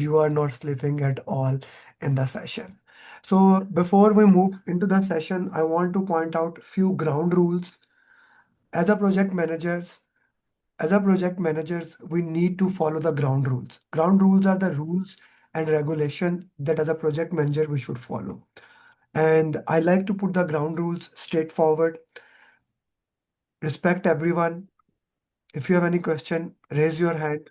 you are not sleeping at all in the session. So before we move into the session, I want to point out few ground rules. As a project managers, we need to follow the ground rules. Ground rules are the rules and regulation that as a project manager we should follow. And I like to put the ground rules straightforward. Respect everyone. If you have any question, raise your hand,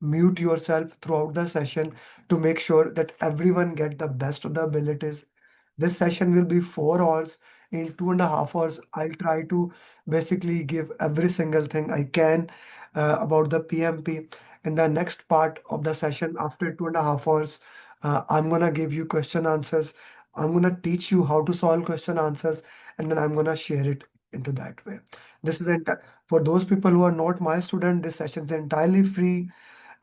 mute yourself throughout the session to make sure that everyone get the best of the abilities. This session will be 4 hours. In 2.5 hours, I'll try to basically give every single thing I can about the PMP. In the next part of the session, after 2.5 hours, I'm gonna give you question answers. I'm gonna teach you how to solve question answers, and then I'm gonna share it into that way. This is for those people who are not my student. This session is entirely free,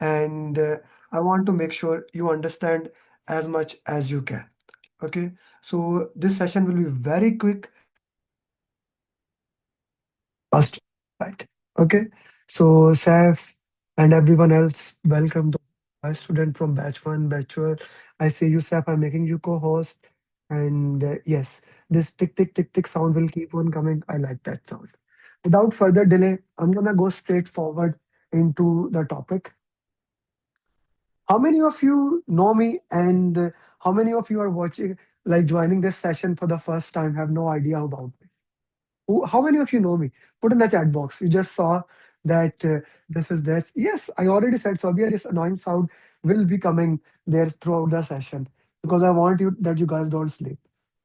and I want to make sure you understand as much as you can. Okay, so this session will be very quick fast. Right. Okay, so Saif and everyone else, welcome to my student from batch 1, batch 2. I see you, Saif. I'm making you co-host, and yes, this tick tick tick tick sound will keep on coming. I like that sound. Without further delay, I'm gonna go straight forward into the topic. How many of you know me, and how many of you are watching, like joining this session for the first time, have no idea about me? How many of you know me? Put in the chat box. You just saw that this is this. Yes, I already said so. This annoying sound will be coming there throughout the session because I want you that you guys don't sleep.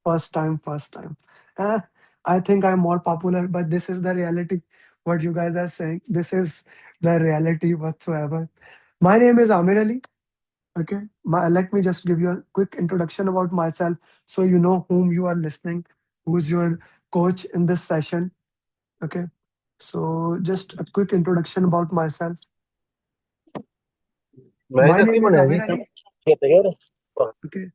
First time, first time. Uh, I think I'm more popular, but this is the reality. What you guys are saying, this is the reality whatsoever. My name is Amer Ali. Okay. Let me just give you a quick introduction about myself so you know whom you are listening, who's your coach in this session. Okay. So, just a quick introduction about myself. My name is Amer Ali. Okay.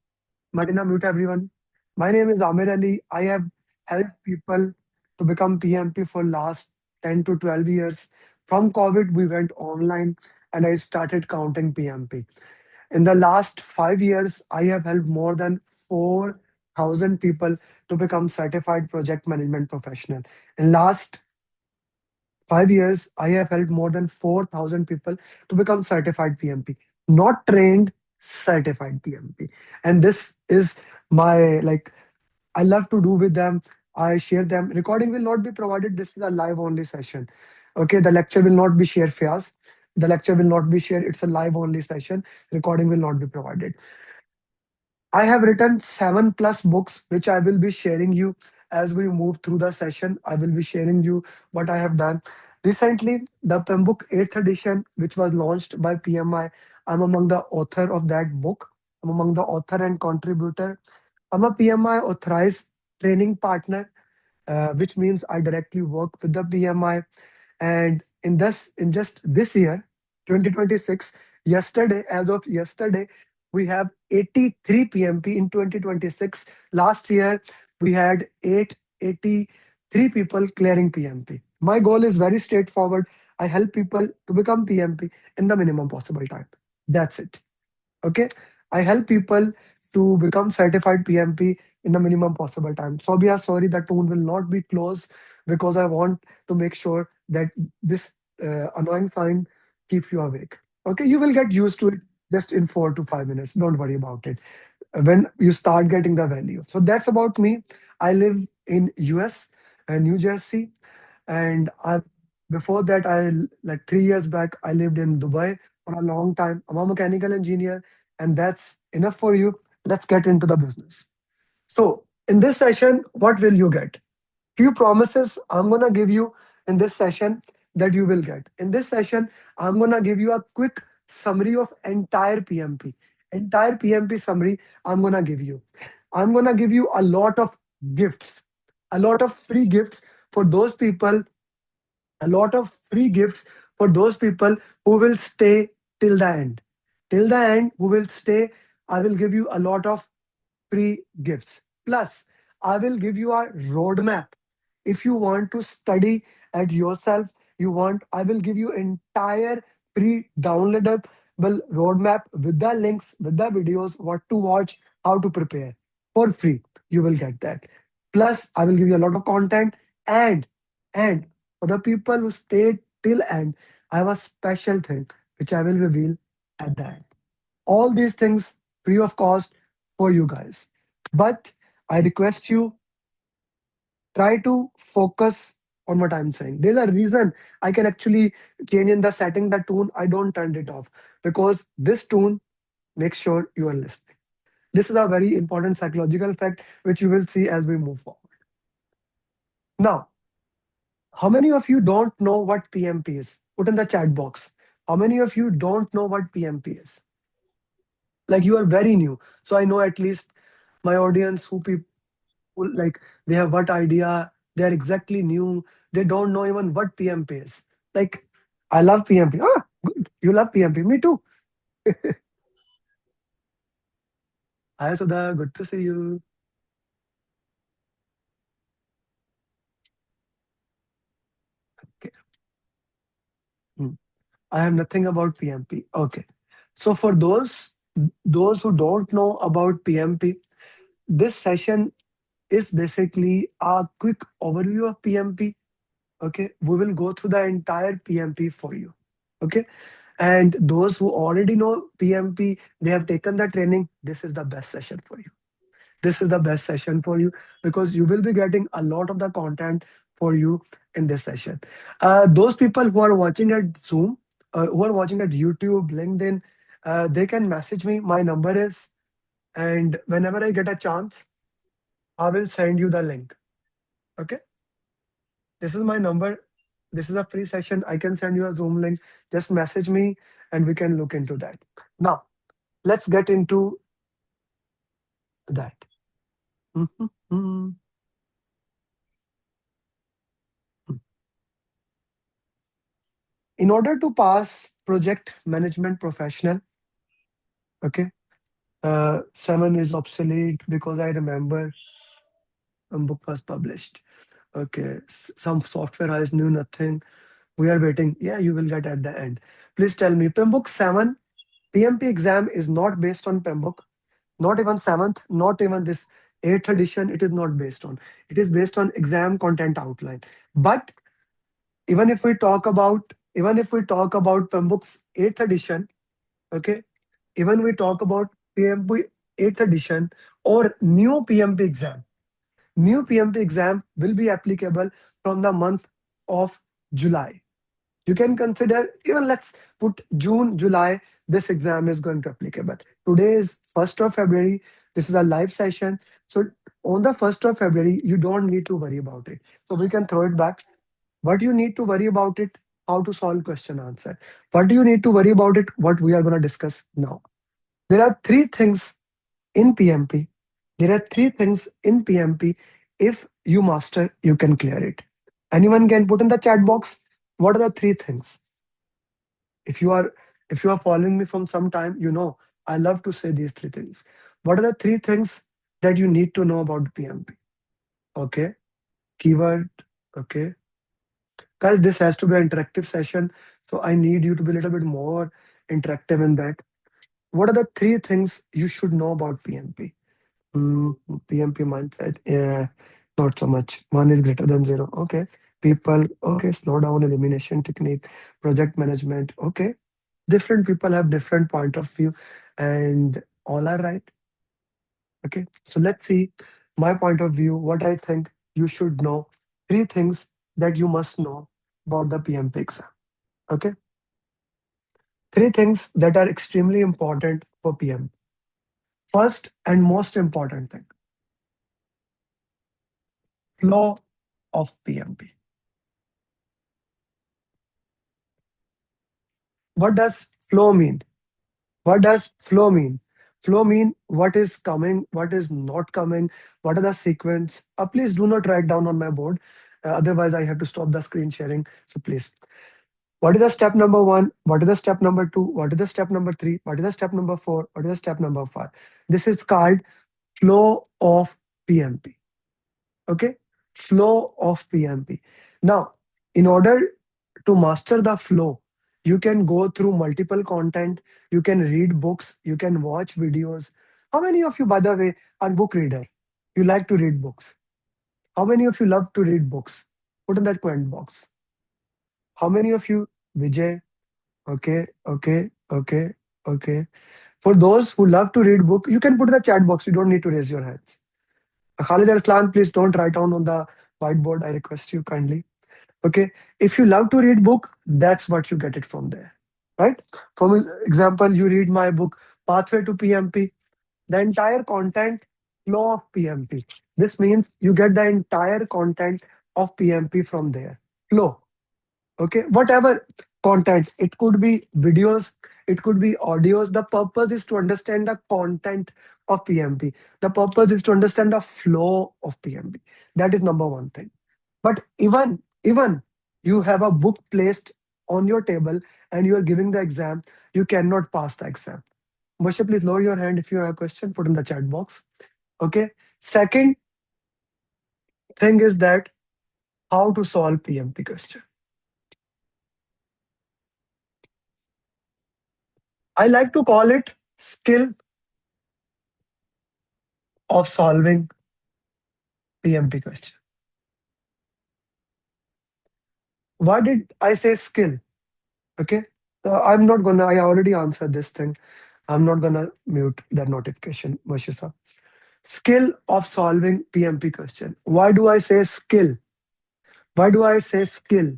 Martina, mute everyone. My name is Amer Ali. I have helped people to become PMP for last 10 to 12 years. From COVID, we went online and I started counting PMP. In the last 5 years, I have helped more than 4,000 people to become certified project management professional. In last 5 years, I have helped more than 4,000 people to become certified PMP, not trained, certified PMP. And this is my like I love to do with them. I share them. Recording will not be provided. This is a live only session. Okay, the lecture will not be shared fast. The lecture will not be shared. It's a live only session. Recording will not be provided. I have written 7+ books, which I will be sharing you as we move through the session. I will be sharing you what I have done. Recently, the PMBOK 8th edition, which was launched by PMI, I'm among the author of that book. I'm among the author and contributor. I'm a PMI authorized training partner, which means I directly work with the PMI. And in just this year, 2026, yesterday, as of yesterday, we have 83 PMP in 2026. Last year, we had 883 people clearing PMP. My goal is very straightforward. I help people to become PMP in the minimum possible time. That's it. Okay. I help people to become certified PMP in the minimum possible time. So, yeah, sorry, the tone will not be close because I want to make sure that this annoying sign keeps you awake. Okay. You will get used to it just in 4 to 5 minutes. Don't worry about it when you start getting the value. So, that's about me. I live in US and New Jersey, and I before that I like 3 years back I lived in Dubai for a long time. I'm a mechanical engineer, and that's enough for you. Let's get into the business. So in this session, what will you get? Few promises I'm gonna give you in this session that you will get. In this session, I'm gonna give you a quick summary of entire PMP. Entire PMP summary I'm gonna give you. I'm gonna give you a lot of gifts, a lot of free gifts for those people, a lot of free gifts for those people who will stay till the end. Till the end, who will stay, I will give you a lot of free gifts. Plus, I will give you a roadmap. If you want to study at yourself, I will give you entire free downloadable well, roadmap with the links, with the videos, what to watch, how to prepare for free. You will get that. Plus, I will give you a lot of content, and and for the people who stayed till end, I have a special thing which I will reveal at the end. All these things free of cost for you guys. But I request you, try to focus on what I'm saying. There's a reason I can actually change in the setting, the tune. I don't turn it off because this tune makes sure you are listening. This is a very important psychological fact which you will see as we move forward. Now, how many of you don't know what PMP is? Put in the chat box. How many of you don't know what PMP is? Like you are very new. So I know at least my audience who people like they have what idea, they are exactly new, they don't know even what PMP is. Like I love PMP. Ah, good. You love PMP. Me too. Hi Sudha, good to see you. Okay. Hmm. I have nothing about PMP. Okay. So for those who don't know about PMP, this session is basically a quick overview of PMP. Okay. We will go through the entire PMP for you. Okay. And those who already know PMP, they have taken the training. This is the best session for you. This is the best session for you because you will be getting a lot of the content for you in this session. Those people who are watching at Zoom, who are watching at YouTube, LinkedIn, they can message me. My number is, and whenever I get a chance, I will send you the link. Okay. This is my number. This is a free session. I can send you a Zoom link. Just message me and we can look into that. Now, let's get into that. Mhm, mhm. In order to pass project management professional, okay, seven is obsolete because I remember a book was published. Okay, some software has knew nothing. We are waiting. Yeah, you will get at the end. Please tell me, PMBOK 7, PMP exam is not based on PMBOK, not even 7th, not even this 8th edition. It is not based on. It is based on exam content outline. But even if we talk about PMBOK's 8th edition, okay, even we talk about PMP 8th edition or new PMP exam. New PMP exam will be applicable from the month of July. You can consider, even let's put June, July, this exam is going to applicable. Today is 1st of February. This is a live session. So on the 1st of February, you don't need to worry about it. So we can throw it back. What you need to worry about it, how to solve question answer. What do you need to worry about it? What we are going to discuss now. There are three things in PMP. There are three things in PMP. If you master, you can clear it. Anyone can put in the chat box. What are the three things? If you are if you are following me from some time, you know I love to say these three things. What are the three things that you need to know about PMP? Okay, keyword. Okay, guys, this has to be an interactive session, so I need you to be a little bit more interactive in that. What are the three things you should know about PMP? Mm, PMP mindset, yeah, not so much. One is greater than zero. Okay. People, okay, slow down elimination technique, project management. Okay. Different people have different point of view and all are right. Okay. So let's see my point of view, what I think you should know. Three things that you must know about the PMP exam. Okay. Three things that are extremely important for PM. First and most important thing, flow of PMP. What does flow mean? What does flow mean? Flow mean what is coming, what is not coming, what are the sequence. Please do not write down on my board. Otherwise, I have to stop the screen sharing. So please, what is the step number one? What is the step number two? What is the step number three? What is the step number four? What is the step number five? This is called flow of PMP. Okay, flow of PMP. Now, in order to master the flow, You can go through multiple content. You can read books. You can watch videos. How many of you, by the way, are book reader? You like to read books. How many of you love to read books? Put in that comment box. How many of you, Vijay? Okay, okay, okay, okay. For those who love to read book, you can put in the chat box. You don't need to raise your hands. Khalid Arslan, please don't write down on the whiteboard. I request you kindly. Okay. If you love to read book, that's what you get it from there. Right? For example, you read my book, Pathway to PMP, the entire content flow of PMP. This means you get the entire content of PMP from there. Flow. Okay, whatever content, it could be videos, it could be audios. The purpose is to understand the content of PMP. The purpose is to understand the flow of PMP. That is number one thing. But even you have a book placed on your table and you are giving the exam, you cannot pass the exam. Moshe, please lower your hand if you have a question, put in the chat box. Okay, second thing is that how to solve PMP question. I like to call it skill of solving PMP question. Why did I say skill? Okay. I'm not gonna, I already answered this thing. I'm not gonna mute that notification, Mashisa. Skill of solving PMP question. Why do I say skill? Why do I say skill?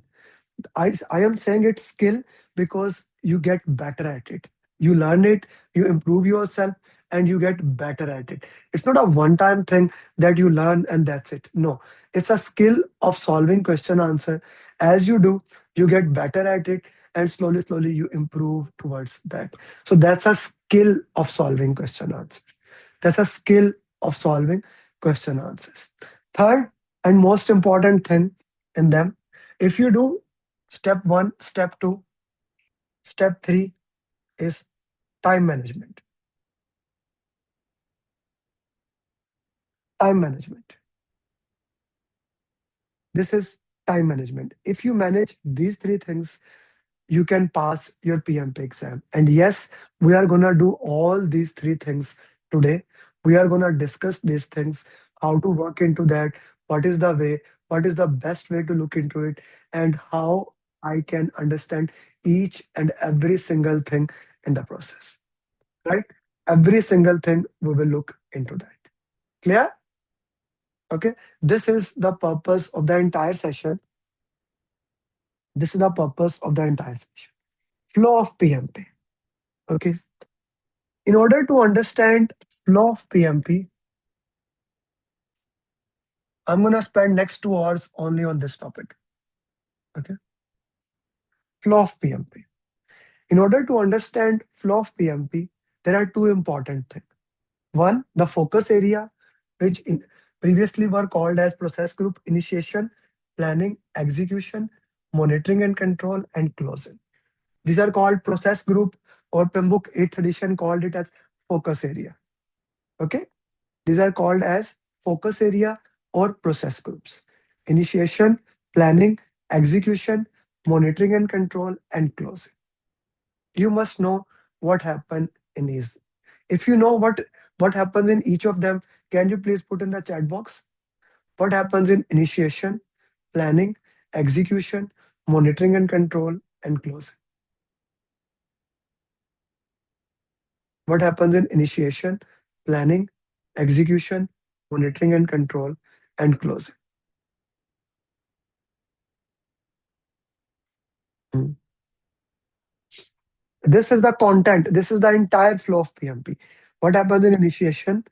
I am saying it's skill because you get better at it. You learn it, you improve yourself, and you get better at it. It's not a one time thing that you learn and that's it. No, it's a skill of solving question answer. As you do, you get better at it, and slowly, you improve towards that. So that's a skill of solving question answer. That's a skill of solving question answers. Third and most important thing in them, if you do step one, step two, step three is time management. Time management. This is time management. If you manage these three things, you can pass your PMP exam. And yes, we are going to do all these three things today. We are going to discuss these things, how to work into that, what is the way, what is the best way to look into it, and how I can understand each and every single thing in the process. Right? Every single thing we will look into that. Clear? Okay. This is the purpose of the entire session. This is the purpose of the entire session. Flow of PMP. Okay. In order to understand flow of PMP, I'm gonna spend next 2 hours only on this topic. Okay. Flow of PMP. In order to understand flow of PMP, there are two important things. One, the focus area, which previously were called as process group initiation, planning, execution, monitoring and control, and closing. These are called process group, or PMBOK 8th edition called it as focus area. Okay. These are called as focus area or process groups. Initiation, planning, execution, monitoring and control, and closing. You must know what happened in these. If you know what happens in each of them, can you please put in the chat box? What happens in initiation, planning, execution, monitoring and control, and closing? What happens in initiation, planning, execution, monitoring and control, and closing? Hmm. This is the content. This is the entire flow of PMP. What happens in initiation,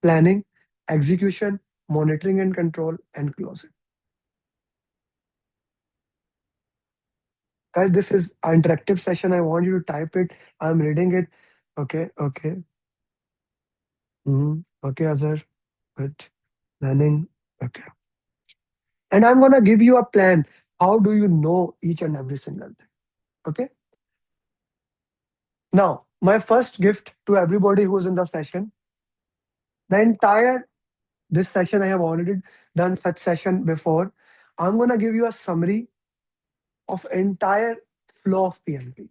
planning, execution, monitoring and control, and closing? Guys, this is an interactive session. I want you to type it. I'm reading it. Okay, okay. Okay, Azhar. Good. Planning. Okay. And I'm gonna give you a plan. How do you know each and every single thing? Okay. Now, my first gift to everybody who's in the session, the entire this session, I have already done such session before. I'm gonna give you a summary of entire flow of PMP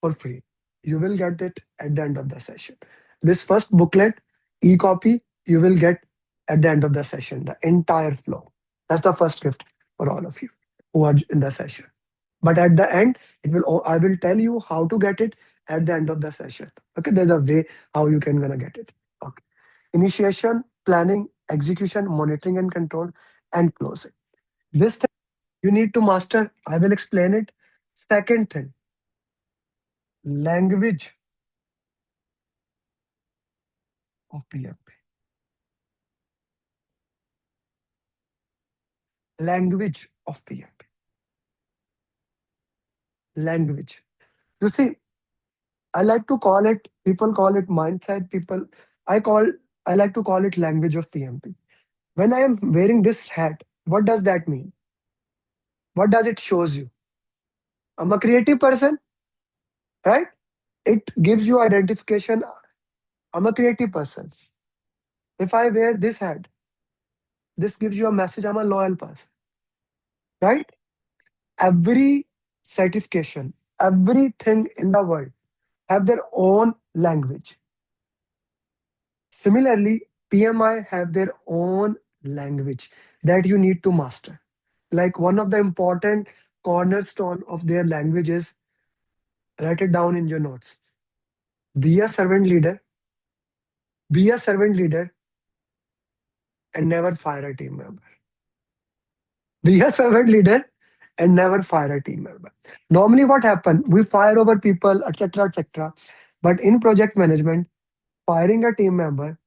for free. You will get it at the end of the session. This first booklet, e-copy, you will get at the end of the session, the entire flow. That's the first gift for all of you who are in the session. But at the end, I will tell you how to get it at the end of the session. Okay, there's a way how you can gonna get it. Okay. Initiation, planning, execution, monitoring and control, and closing. This thing you need to master. I will explain it. Second thing, language of PMP. Language of PMP. Language. You see, I like to call it, people call it mindset, I call, I like to call it language of PMP. When I am wearing this hat, what does that mean? What does it shows you? I'm a creative person, right? It gives you identification. I'm a creative person. If I wear this hat, this gives you a message. I'm a loyal person, right? Every certification, everything in the world have their own language. Similarly, PMI have their own language that you need to master. Like one of the important cornerstone of their language is, write it down in your notes. Be a servant leader, be a servant leader, and never fire a team member. Be a servant leader and never fire a team member. Normally, what happen? We fire over people, etc., etc. But in project management, firing a team member,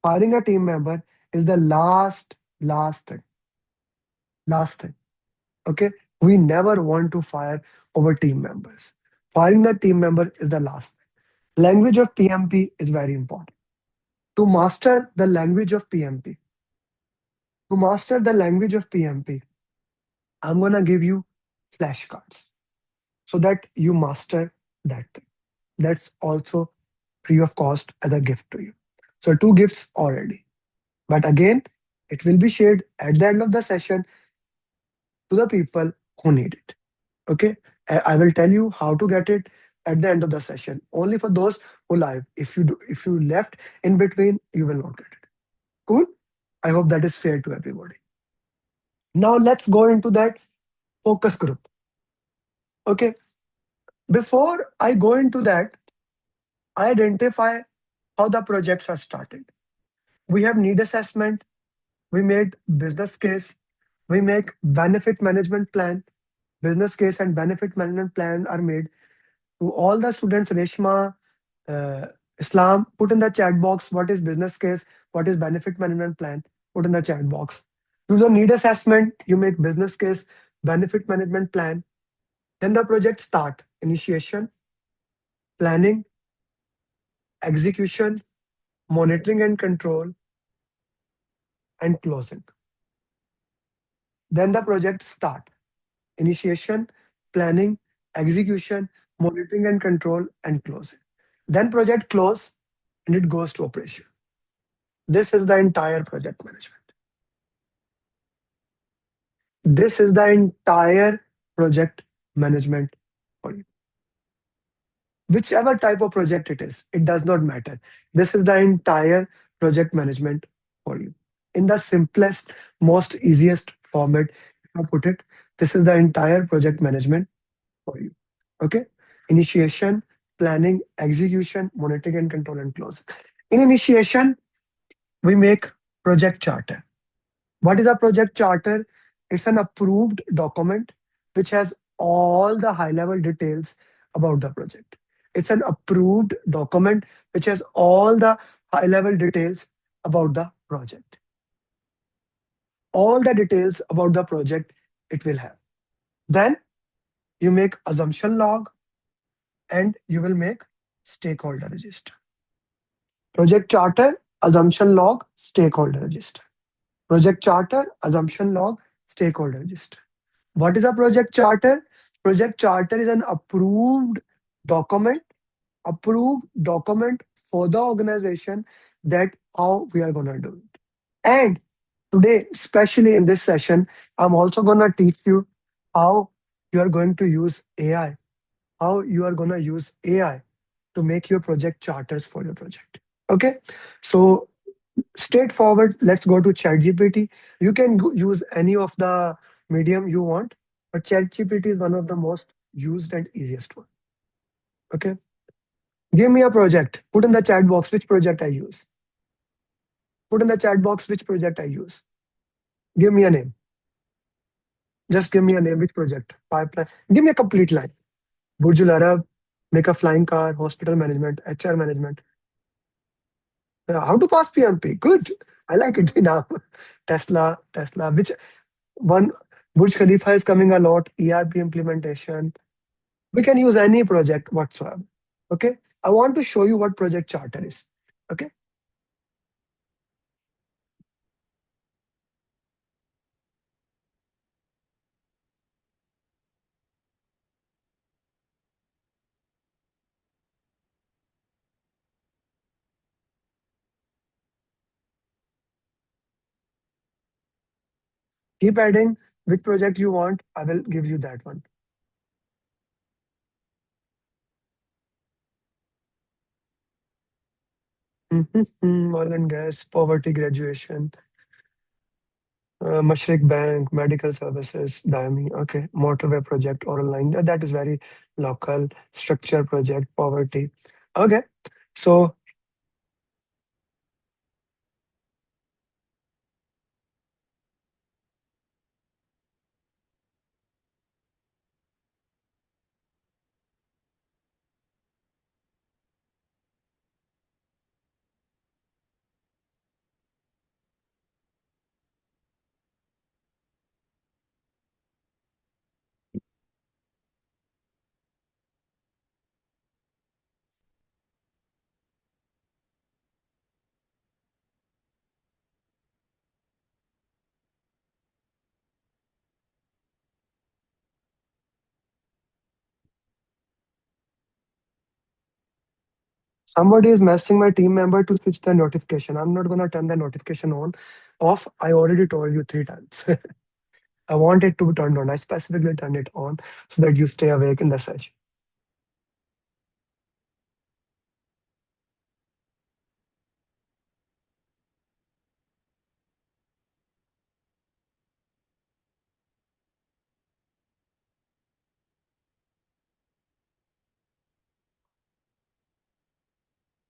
firing a team member is the last thing. Last thing. Okay, we never want to fire over team members. Firing the team member is the last thing. Language of PMP is very important. To master the language of PMP, to master the language of PMP, I'm gonna give you flashcards so that you master that thing. That's also free of cost as a gift to you. So two gifts already. But again, it will be shared at the end of the session to the people who need it. Okay, I will tell you how to get it at the end of the session. Only for those who live. If you left in between, you will not get it. Cool. I hope that is fair to everybody. Now let's go into that focus group. Okay. Before I go into that, I identify how the projects are started. We have need assessment. We made business case. We make benefit management plan. Business case and benefit management plan are made to all the students. Reshma, uh, Islam, put in the chat box what is business case, what is benefit management plan. Put in the chat box. Do the need assessment. You make business case, benefit management plan. Then the project start. Initiation, planning, execution, monitoring and control, and closing. Then the project start. Initiation, planning, execution, monitoring and control, and closing. Then project close and it goes to operation. This is the entire project management. This is the entire project management for you. Whichever type of project it is, it does not matter. This is the entire project management for you. In the simplest, most easiest format, if I put it, this is the entire project management for you. Okay? Initiation, planning, execution, monitoring and control, and close. In initiation, we make project charter. What is a project charter? It's an approved document which has all the high level details about the project. It's an approved document which has all the high level details about the project. All the details about the project it will have. Then you make assumption log and you will make stakeholder register. Project charter, assumption log, stakeholder register. Project charter, assumption log, stakeholder register. What is a project charter? Project charter is an document, approved document for the organization that how we are gonna do it. And today, especially in this session, I'm also gonna teach you how you are going to use AI, how you are going to use AI to make your project charters for your project. Okay. So straightforward, let's go to ChatGPT. You can use any of the medium you want, but ChatGPT is one of the most used and easiest one. Okay. Give me a project. Put in the chat box which project I use. Put in the chat box which project I use. Give me a name. Just give me a name. Which project? Pipeline. Give me a complete line. Burjul Arab, make a flying car, hospital management, HR management. How to pass PMP? Good. I like it now. Tesla. Which one? Burj Khalifa is coming a lot. ERP implementation. We can use any project whatsoever. Okay. I want to show you what project charter is. Okay. Keep adding which project you want. I will give you that one. Oil and gas, poverty graduation, Mashrik Bank, medical services, Dami. Okay, motorway project, oral line. That is very local. Structure project, poverty. Okay, so somebody is messaging my team member to switch the notification. I'm not gonna turn the notification on, off. I already told you 3 times. I want it to be turned on. I specifically turned it on so that you stay awake in the session.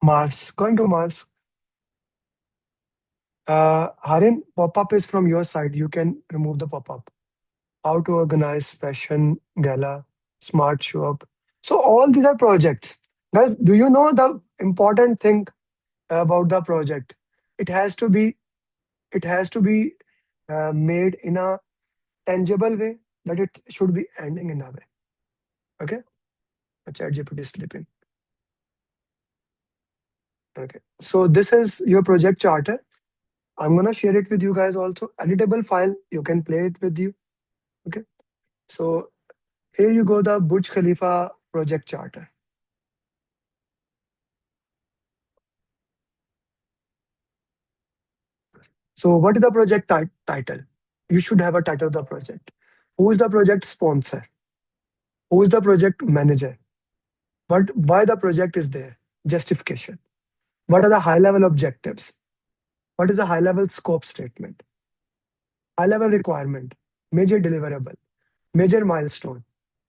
Mars, going to Mars. Harin, pop-up is from your side. You can remove the pop-up. How to organize fashion gala, smart show up. So all these are projects. Guys, do you know the important thing about the project? It has to be it has to be made in a tangible way that it should be ending in a way. Okay? ChatGPT is sleeping. Okay. So this is your project charter. I'm gonna share it with you guys also. Editable file, you can play it with you. Okay. So here you go, the Burj Khalifa project charter. So what is the project title? You should have a title of the project. Who is the project sponsor? Who is the project manager? Why the project is there? Justification. What are the high level objectives? What is the high level scope statement? High level requirement, major deliverable, major milestone,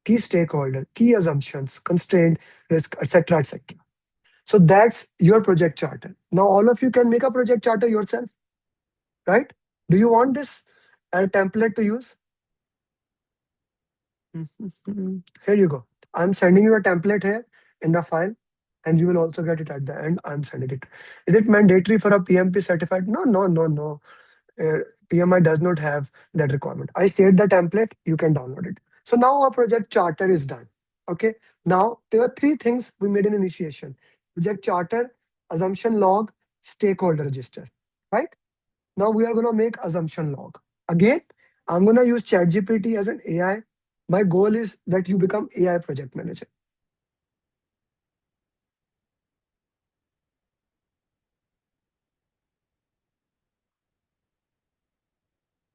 key stakeholder, key assumptions, constraint, risk, etc. etc. So that's your project charter. Now all of you can make a project charter yourself, right? Do you want this template to use? Mhm. Here you go. I'm sending you a template here in the file, and you will also get it at the end. I'm sending it. Is it mandatory for a PMP certified? No, no, no, no. PMI does not have that requirement. I shared the template. You can download it. So now our project charter is done. Okay. Now there are 3 things we made in initiation: project charter, assumption log, stakeholder register. Right. Now we are going to make assumption log. Again, I'm going to use ChatGPT as an AI. My goal is that you become AI project manager.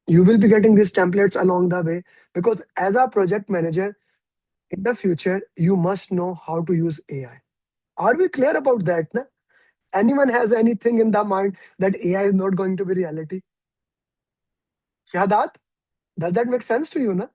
You will be getting these templates along the way, because as a project manager in the future, you must know how to use AI. Are we clear about that? Na? Anyone has anything in the mind that AI is not going to be reality? Shahadat, does that make sense to you? Na?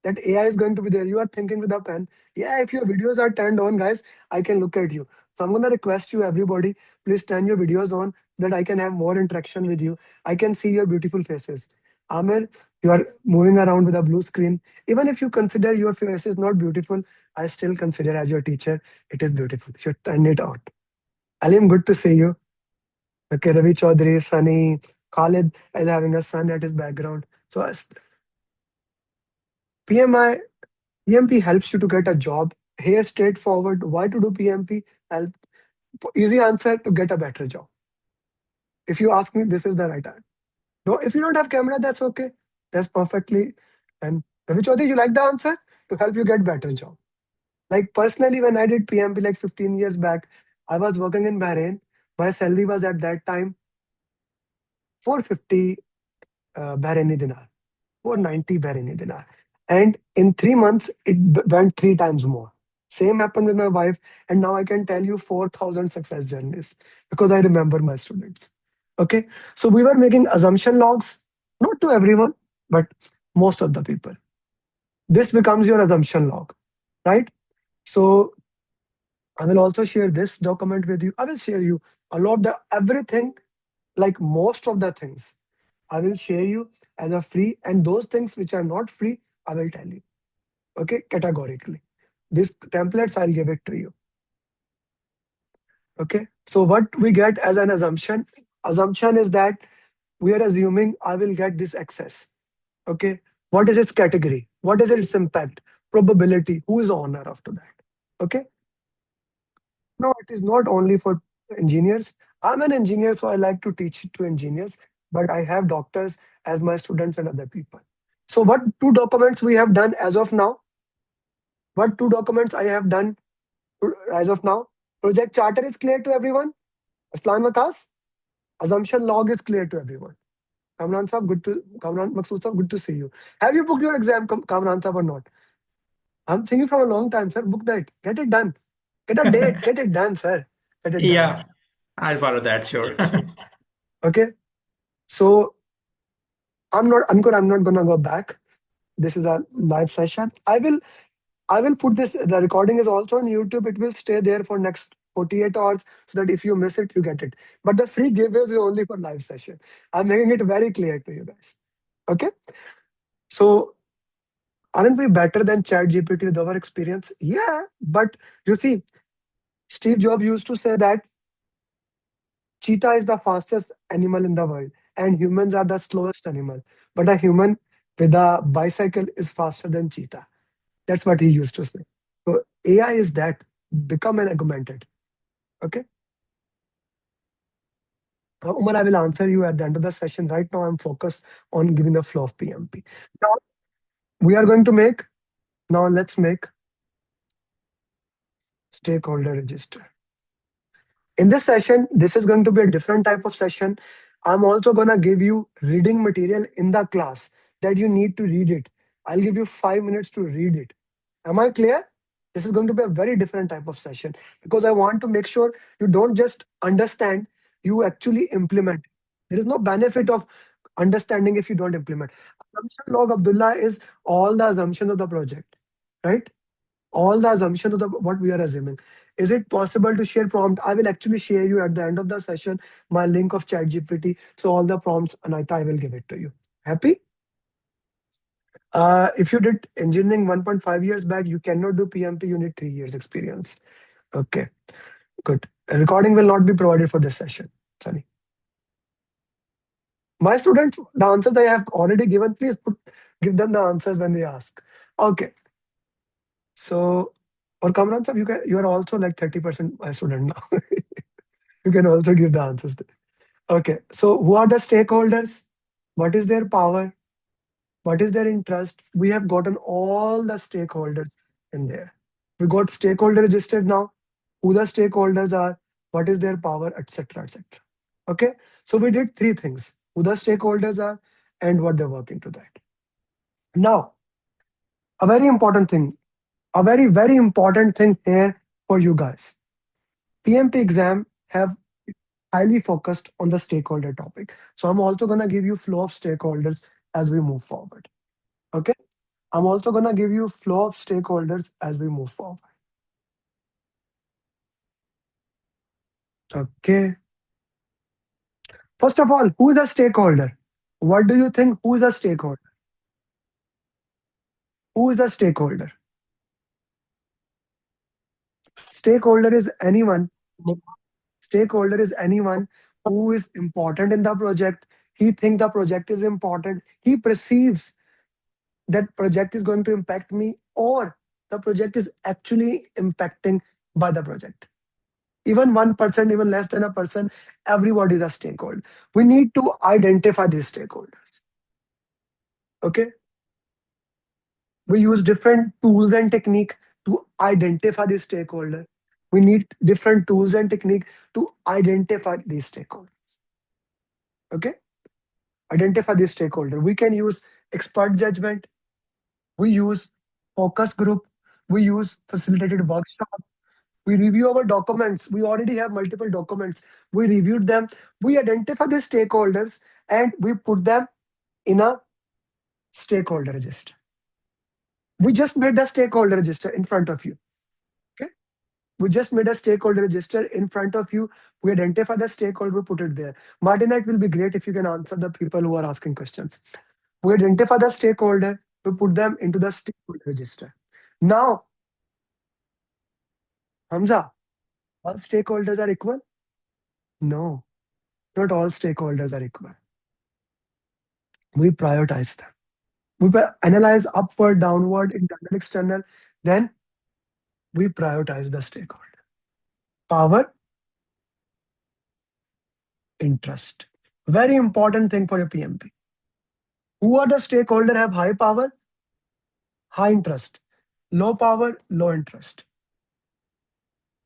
That AI is going to be there. You are thinking with a pen. Yeah, if your videos are turned on, guys, I can look at you. So I'm going to request you, everybody, please turn your videos on so that I can have more interaction with you. I can see your beautiful faces. Amir, you are moving around with a blue screen. Even if you consider your face is not beautiful, I still consider as your teacher, it is beautiful. You should turn it on. Alim, good to see you. Okay, Ravi Chaudhary, Sunny, Khalid is having a sun at his background. So PMI PMP helps you to get a job. Here, straightforward. Why to do PMP? Help. Easy answer, to get a better job. If you ask me, this is the right answer. No, if you don't have camera, that's okay. That's perfectly. And Ravi Chaudhary, you like the answer? To help you get better job. Like personally, when I did PMP like 15 years back, I was working in Bahrain. My salary was at that time 450 Bahraini dinar. 490 Bahraini dinar. And in 3 months, it went three times more. Same happened with my wife. And now I can tell you 4,000 success journeys because I remember my students. Okay. So we were making assumption logs, not to everyone, but most of the people. This becomes your assumption log, right? So I will also share this document with you. I will share you a lot of the everything, like most of the things I will share you as a free, and those things which are not free, I will tell you. Okay, categorically. These templates, I'll give it to you. Okay. So what we get as an assumption is that we are assuming I will get this access. Okay. What is its category? What is its impact? Probability. Who is the owner after that? Okay. No, it is not only for engineers. I'm an engineer, so I like to teach to engineers, but I have doctors as my students and other people. So what two documents we have done as of now? What two documents I have done as of now? Project charter is clear to everyone. Aslan Wakas, assumption log is clear to everyone. Kamran Maksud sir, good to see you. Have you booked your exam, Kamran sir, or not? I'm thinking from a long time, sir. Book that. Get it done. Get a date. Get it done, sir. Get it done. Yeah, I'll follow that, sure. Okay. So I'm not gonna go back. This is a live session. I will put this. The recording is also on YouTube. It will stay there for next 48 hours so that if you miss it, you get it. But the free giveaways is only for live session. I'm making it very clear to you guys. Okay. So aren't we better than Chat GPT with our experience? Yeah. But you see, Steve Jobs used to say that cheetah is the fastest animal in the world and humans are the slowest animal. But a human with a bicycle is faster than cheetah. That's what he used to say. So AI is that, become an augmented. Okay. Umar, I will answer you at the end of the session. Right now, I'm focused on giving the flow of PMP. Now, we are going to make, now let's make stakeholder register. In this session, this is going to be a different type of session. I'm also going to give you reading material in the class that you need to read it. I'll give you 5 minutes to read it. Am I clear? This is going to be a very different type of session because I want to make sure you don't just understand, you actually implement. There is no benefit of understanding if you don't implement. Assumption log, Abdullah, is all the assumptions of the project, right? All the assumptions of what we are assuming. Is it possible to share prompt? I will actually share you at the end of the session my link of ChatGPT. So all the prompts, Anita, I will give it to you. Happy? If you did engineering 1.5 years back, you cannot do PMP. You need 3 years experience. Okay, good. A recording will not be provided for this session. Sorry. My students, the answers I have already given, please give them the answers when they ask. Okay. So, or Kamran sir, you are also like 30% my student now. You can also give the answers there. Okay. So who are the stakeholders? What is their power? What is their interest? We have gotten all the stakeholders in there. We got stakeholder registered now. Who the stakeholders are? What is their power, etc., etc. Okay. So we did three things. Who the stakeholders are? and what they work into that. Now, a very important thing, a very, very important thing here for you guys. PMP exam have highly focused on the stakeholder topic. So I'm also gonna give you flow of stakeholders as we move forward. Okay. I'm also gonna give you flow of stakeholders as we move forward. Okay. First of all, who is a stakeholder? What do you think? Who is a stakeholder? Who is a stakeholder? Stakeholder is anyone. Stakeholder is anyone who is important in the project. He thinks the project is important. He perceives that project is going to impact me, or the project is actually impacting by the project. Even 1%, even less than a person, everybody is a stakeholder. We need to identify these stakeholders. Okay. We use different tools and technique to identify the stakeholder. We need different tools and technique to identify these stakeholders. Okay, identify the stakeholder. We can use expert judgment. We use focus group. We use facilitated workshop. We review our documents. We already have multiple documents. We reviewed them. We identify the stakeholders and we put them in a stakeholder register. We just made the stakeholder register in front of you. Okay. We just made a stakeholder register in front of you. We identify the stakeholder, we put it there. Martina, it will be great if you can answer the people who are asking questions. We identify the stakeholder, we put them into the stakeholder register. Now, Hamza, all stakeholders are equal? No, not all stakeholders are equal. We prioritize them. We analyze upward, downward, internal, external. Then we prioritize the stakeholder. Power, interest. Very important thing for your PMP. Who are the stakeholder have high power, high interest? Low power, low interest.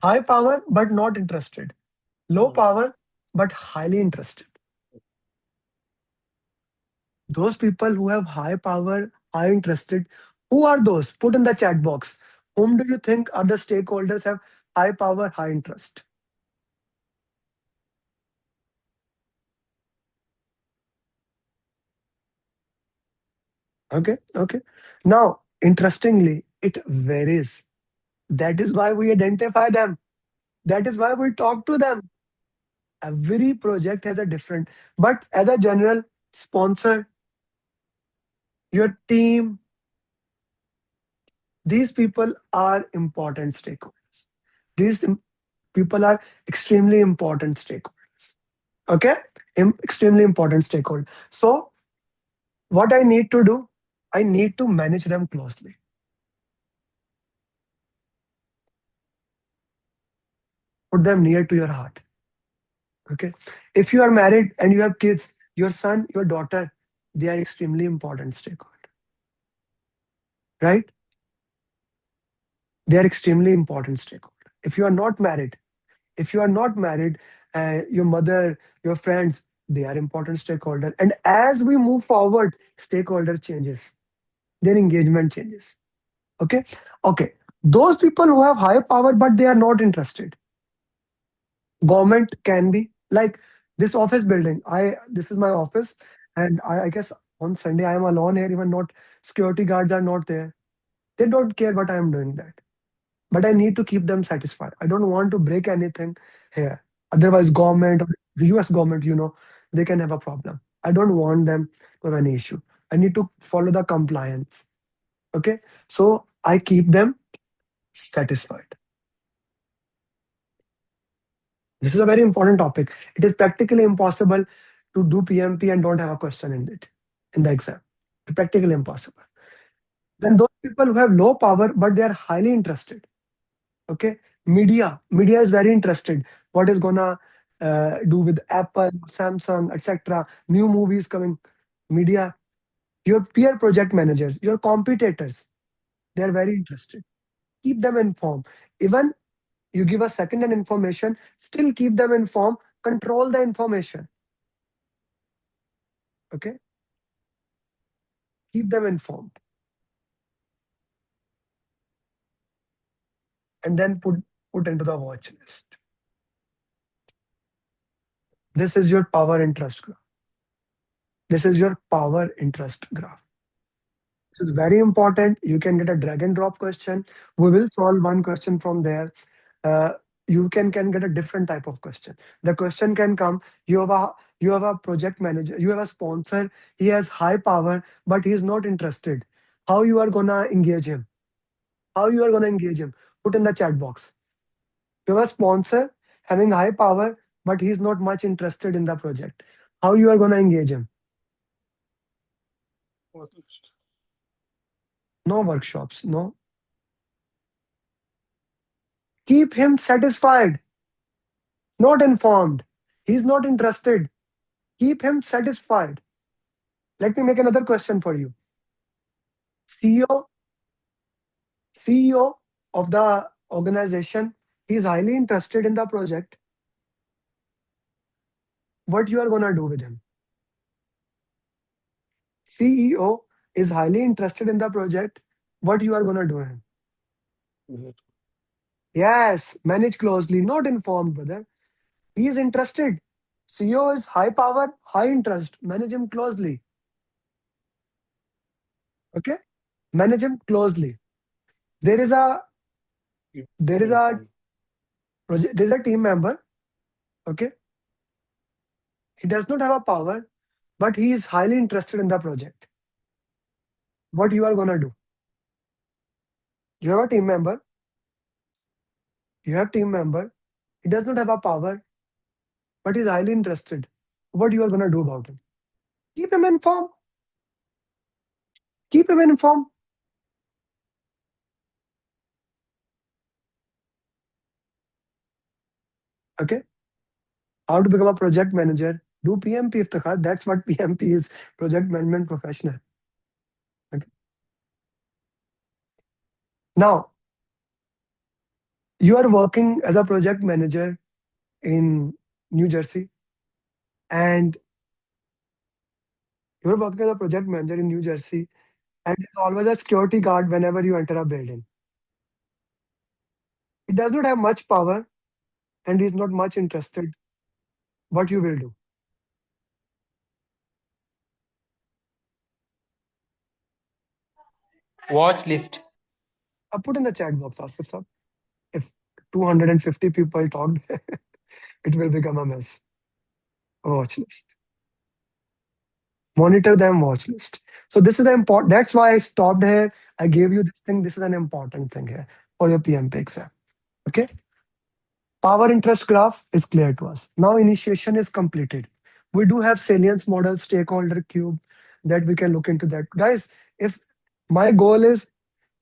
High power, but not interested. Low power, but highly interested. Those people who have high power, high interested, who are those? Put in the chat box. Whom do you think are the stakeholders have high power, high interest? Okay, okay. Now, interestingly, it varies. That is why we identify them. That is why we talk to them. Every project has a different, but as a general sponsor, your team, these people are important stakeholders. These people are extremely important stakeholders. Okay, extremely important stakeholder. So what I need to do, I need to manage them closely. Put them near to your heart. Okay, if you are married and you have kids, your son, your daughter, they are extremely important stakeholder, right? They are extremely important stakeholder. If you are not married, if you are not married, your mother, your friends, they are important stakeholder. And as we move forward, stakeholder changes, their engagement changes. Okay, okay. Those people who have high power but they are not interested. Government can be like this office building. This is my office, and I guess on Sunday I am alone here. Even not security guards are not there. They don't care what I am doing that. But I need to keep them satisfied. I don't want to break anything here. Otherwise, government or US government, they can have a problem. I don't want them to have an issue. I need to follow the compliance. Okay. So I keep them satisfied. This is a very important topic. It is practically impossible to do PMP and don't have a question in it in the exam. Practically impossible. Then those people who have low power but they are highly interested. Okay, media is very interested what is gonna do with Apple, Samsung, etc. New movies coming. Media, your peer project managers, your competitors, they are very interested. Keep them informed. Even you give a second hand information, still keep them informed. Control the information. Okay, Keep them informed, and then put into the watch list. This is your power interest graph. This is your power interest graph. This is very important. You can get a drag and drop question. We will solve one question from there. Uh, you can get a different type of question. The question can come. You have a project manager. You have a sponsor. He has high power, but he is not interested. How you are gonna engage him? How you are gonna engage him? Put in the chat box. You have a sponsor having high power, but he is not much interested in the project. How you are gonna engage him? No workshops. No. Keep him satisfied, not informed. He's not interested. Keep him satisfied. Let me make another question for you. CEO, CEO of the organization, he is highly interested in the project. What you are gonna do with him? CEO is highly interested in the project. What you are gonna do him? Yes, manage closely, not informed, brother. He is interested. CEO is high power, high interest. Manage him closely. Okay? Manage him closely. There is a there is a project, there is a team member. Okay? He does not have a power, but he is highly interested in the project. What you are gonna do? You have a team member. You have team member. He does not have a power, but he's highly interested. What you are gonna do about him? Keep him informed. Keep him informed. Okay? How to become a project manager? Do PMP Iftikhar. That's what PMP is. Project management professional. Okay? Now you are working as a project manager in New Jersey, and you're working as a project manager in New Jersey, and there's always a security guard whenever you enter a building. He does not have much power and he's not much interested. What you will do? Watch list. Put in the chat box, Asif sir. If 250 people talked, it will become a mess. Watch list. Monitor them, watch list. So this is important. That's why I stopped here. I gave you this thing. This is an important thing here for your PMP exam. Okay. Power interest graph is clear to us. Now initiation is completed. We do have salience model, stakeholder cube that we can look into that. Guys, if my goal is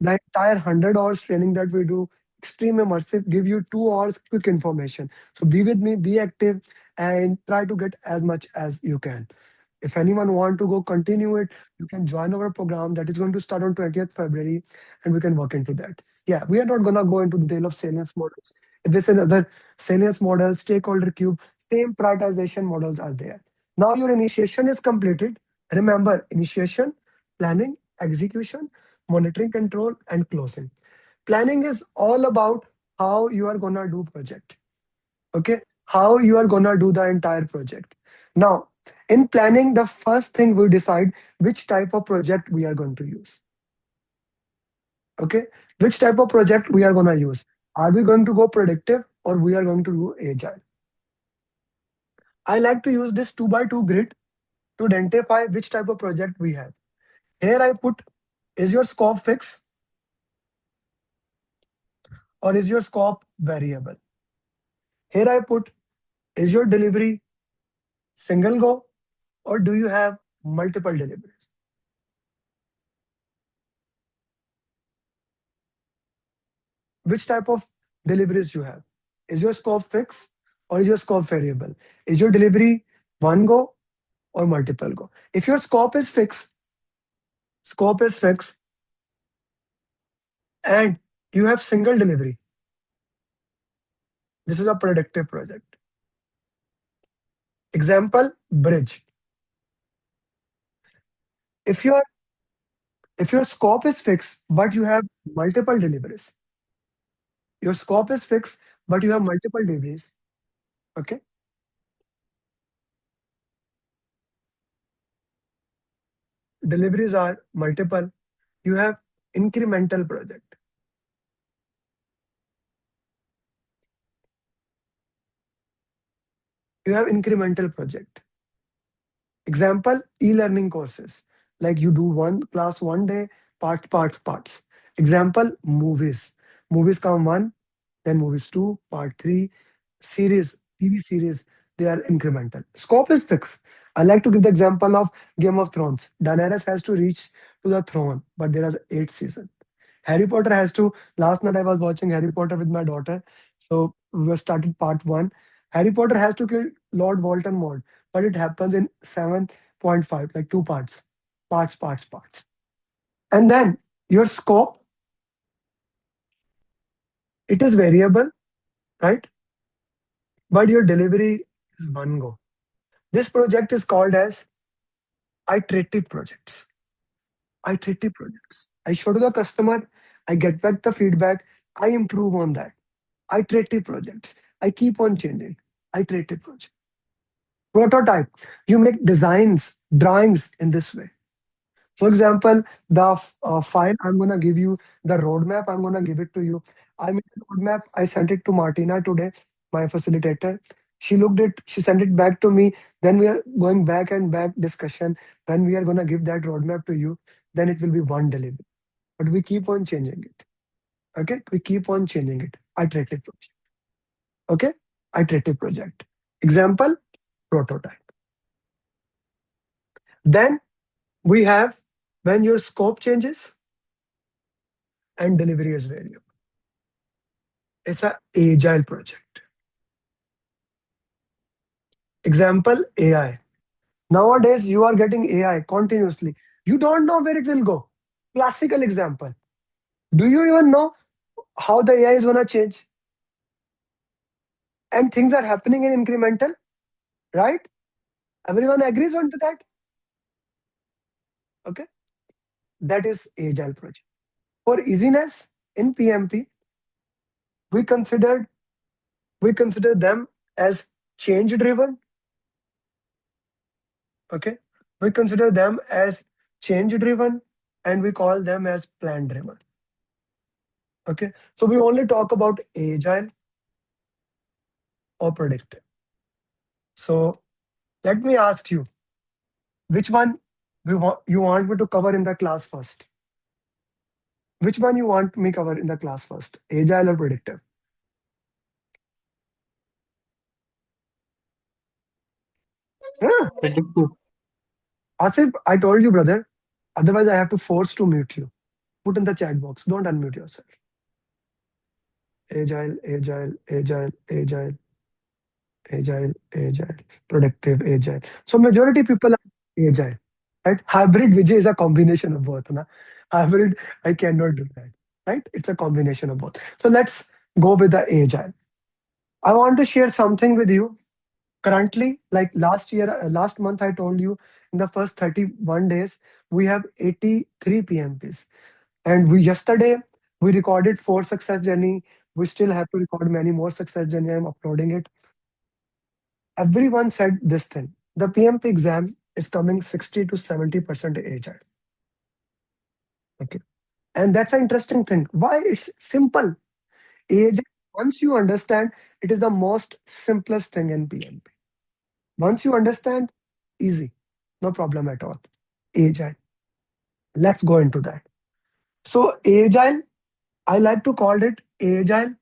the entire 100 hours training that we do, extreme immersive, give you 2 hours quick information. So be with me, be active, and try to get as much as you can. If anyone want to go continue it, you can join our program that is going to start on 20th February, and we can work into that. Yeah, we are not gonna go into the detail of salience models. This and other salience models, stakeholder cube, same prioritization models are there. Now your initiation is completed. Remember, initiation, planning, execution, monitoring, control, and closing. Planning is all about how you are gonna do project. Okay, how you are gonna do the entire project. Now, in planning, the first thing we decide which type of project we are going to use. Okay, which type of project we are gonna use. Are we going to go predictive or we are going to do agile? I like to use this 2 by 2 grid to identify which type of project we have. Here I put, is your scope fixed or is your scope variable? Here I put, is your delivery single go or do you have multiple deliveries? Which type of deliveries you have? Is your scope fixed or is your scope variable? Is your delivery one go or multiple go? If your scope is fixed and you have single delivery, this is a predictive project. Example, bridge. If you are If your scope is fixed, but you have multiple deliveries, your scope is fixed, but you have multiple deliveries. Okay, deliveries are multiple. You have incremental project. You have incremental project. Example, e-learning courses. Like you do one class one day, parts. Example, movies. Movies come one, then movies two, part three, series, TV series, they are incremental. Scope is fixed. I like to give the example of Game of Thrones. Daenerys has to reach to the throne, but there are eight seasons. Harry Potter has to. Last night I was watching Harry Potter with my daughter, so we were started part one. Harry Potter has to kill Lord Voldemort, but it happens in 7.5, like two parts, parts. And then your scope, it is variable, right? But your delivery is one go. This project is called as iterative projects. Iterative projects. I show to the customer, I get back the feedback, I improve on that. Iterative projects. I keep on changing. Iterative project. Prototype. You make designs, drawings in this way. For example, the file I'm gonna give you, the roadmap I'm gonna give it to you. I made a roadmap. I sent it to Martina today, my facilitator. She looked it. She sent it back to me. Then we are going back and back discussion. When we are gonna give that roadmap to you, then it will be one delivery. But we keep on changing it. Okay, we keep on changing it. Iterative project. Okay, iterative project. Example, prototype. Then we have when your scope changes and delivery is variable. It's a agile project. Example, AI. Nowadays, you are getting AI continuously. You don't know where it will go. Classical example. Do you even know how the AI is going to change? And things are happening in incremental, right? Everyone agrees on to that. Okay. That is agile project. For easiness in PMP, we considered we consider them as change driven. Okay. We consider them as change driven and we call them as plan driven. Okay. So we only talk about agile or predictive. So let me ask you, which one you want me to cover in the class first? Which one you want me cover in the class first? Agile or predictive? Yeah. Predictive. Asif, I told you, brother. Otherwise, I have to force to mute you. Put in the chat box. Don't unmute yourself. Agile, productive, agile. So majority people are agile, right? Hybrid Vijay is a combination of both. Na? Hybrid, I cannot do that, right? It's a combination of both. So let's go with the agile. I want to share something with you. Currently, like last year, last month, I told you in the first 31 days, we have 83 PMPs. And we yesterday, we recorded 4 success journey. We still have to record many more success journey. I'm uploading it. Everyone said this thing. The PMP exam is coming 60 to 70% agile. Okay. And that's an interesting thing. Why? It's simple. Agile, once you understand, it is the most simplest thing in PMP. Once you understand, easy. No problem at all. Agile. Let's go into that. So agile, I like to call it agile.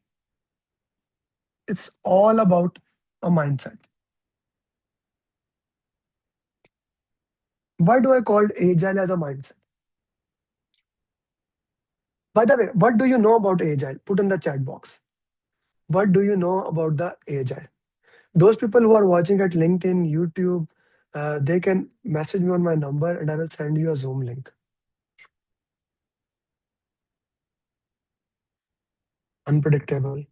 It's all about a mindset. Why do I call agile as a mindset? By the way, what do you know about agile? Put in the chat box. What do you know about the agile? Those people who are watching at LinkedIn, YouTube, they can message me on my number and I will send you a Zoom link. Unpredictable.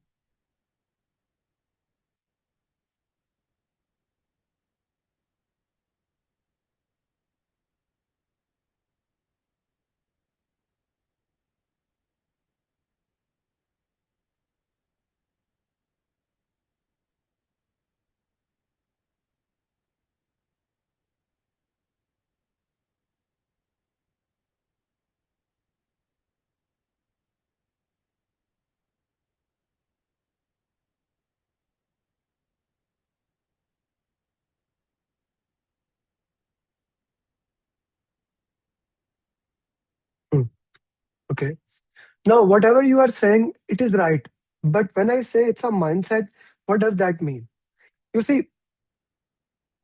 Okay. Now, whatever you are saying, it is right. But when I say it's a mindset, what does that mean? You see,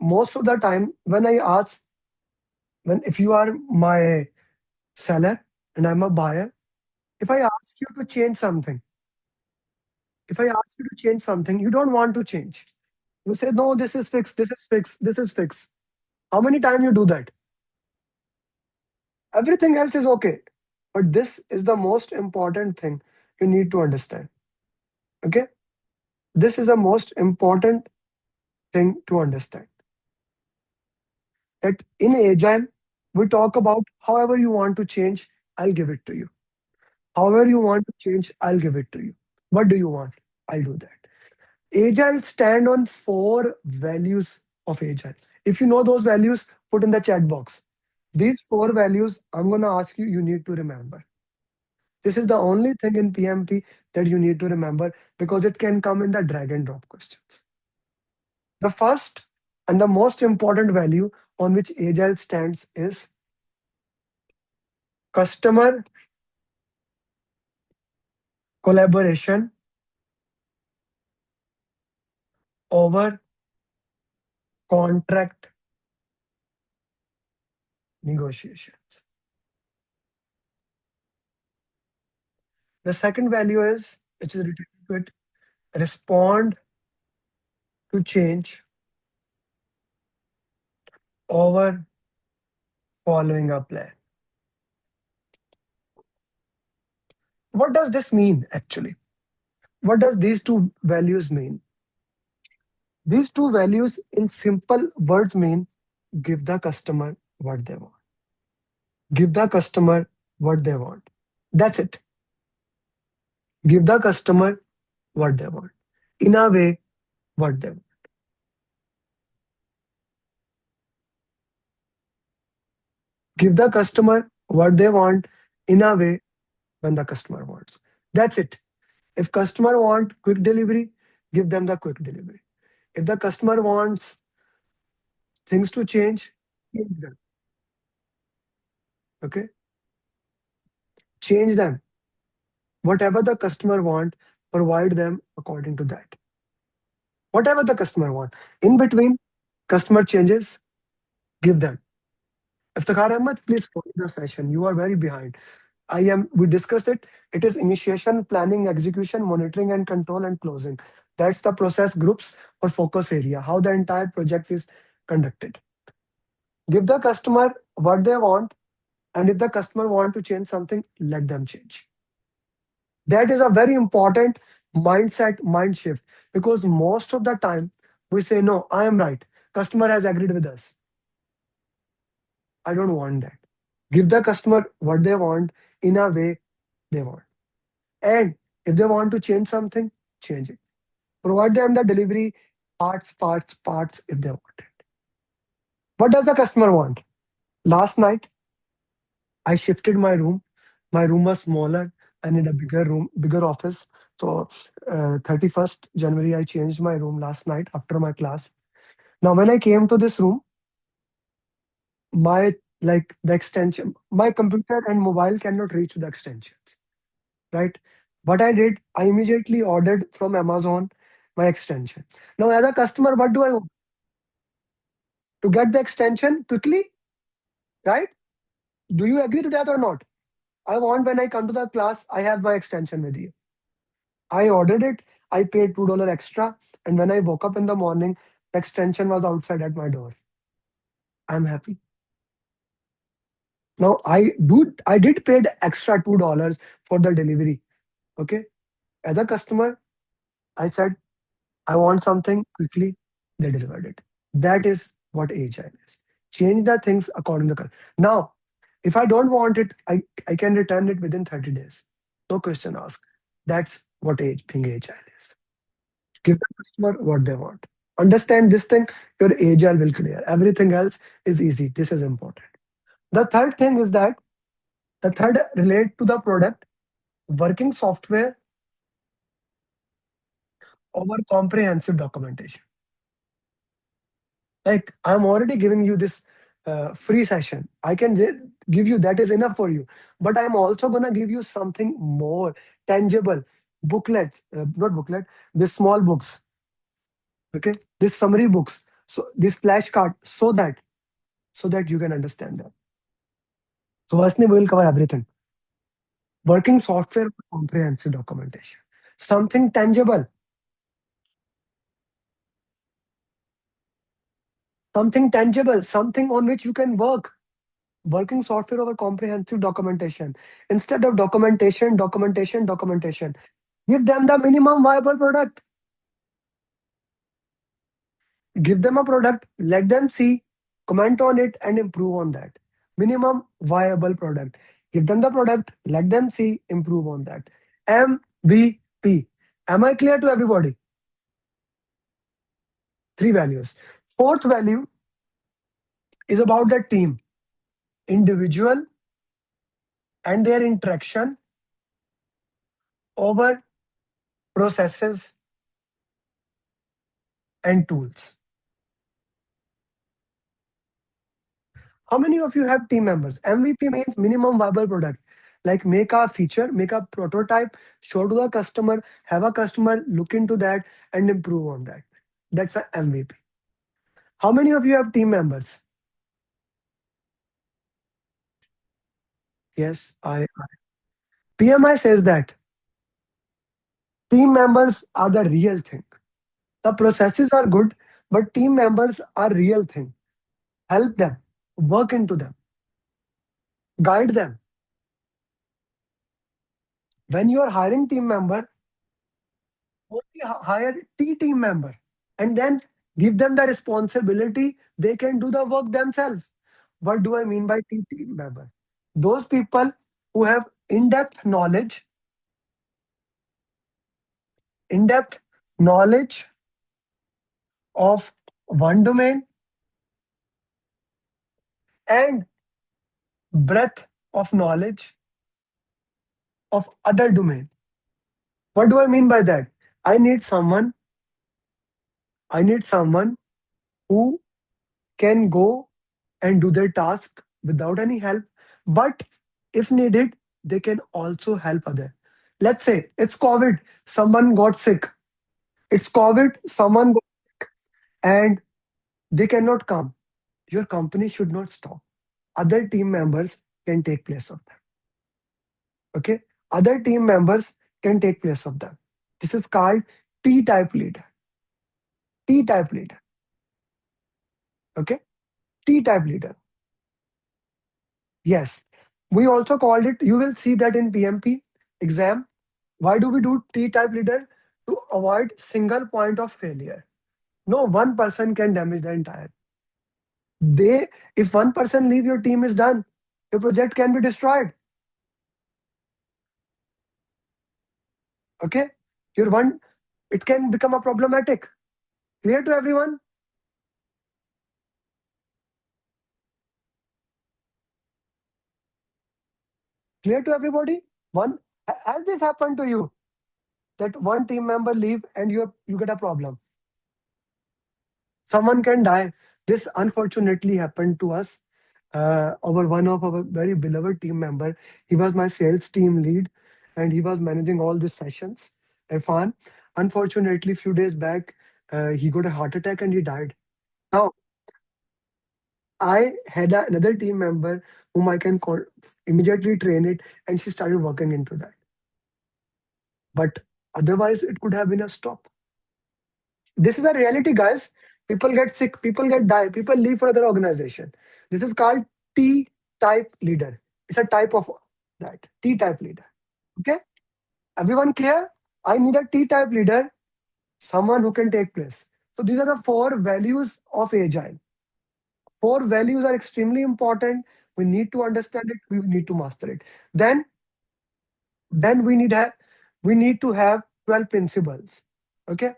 most of the time when I ask, when if you are my seller and I'm a buyer, if I ask you to change something, if I ask you to change something, you don't want to change. You say, no, this is fixed, this is fixed, this is fixed. How many times you do that? Everything else is okay. But this is the most important thing you need to understand. Okay? This is the most important thing to understand. That in Agile, we talk about however you want to change, I'll give it to you. However you want to change, I'll give it to you. What do you want? I'll do that. Agile stand on four values of Agile. If you know those values, put in the chat box. These four values, I'm going to ask you, you need to remember. This is the only thing in PMP that you need to remember because it can come in the drag and drop questions. The first and the most important value on which Agile stands is customer collaboration over contract negotiations. The second value is, which is written to it, respond to change over following a plan. What does this mean actually? What does these two values mean? These two values in simple words mean give the customer what they want. Give the customer what they want. That's it. Give the customer what they want. In a way, what they want. Give the customer what they want in a way when the customer wants. That's it. If customer want quick delivery, give them the quick delivery. If the customer wants things to change them. Okay? Change them. Whatever the customer want, provide them according to that. Whatever the customer want. In between, customer changes, give them. Iftikhar Ahmed, please follow the session. You are very behind. We discussed it. It is initiation, planning, execution, monitoring and control and closing. That's the process groups or focus area, how the entire project is conducted. Give the customer what they want, and if the customer want to change something, let them change. That is a very important mindset, mind shift, because most of the time we say, no, I am right. Customer has agreed with us. I don't want that. Give the customer what they want in a way they want. And if they want to change something, change it. Provide them the delivery parts if they want it. What does the customer want? Last night, I shifted my room. My room was smaller. I need a bigger room, bigger office. So, 31st January, I changed my room last night after my class. Now, when I came to this room, my like the extension, my computer and mobile cannot reach the extensions, right? What I did, I immediately ordered from Amazon my extension. Now, as a customer, what do I want? To get the extension quickly, right? Do you agree to that or not? I want when I come to the class, I have my extension with you. I ordered it, I paid $2 extra, and when I woke up in the morning, the extension was outside at my door. I'm happy. Now I did paid extra $2 for the delivery. Okay. As a customer, I said I want something quickly, they delivered it. That is what agile is. Change the things according to now. If I don't want it, I can return it within 30 days. No question asked. That's what being agile is. Give the customer what they want. Understand this thing, your agile will clear. Everything else is easy. This is important. The third thing is that the third relate to the product, working software over comprehensive documentation. Like I'm already giving you this free session. I can give you that is enough for you. But I'm also gonna give you something more tangible. Booklets, not booklet, these small books, okay? These summary books. So this flashcard, so that you can understand that. So firstly, we will cover everything. Working software, comprehensive documentation. Something tangible, something on which you can work. Working software over comprehensive documentation. Instead of documentation. Give them the minimum viable product. Give them a product, let them see, comment on it, and improve on that. Minimum viable product. Give them the product, let them see, improve on that. MVP. Am I clear to everybody? Three values. Fourth value is about the team, individual, and their interaction over processes and tools. How many of you have team members? MVP means minimum viable product. Like make a feature, make a prototype, show to the customer, have a customer look into that and improve on that. That's a MVP. How many of you have team members? Yes, PMI says that team members are the real thing. The processes are good, but team members are real thing. Help them, work into them, guide them. When you are hiring team member, only hire T team member and then give them the responsibility. They can do the work themselves. What do I mean by T team member? Those people who have in-depth knowledge, in-depth knowledge of one domain and breadth of knowledge of other domain. What do I mean by that? I need someone, I need someone who can go and do their task without any help. But if needed, they can also help other. Let's say it's COVID, someone got sick. It's COVID, someone got sick and they cannot come. Your company should not stop. Other team members can take place of them. Okay? Other team members can take place of them. This is called T type leader. T type leader. Okay? T type leader. Yes. We also called it, you will see that in PMP exam. Why do we do T-type leader? To avoid single point of failure. No one person can damage the entire. They, if one person leave, your team is done. Your project can be destroyed. Okay? Your one, it can become a problematic. Clear to everyone? Clear to everybody? One, has this happened to you? That one team member leave and you get a problem. Someone can die. This unfortunately happened to us. Our one of our very beloved team member, he was my sales team lead, and he was managing all these sessions. Irfan, unfortunately, few days back, he got a heart attack and he died. Now, I had another team member whom I can call, immediately train it, and she started working into that. But otherwise, it could have been a stop. This is a reality, guys. People get sick, people get die, people leave for other organization. This is called T type leader. It's a type of that T type leader. Okay, everyone clear? I need a T type leader, someone who can take place. So these are the four values of agile. Four values are extremely important. We need to understand it. We need to master it. Then we need to have 12 principles. Okay,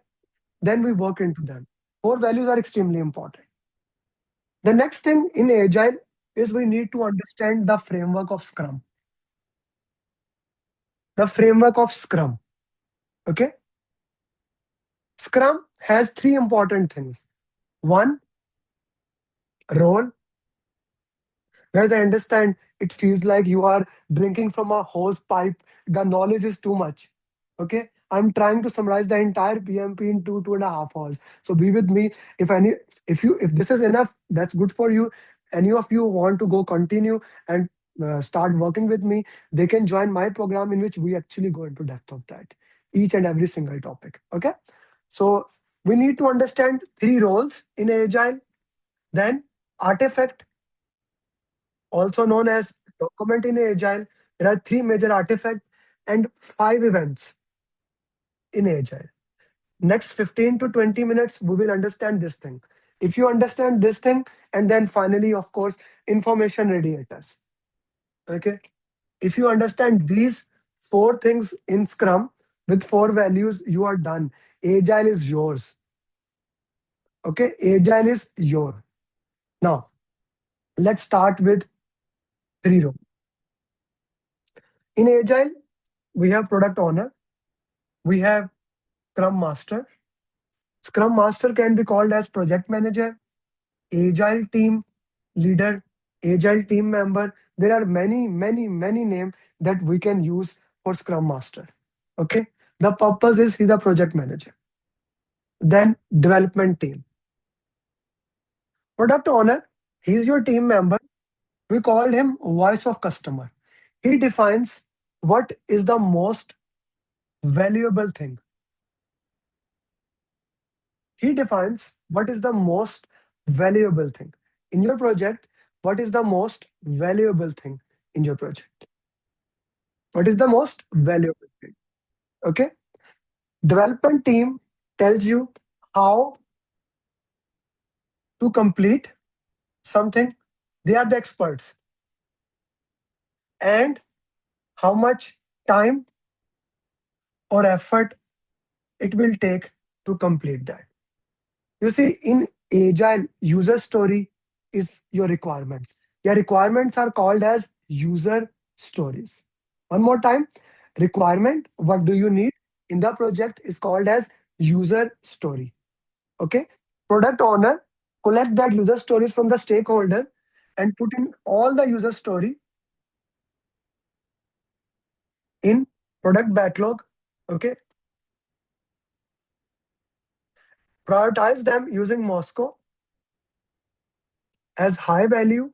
then we work into them. Four values are extremely important. The next thing in Agile is we need to understand the framework of Scrum. The framework of Scrum. Okay. Scrum has three important things. One, role. Guys, I understand it feels like you are drinking from a hose pipe. The knowledge is too much. Okay. I'm trying to summarize the entire PMP in 2.5 hours. So be with me. If this is enough, that's good for you. Any of you want to go continue and start working with me, they can join my program in which we actually go into depth of that, each and every single topic. Okay. So we need to understand three roles in Agile. Then artifact, also known as document in Agile. There are three major artifacts and five events in Agile. Next 15 to 20 minutes, we will understand this thing. If you understand this thing, and then finally, of course, information radiators. Okay. If you understand these four things in Scrum with four values, you are done. Agile is yours. Okay. Agile is your. Now, let's start with three rows. In Agile, we have product owner, we have Scrum Master. Scrum Master can be called as project manager, agile team leader, agile team member. There are many, many, many names that we can use for Scrum Master. Okay. The purpose is he's a project manager. Then development team. Product owner, he's your team member. We call him voice of customer. He defines what is the most valuable thing. He defines what is the most valuable thing in your project. What is the most valuable thing in your project? What is the most valuable thing? Okay. Development team tells you how to complete something. They are the experts. And how much time or effort it will take to complete that. You see, in Agile, user story is your requirements. Your requirements are called as user stories. One more time, requirement, what do you need in the project is called as user story. Okay. Product owner collect that user stories from the stakeholder and put in all the user story in product backlog. Okay. Prioritize them using Moscow as high value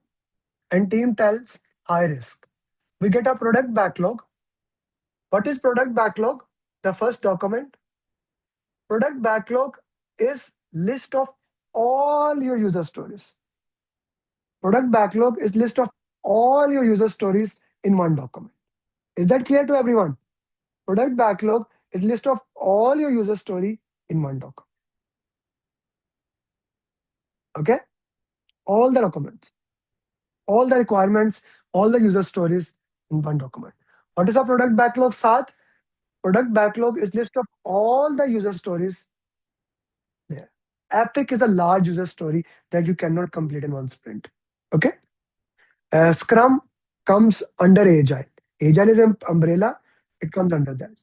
and team tells high risk. We get a product backlog. What is product backlog? The first document. Product backlog is list of all your user stories. Product backlog is list of all your user stories in one document. Is that clear to everyone? Product backlog is list of all your user story in one document. Okay? All the documents, all the requirements, all the user stories in one document. What is a product backlog, Sath? Product backlog is list of all the user stories there. Epic is a large user story that you cannot complete in one sprint. Okay. Scrum comes under Agile. Agile is an umbrella. It comes under that.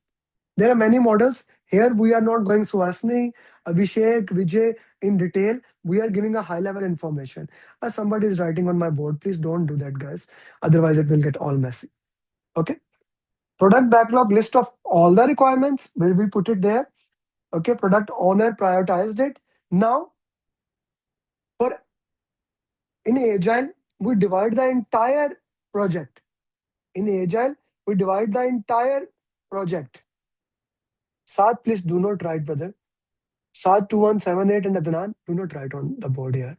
There are many models. Here we are not going Suhasini, Abhishek, Vijay in detail. We are giving a high level information. As somebody is writing on my board, please don't do that, guys. Otherwise, it will get all messy. Okay. Product backlog list of all the requirements. Where we put it there? Okay. Product owner prioritized it. Now, for in Agile, we divide the entire project. In Agile, we divide the entire project. Saad, please do not write, brother. Saad 2178 and Adnan, do not write on the board here,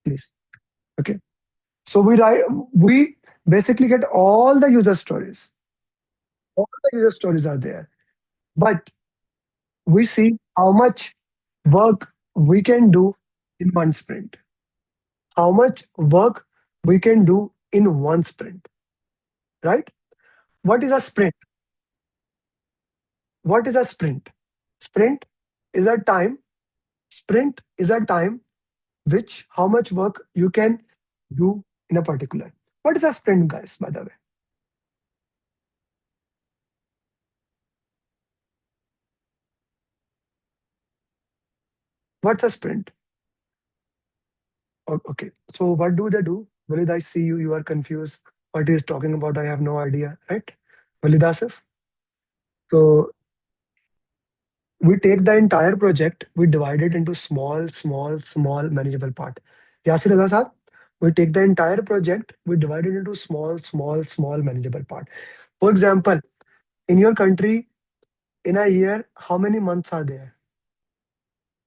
please. Okay. So we basically get all the user stories. All the user stories are there. But we see how much work we can do in one sprint. How much work we can do in one sprint, right? What is a sprint? What is a sprint? Sprint is a time. Sprint is a time which how much work you can do in a particular. What is a sprint, guys, by the way? What's a sprint? Okay. So what do they do? Walid, I see you. You are confused. What he is talking about, I have no idea, right? Walid Asif. So we take the entire project, we divide it into small manageable part. Yasir Raza sir, we take the entire project, we divide it into small manageable part. For example, in your country, in a year, how many months are there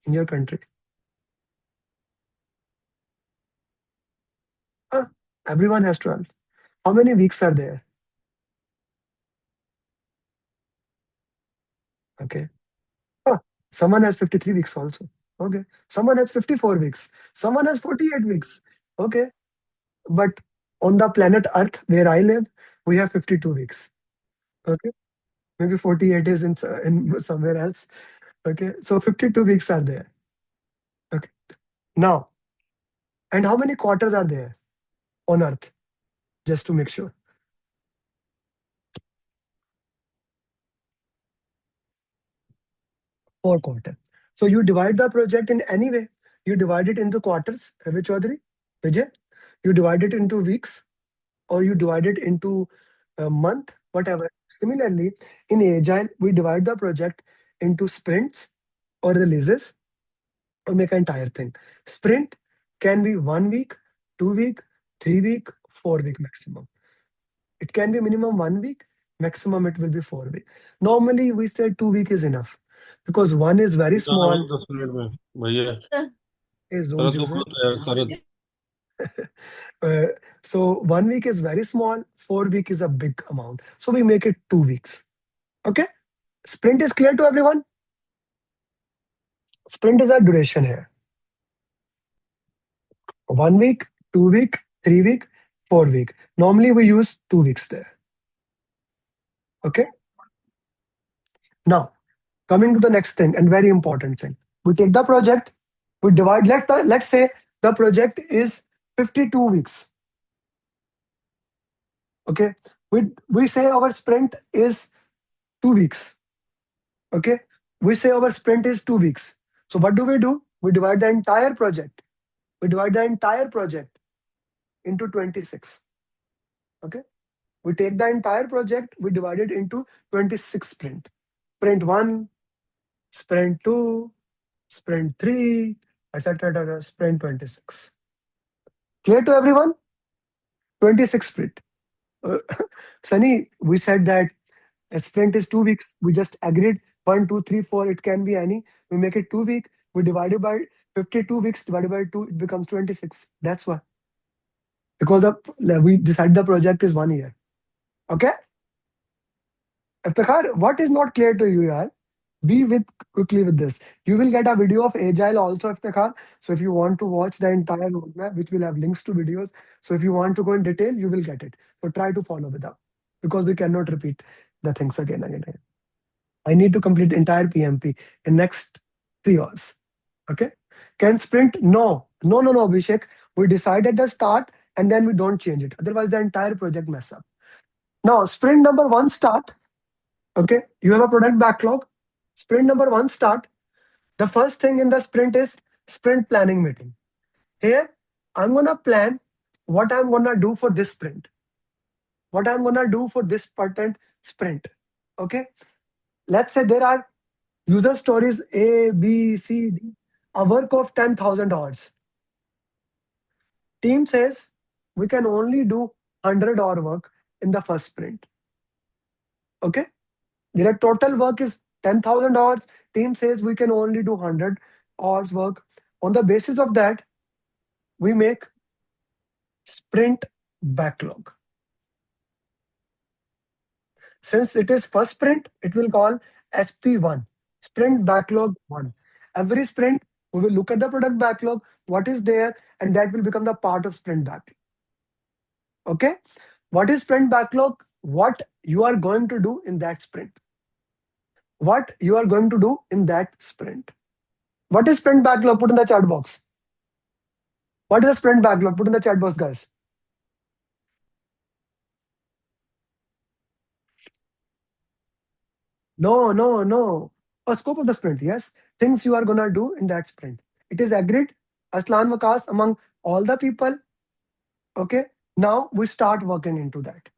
in your country? Huh? Everyone has 12. How many weeks are there? Okay. Huh. Someone has 53 weeks also. Okay. Someone has 54 weeks. Someone has 48 weeks. Okay. But on the planet Earth, where I live, we have 52 weeks. Okay. Maybe 48 is in somewhere else. Okay. So 52 weeks are there. Okay. Now, and how many quarters are there on Earth? Just to make sure. 4 quarters. So you divide the project in any way. You divide it into quarters, Ravi Chaudhary, Vijay. You divide it into weeks, or you divide it into a month, whatever. Similarly, in Agile, we divide the project into sprints or releases or make an entire thing. Sprint can be 1 week, 2 week, 3 week, 4 week maximum. It can be minimum 1 week, maximum it will be 4 week. Normally, we say 2 week is enough because one is very जाना small. बस 10 minute में भैया Is zones शरद को user. बोलो तो यार शरद Uh, so 1 week is very small, 4 week is a big amount. So we make it 2 weeks. Okay. Sprint is clear to everyone. Sprint is a duration here. 1 week, 2 week, 3 week, 4 week. Normally we use 2 weeks there. Okay. Now coming to the next thing and very important thing. We take the project, we divide, let's say the project is 52 weeks. Okay. We say our sprint is 2 weeks. Okay. We say our sprint is 2 weeks. So what do? We divide the entire project. We divide the entire project into 26. Okay. We take the entire project, we divide it into 26 sprint. Sprint 1, sprint 2, sprint 3, etc. Sprint 26. Clear to everyone? 26 sprint. Uh, Sunny, we said that a sprint is 2 weeks. We just agreed 1, 2, 3, 4. It can be any. We make it 2 week. We divide it by 52 weeks divided by 2. It becomes 26. That's why. Because of, we decide the project is 1 year. Okay. Iftikhar, what is not clear to you, yaar? Be with quickly with this. You will get a video of Agile also, Iftikhar. So if you want to watch the entire roadmap, which will have links to videos. So if you want to go in detail, you will get it. So try to follow with that because we cannot repeat the things again and again. I need to complete entire PMP in next 3 hours. Okay. Can sprint? No, Abhishek. We decide at the start and then we don't change it. Otherwise, the entire project mess up. Now, sprint number one start. Okay. You have a product backlog. Sprint number one start. The first thing in the sprint is sprint planning meeting. Here, I'm gonna plan what I'm gonna do for this sprint. What I'm gonna do for this patent sprint. Okay. Let's say there are user stories A, B, C, D, a work of 10,000 hours. Team says we can only do 100-hour work in the first sprint. Okay. Their total work is 10,000 hours. Team says we can only do 100 hours work. On the basis of that, we make sprint backlog. Since it is first sprint, it will call SP1, sprint backlog 1. Every sprint, we will look at the product backlog, what is there, and that will become the part of sprint backlog. Okay. What is sprint backlog? What you are going to do in that sprint. What you are going to do in that sprint. What is sprint backlog? Put in the chat box. What is a sprint backlog? Put in the chat box, guys. No. A scope of the sprint, yes. Things you are gonna do in that sprint. It is agreed, Aslan Vakas, among all the people. Okay. Now we start working into that.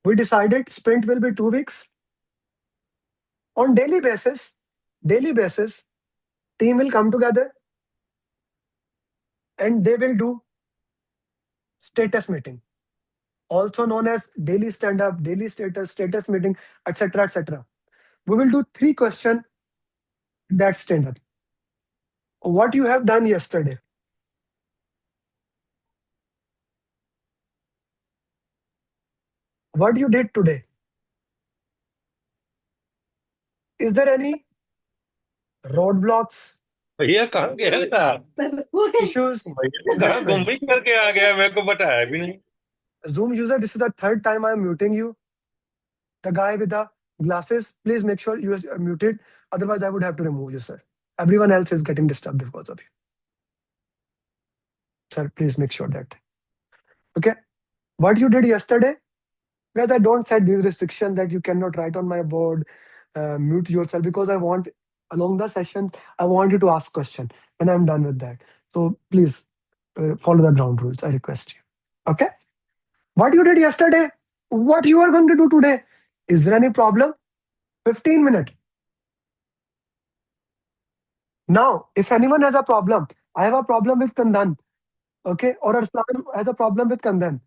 We decided sprint will be 2 weeks. On daily basis, team will come together and they will do status meeting, also known as daily stand up, daily status meeting, etc. etc. We will do 3 questions that stand up. What you have done yesterday, what you did today. Is there any roadblocks, भैया कहाँ गया था? issues? भैया तो My कहाँ घूम friend, ही करके आ गया, मेरे को बताया भी नहीं. Zoom user, this is the third time I am muting you. The guy with the glasses, please make sure you are muted. Otherwise, I would have to remove you, sir. Everyone else is getting disturbed because of you. Sir, please make sure that. Okay. What you did yesterday, guys, I don't set these restrictions that you cannot write on my board, mute yourself, because I want, along the sessions, I want you to ask question when I'm done with that. So please follow the ground rules. I request you. Okay. What you did yesterday, what you are going to do today. Is there any problem? 15 minutes. Now, if anyone has a problem, I have a problem with Kandan, okay, or Arslan has a problem with Kandan,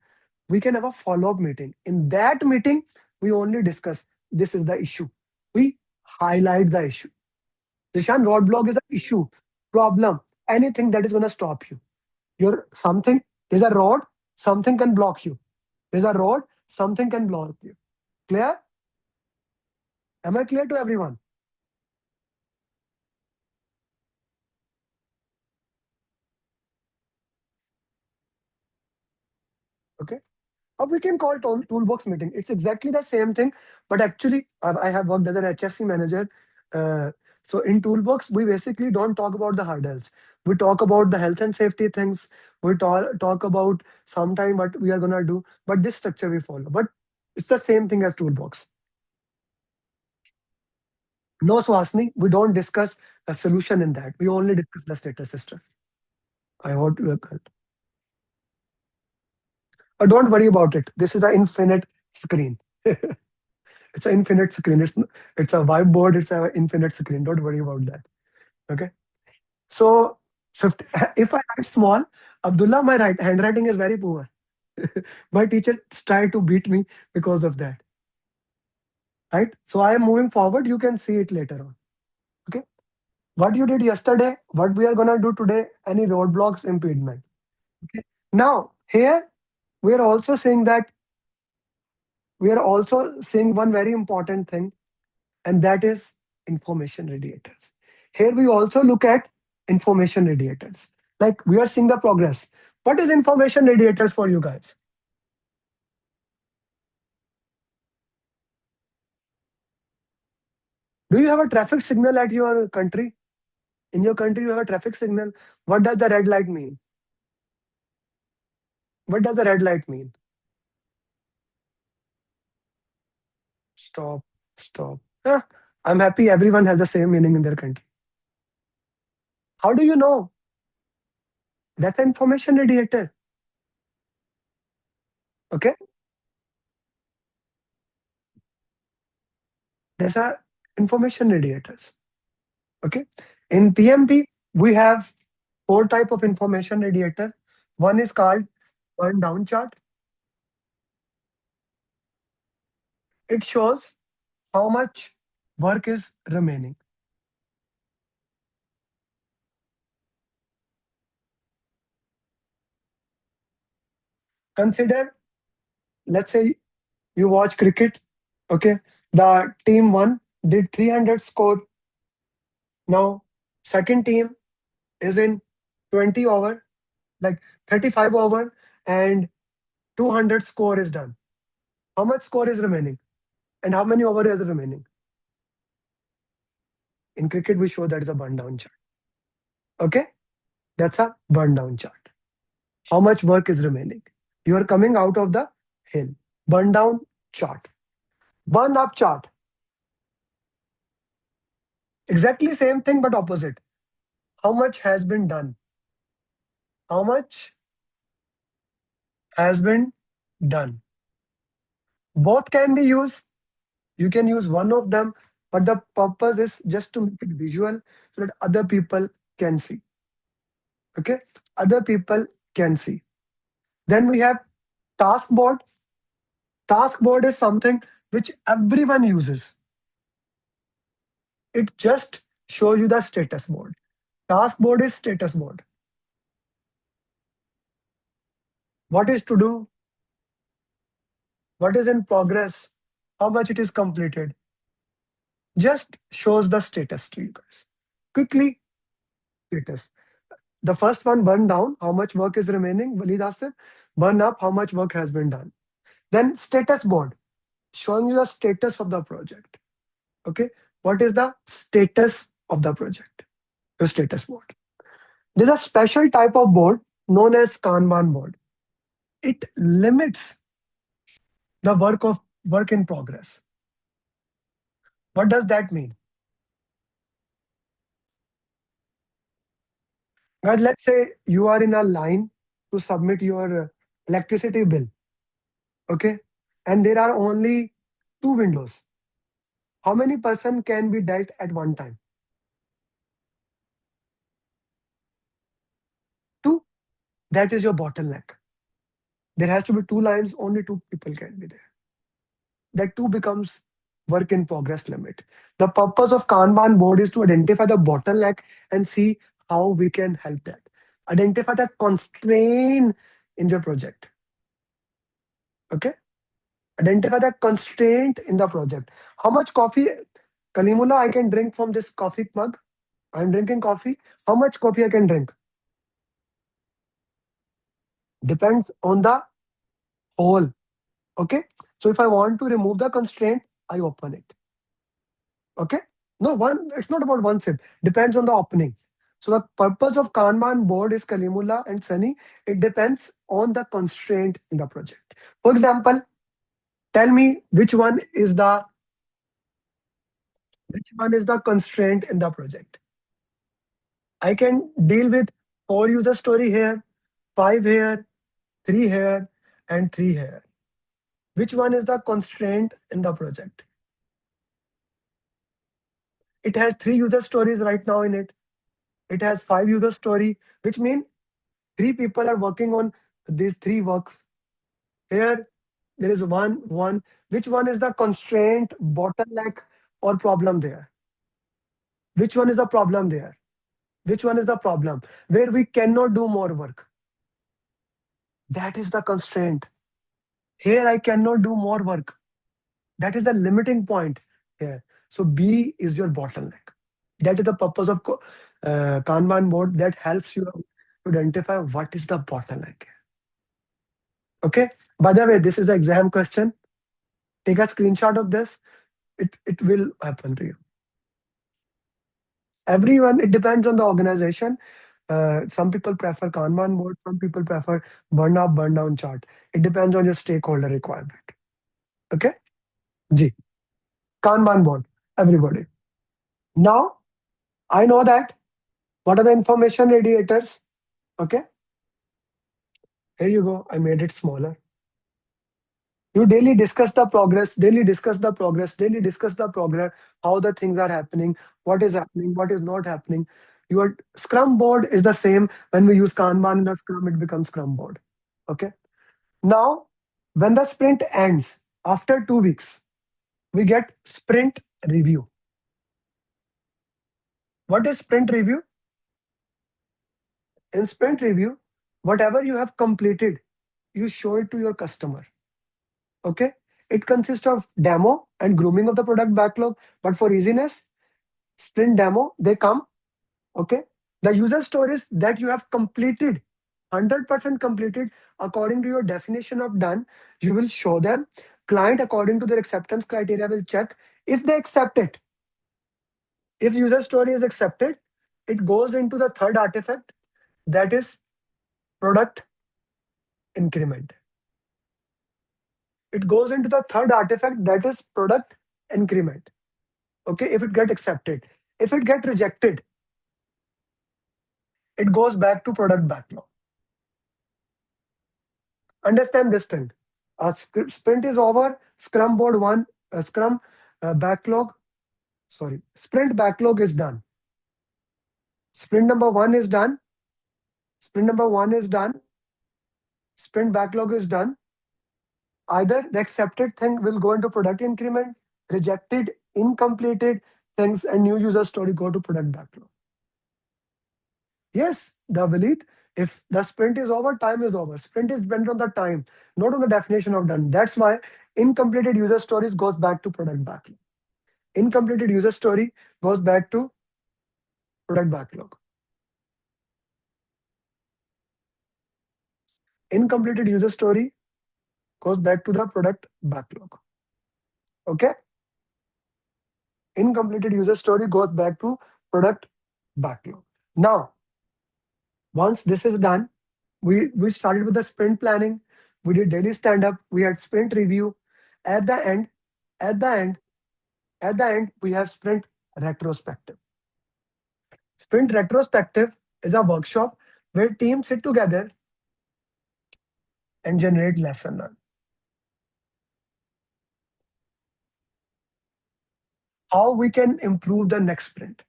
we can have a follow-up meeting. In that meeting, we only discuss this is the issue. We highlight the issue. Zishan, roadblock is an issue, problem, anything that is going to stop you. You're something, there's a road, something can block you. There's a road, something can block you. Clear? Am I clear to everyone? Okay. Or we can call toolbox meeting. It's exactly the same thing, but actually, I have worked as an HSC manager. Uh, so in toolbox, we basically don't talk about the hurdles. We talk about the health and safety things. We talk about sometime what we are gonna do, but this structure we follow. But it's the same thing as toolbox. No, Swasni, we don't discuss a solution in that. We only discuss the status system. I hope you are correct. But don't worry about it. This is an infinite screen. It's an infinite screen. It's a whiteboard. It's an infinite screen. Don't worry about that. Okay. So 50, if I write small, Abdullah, my handwriting is very poor. My teacher tried to beat me because of that. Right. So I am moving forward. You can see it later on. Okay. What you did yesterday, what we are gonna do today, any roadblocks, impediment. Okay. Now here we are also saying that we are also saying one very important thing, and that is information radiators. Here we also look at information radiators. Like we are seeing the progress. What is information radiators for you guys? Do you have a traffic signal at your country? In your country, you have a traffic signal. What does the red light mean? What does the red light mean? Stop, stop. Huh, I'm happy everyone has the same meaning in their country. How do you know? That's an information radiator. Okay? There's a information radiators. Okay? In PMP, we have 4 type of information radiator. One is called burn down chart. It shows how much work is remaining. Consider, let's say you watch cricket. Okay, the team one did 300 score. Now, second team is in 20 over, like 35 over, and 200 score is done. How much score is remaining? And how many over is remaining? In cricket, we show that is a burn down chart. Okay, that's a burn down chart. How much work is remaining? You are coming out of the hill. Burn down chart. Burn up chart. Exactly same thing, but opposite. How much has been done? How much has been done. Both can be used. You can use one of them, but the purpose is just to make it visual so that other people can see. Okay? Other people can see. Then we have task board. Task board is something which everyone uses. It just shows you the status board. Task board is status board. What is to do, what is in progress, how much it is completed. Just shows the status to you guys. Quickly, status. The first one, burn down, how much work is remaining. Walid Asif, burn up, how much work has been done. Then status board, showing you the status of the project. Okay, what is the status of the project? Your status board. There's a special type of board known as Kanban board. It limits the work in progress. What does that mean? Guys, let's say you are in a line to submit your electricity bill, okay? And there are only two windows. How many person can be dealt at one time? Two. That is your bottleneck. There has to be two lines, only two people can be there. That two becomes work in progress limit. The purpose of Kanban board is to identify the bottleneck and see how we can help that. Identify the constraint in your project. Okay? Identify the constraint in the project. How much coffee, Kalimullah, I can drink from this coffee mug? I'm drinking coffee. How much coffee I can drink? Depends on the whole. Okay. So if I want to remove the constraint, I open it. Okay. No, one, it's not about one sip. Depends on the opening. So the purpose of Kanban board is Kalimullah and Sunny. It depends on the constraint in the project. For example, tell me which one is the constraint in the project. I can deal with 4 user story here, 5 here, 3 here, and 3 here. Which one is the constraint in the project? It has 3 user stories right now in it. It has 5 user story, which means 3 people are working on these 3 works. Here, there is one. Which one is the constraint, bottleneck, or problem there? Which one is the problem there? Which one is the problem? Where we cannot do more work. That is the constraint. Here, I cannot do more work. That is the limiting point here. So B is your bottleneck. That is the purpose of Kanban board that helps you to identify what is the bottleneck. Okay. By the way, this is the exam question. Take a screenshot of this. It will happen to you. Everyone, it depends on the organization. Some people prefer Kanban board. Some people prefer burn up, burn down chart. It depends on your stakeholder requirement. Okay. G. Kanban board. Everybody. Now, I know that. What are the information radiators? Okay, here you go. I made it smaller. You daily discuss the progress, daily discuss the progress, daily discuss the progress, how the things are happening, what is not happening. Your Scrum board is the same. When we use Kanban in the Scrum, it becomes Scrum board. Okay. Now, when the sprint ends, after 2 weeks, we get sprint review. What is sprint review? In sprint review, whatever you have completed, you show it to your customer. Okay, it consists of demo and grooming of the product backlog, but for easiness, sprint demo, they come. Okay, the user stories that you have completed, 100% completed according to your definition of done, you will show them. Client, according to their acceptance criteria, will check if they accept it. If user story is accepted, it goes into the third artifact, that is product increment. It goes into the third artifact, that is product increment. Okay, if it get accepted. If it get rejected, it goes back to product backlog. Understand this thing. A sprint is over. Scrum board one. Scrum backlog. Sorry. Sprint backlog is done. Sprint number one is done. Sprint number one is done. Sprint backlog is done. Either the accepted thing will go into product increment, rejected, incompleted things, and new user story go to product backlog. Yes, the Valit, if the sprint is over, time is over. Sprint is dependent on the time, not on the definition of done. That's why incompleted user stories goes back to product backlog. Incompleted user story goes back to product backlog. Incompleted user story goes back to the product backlog. Okay? Incompleted user story goes back to product backlog. Now, once this is done, we started with the sprint planning. We did daily stand-up. We had sprint review. At the end, at the end, at the end, we have sprint retrospective. Sprint retrospective is a workshop where teams sit together and generate lesson learned. How we can improve the next sprint.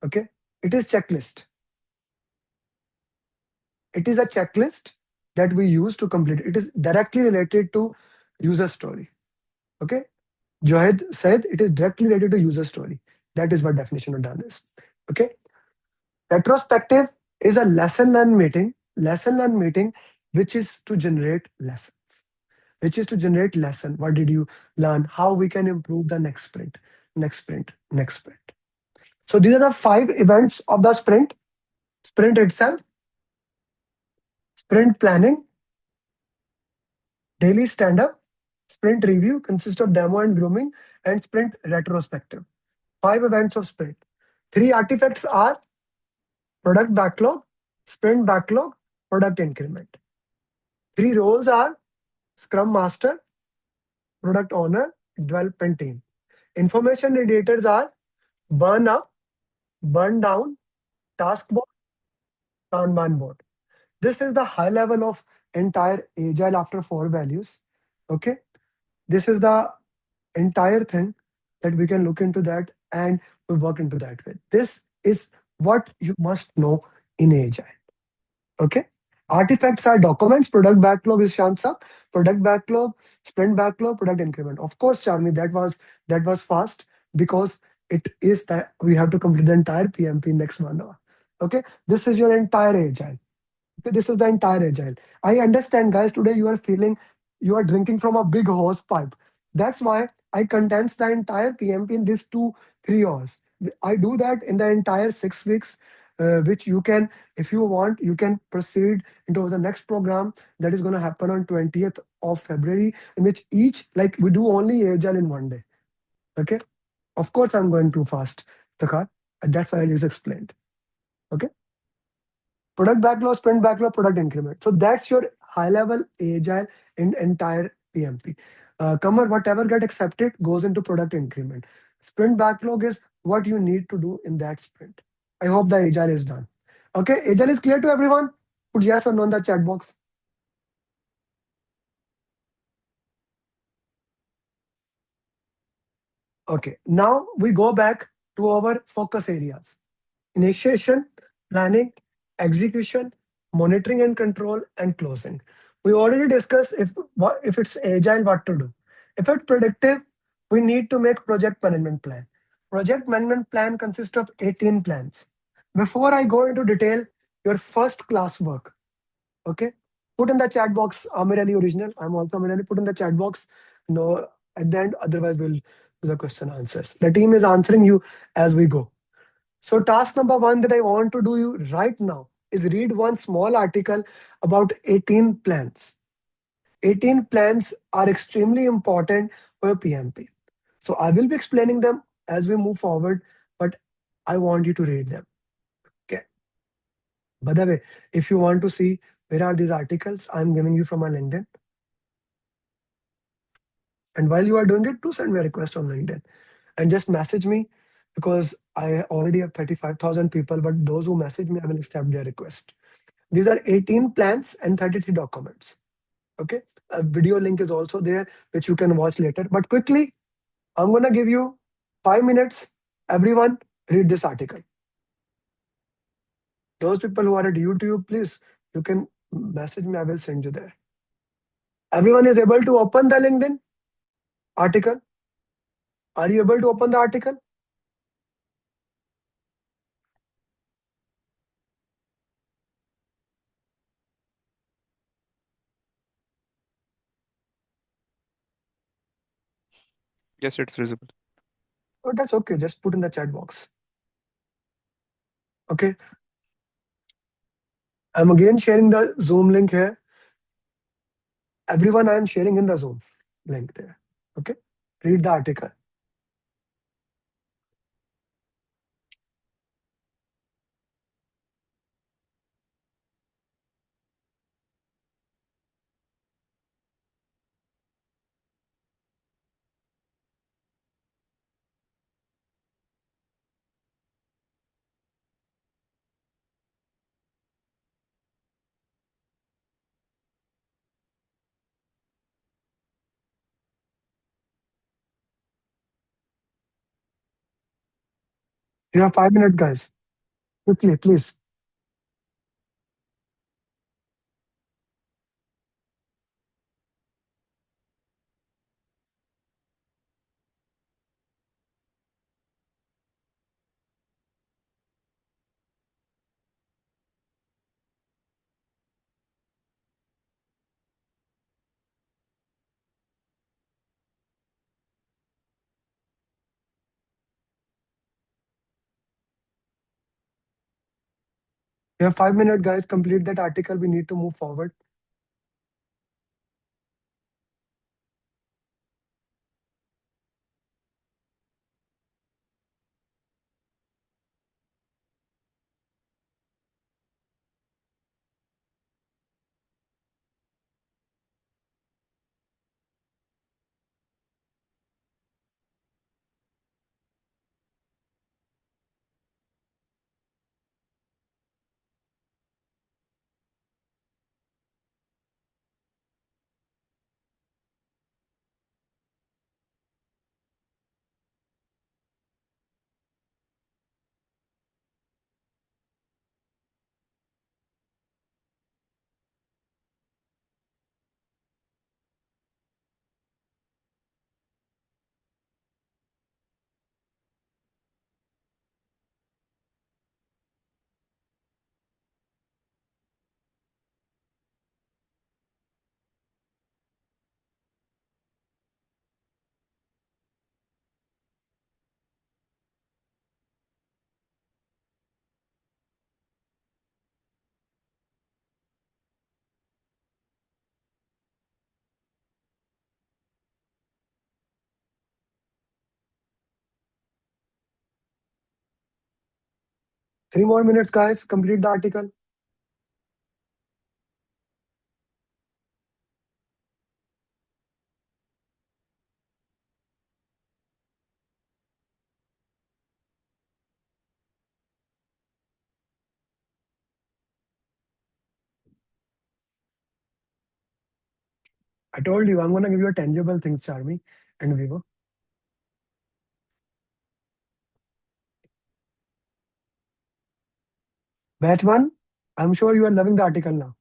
Okay, it is checklist. It is a checklist that we use to complete. It is directly related to user story. Okay, Johed said it is directly related to user story. That is what definition of done is. Okay, retrospective is a lesson learned meeting. Lesson learned meeting, which is to generate lessons. Which is to generate lesson. What did you learn? How we can improve the next sprint, next sprint, next sprint. So these are the 5 events of the sprint. Sprint itself, sprint planning, daily stand-up, sprint review consists of demo and grooming, and sprint retrospective. 5 events of sprint. 3 artifacts are product backlog, sprint backlog, product increment. 3 roles are Scrum Master, Product Owner, Development Team. Information indicators are burn up, burn down, task board, Kanban board. This is the high level of entire Agile after 4 values. Okay. This is the entire thing that we can look into that and we work into that way. This is what you must know in Agile. Okay. Artifacts are documents, product backlog is Shansa, product backlog, sprint backlog, product increment. Of course, Charmi, that was fast because it is that we have to complete the entire PMP next 1 hour. Okay. This is your entire Agile. Okay, this is the entire Agile. I understand, guys, today you are feeling you are drinking from a big hose pipe. That's why I condense the entire PMP in these 2-3 hours. I do that in the entire 6 weeks, which you can, if you want, you can proceed into the next program that is going to happen on 20th of February, in which each, like we do only Agile in 1 day. Okay. Of course, I'm going too fast, Takat. That's why I just explained. Okay. Product backlog, sprint backlog, product increment. So that's your high level Agile in entire PMP. Kamar, whatever get accepted goes into product increment. Sprint backlog is what you need to do in that sprint. I hope the Agile is done. Okay, Agile is clear to everyone? Put yes or no in the chat box. Okay, now we go back to our focus areas. Initiation, planning, execution, monitoring and control, and closing. We already discussed if it's agile, what to do. If it's predictive, we need to make project management plan. Project management plan consists of 18 plans. Before I go into detail, your first class work, okay? Put in the chat box, Amer Ali original. I'm also Amer Ali. Put in the chat box. No, at the end, otherwise we'll do the question answers. The team is answering you as we go. So task number 1 that I want to do you right now is read one small article about 18 plans. 18 plans are extremely important for your PMP. So I will be explaining them as we move forward, but I want you to read them. Okay. By the way, if you want to see where are these articles, I'm giving you from my LinkedIn. And while you are doing it, do send me a request on LinkedIn and just message me because I already have 35,000 people, but those who message me, I will accept their request. These are 18 plans and 33 documents. Okay, a video link is also there which you can watch later. But quickly, I'm gonna give you 5 minutes. Everyone, read this article. Those people who are at YouTube, please, you can message me. I will send you there. Everyone is able to open the LinkedIn article. Are you able to open the article? Yes, it's visible. Oh, that's okay. Just put in the chat box. Okay. I'm again sharing the Zoom link here. Everyone, I am sharing in the Zoom link there. Okay. Read the article. You have 5 minutes, guys. Quickly, please. You have 5 minutes, guys. Complete that article. We need to move forward. Three more minutes, guys. Complete the article. I told you, I'm gonna give you a tangible things, Charmy and Vivo. Batch one, I'm sure you are loving the article now.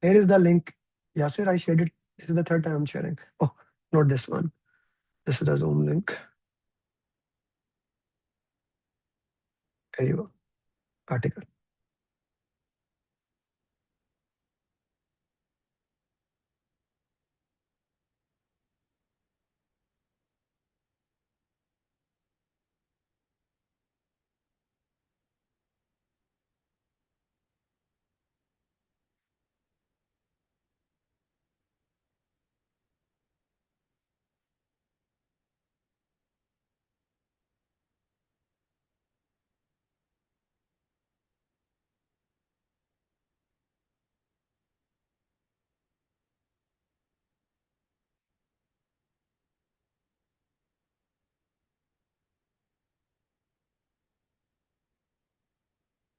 Here is the link. Yasir, I shared it. This is the third time I'm sharing. Oh, not this one. This is the Zoom link. Here you go. Article.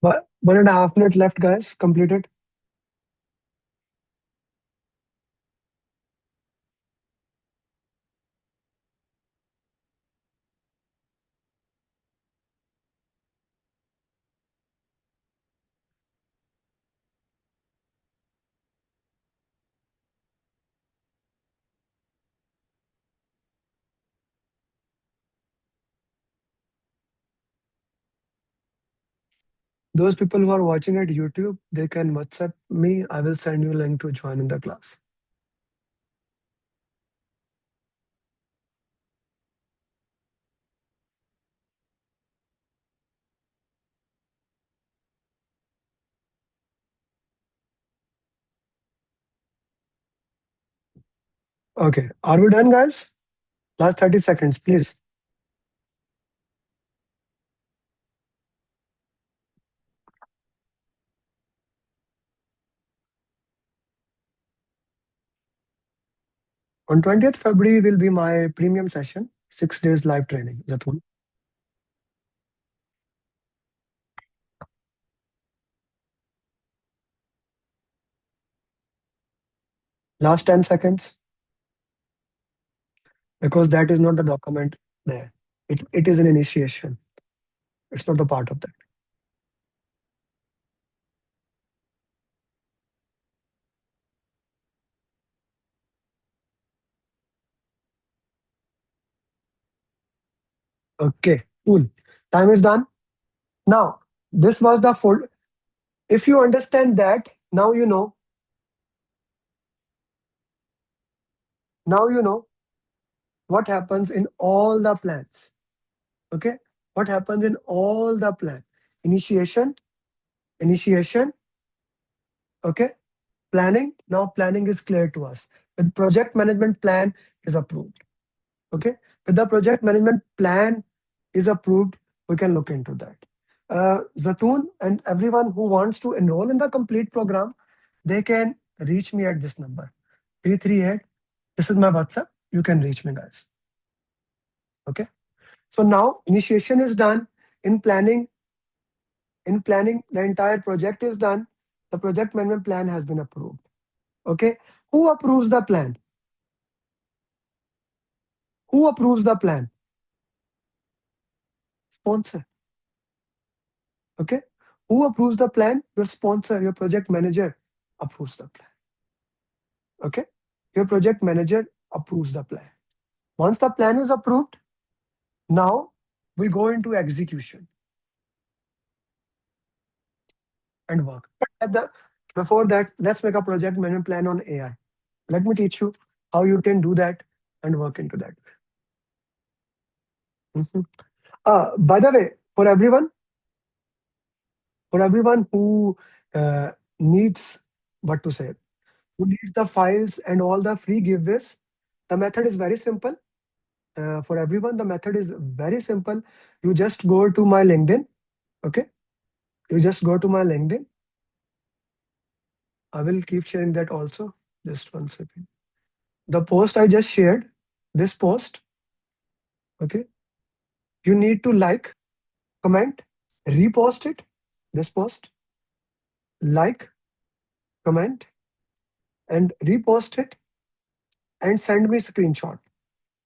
But 1.5 minutes left, guys. Complete it. Those people who are watching at YouTube, they can WhatsApp me. I will send you a link to join in the class. Okay. Are we done, guys? Last 30 seconds, please. On 20th February will be my premium session, 6 days live training. Zatul. Last 10 seconds, because that is not the document there. It is an initiation. It's not the part of that. Okay, cool. Time is done. Now, this was the full. If you understand that, now you know what happens in all the plans. Okay, what happens in all the plan? Initiation, initiation. Okay, planning. Now planning is clear to us. With project management plan is approved. Okay, with the project management plan is approved, we can look into that. Zatoon and everyone who wants to enroll in the complete program, they can reach me at this number 338. This is my WhatsApp. You can reach me, guys. Okay. So now initiation is done. In planning, the entire project is done. The project management plan has been approved. Okay. Who approves the plan? Who approves the plan? Sponsor. Okay. Who approves the plan? Your sponsor, your project manager approves the plan. Okay. Your project manager approves the plan. Once the plan is approved, now we go into execution and work. But before that, let's make a project management plan on AI. Let me teach you how you can do that and work into that. Mhm. By the way, for everyone who needs, what to say, who needs the files and all the free giveaways, the method is very simple. For everyone, the method is very simple. You just go to my LinkedIn. Okay. You just go to my LinkedIn. I will keep sharing that also. Just 1 second. The post I just shared, this post, okay, you need to like, comment, repost it, this post, like, comment, and repost it, and send me a screenshot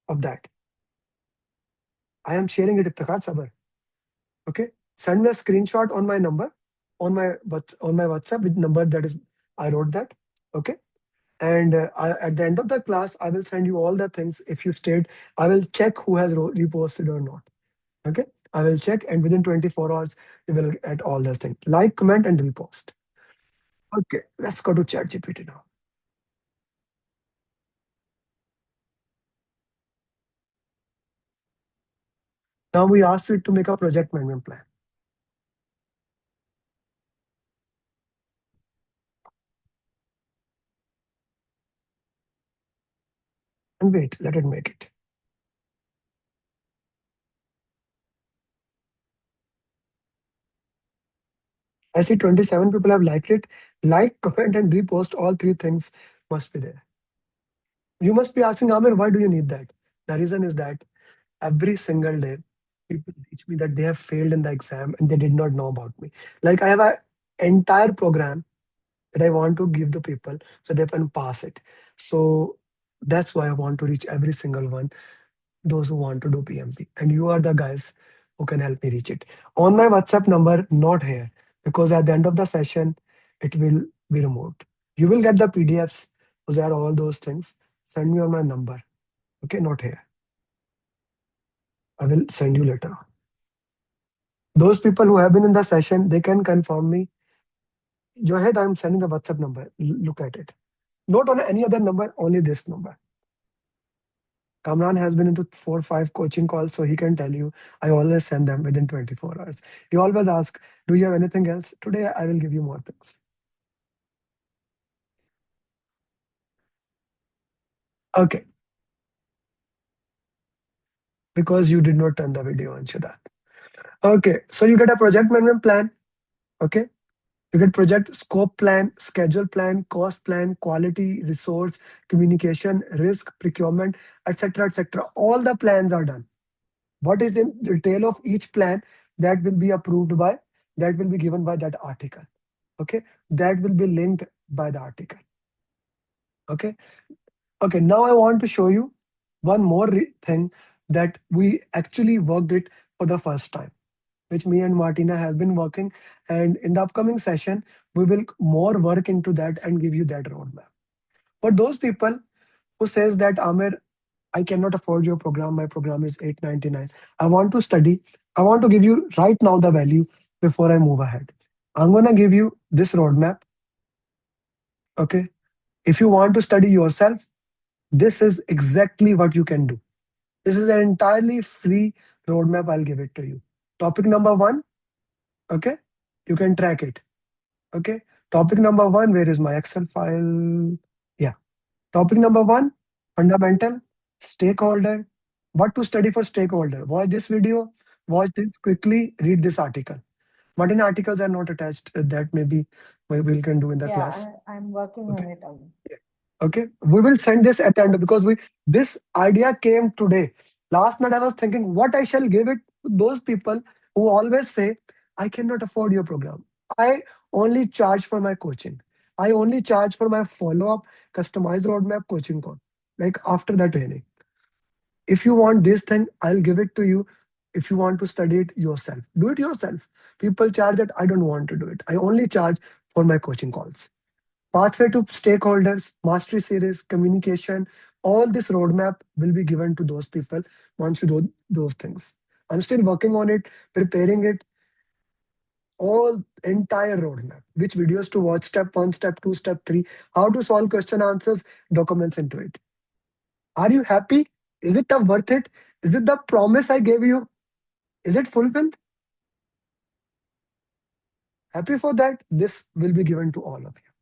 of that. I am sharing it, Iftikhar Sabar. Okay, send me a screenshot on my number, on my WhatsApp with number that is I wrote that. Okay, and at the end of the class, I will send you all the things. If you stayed, I will check who has reposted or not. Okay, I will check, and within 24 hours, you will get all those things. Like, comment, and repost. Okay, let's go to ChatGPT now. Now we ask it to make a project management plan. And wait, let it make it. I see 27 people have liked it. Like, comment, and repost, all three things must be there. You must be asking, Amer, why do you need that? The reason is that every single day, people teach me that they have failed in the exam and they did not know about me. Like I have an entire program that I want to give the people so they can pass it. So that's why I want to reach every single one, those who want to do PMP. And you are the guys who can help me reach it. On my WhatsApp number, not here, because at the end of the session, it will be removed. You will get the PDFs, those are all those things. Send me on my number. Okay, not here. I will send you later on. Those people who have been in the session, they can confirm me. Johid, I'm sending the WhatsApp number. Look at it. Not on any other number, only this number. Kamran has been into 4 or 5 coaching calls, so he can tell you I always send them within 24 hours. He always asks, do you have anything else? Today, I will give you more things. Okay, because you did not turn the video on, Shidat. Okay, so you get a project management plan. Okay, you get project scope plan, schedule plan, cost plan, quality, resource, communication, risk, procurement, etc., etc. All the plans are done. What is in detail of each plan that will be approved by, that will be given by that article. Okay, that will be linked by the article. Okay, okay. Now I want to show you one more thing that we actually worked it for the first time, which me and Martina have been working. And in the upcoming session, we will more work into that and give you that roadmap. For those people who says that Amer, I cannot afford your program. My program is 899. I want to study. I want to give you right now the value before I move ahead. I'm gonna give you this roadmap. Okay. If you want to study yourself, this is exactly what you can do. This is an entirely free roadmap. I'll give it to you. Topic number one. Okay. You can track it. Okay. Topic number one. Where is my Excel file? Yeah. Topic number one, fundamental, stakeholder. What to study for stakeholder? Watch this video, watch this quickly, read this article. What in articles are not attached, that maybe we can do in the class. I'm working Okay. on it. Avi. Okay. We will send this at the end because we this idea came today. Last night I was thinking what I shall give it to those people who always say, I cannot afford your program. I only charge for my coaching. I only charge for my follow-up customized roadmap coaching call. Like after the training. If you want this thing, I'll give it to you. If you want to study it yourself, do it yourself. People charge that I don't want to do it. I only charge for my coaching calls. Pathway to stakeholders, mastery series, communication, all this roadmap will be given to those people once you do those things. I'm still working on it, preparing it, all entire roadmap, which videos to watch, step one, step two, step three, how to solve question answers, documents into it. Are you happy? Is it worth it? Is it the promise I gave you? Is it fulfilled? Happy for that? This will be given to all of you.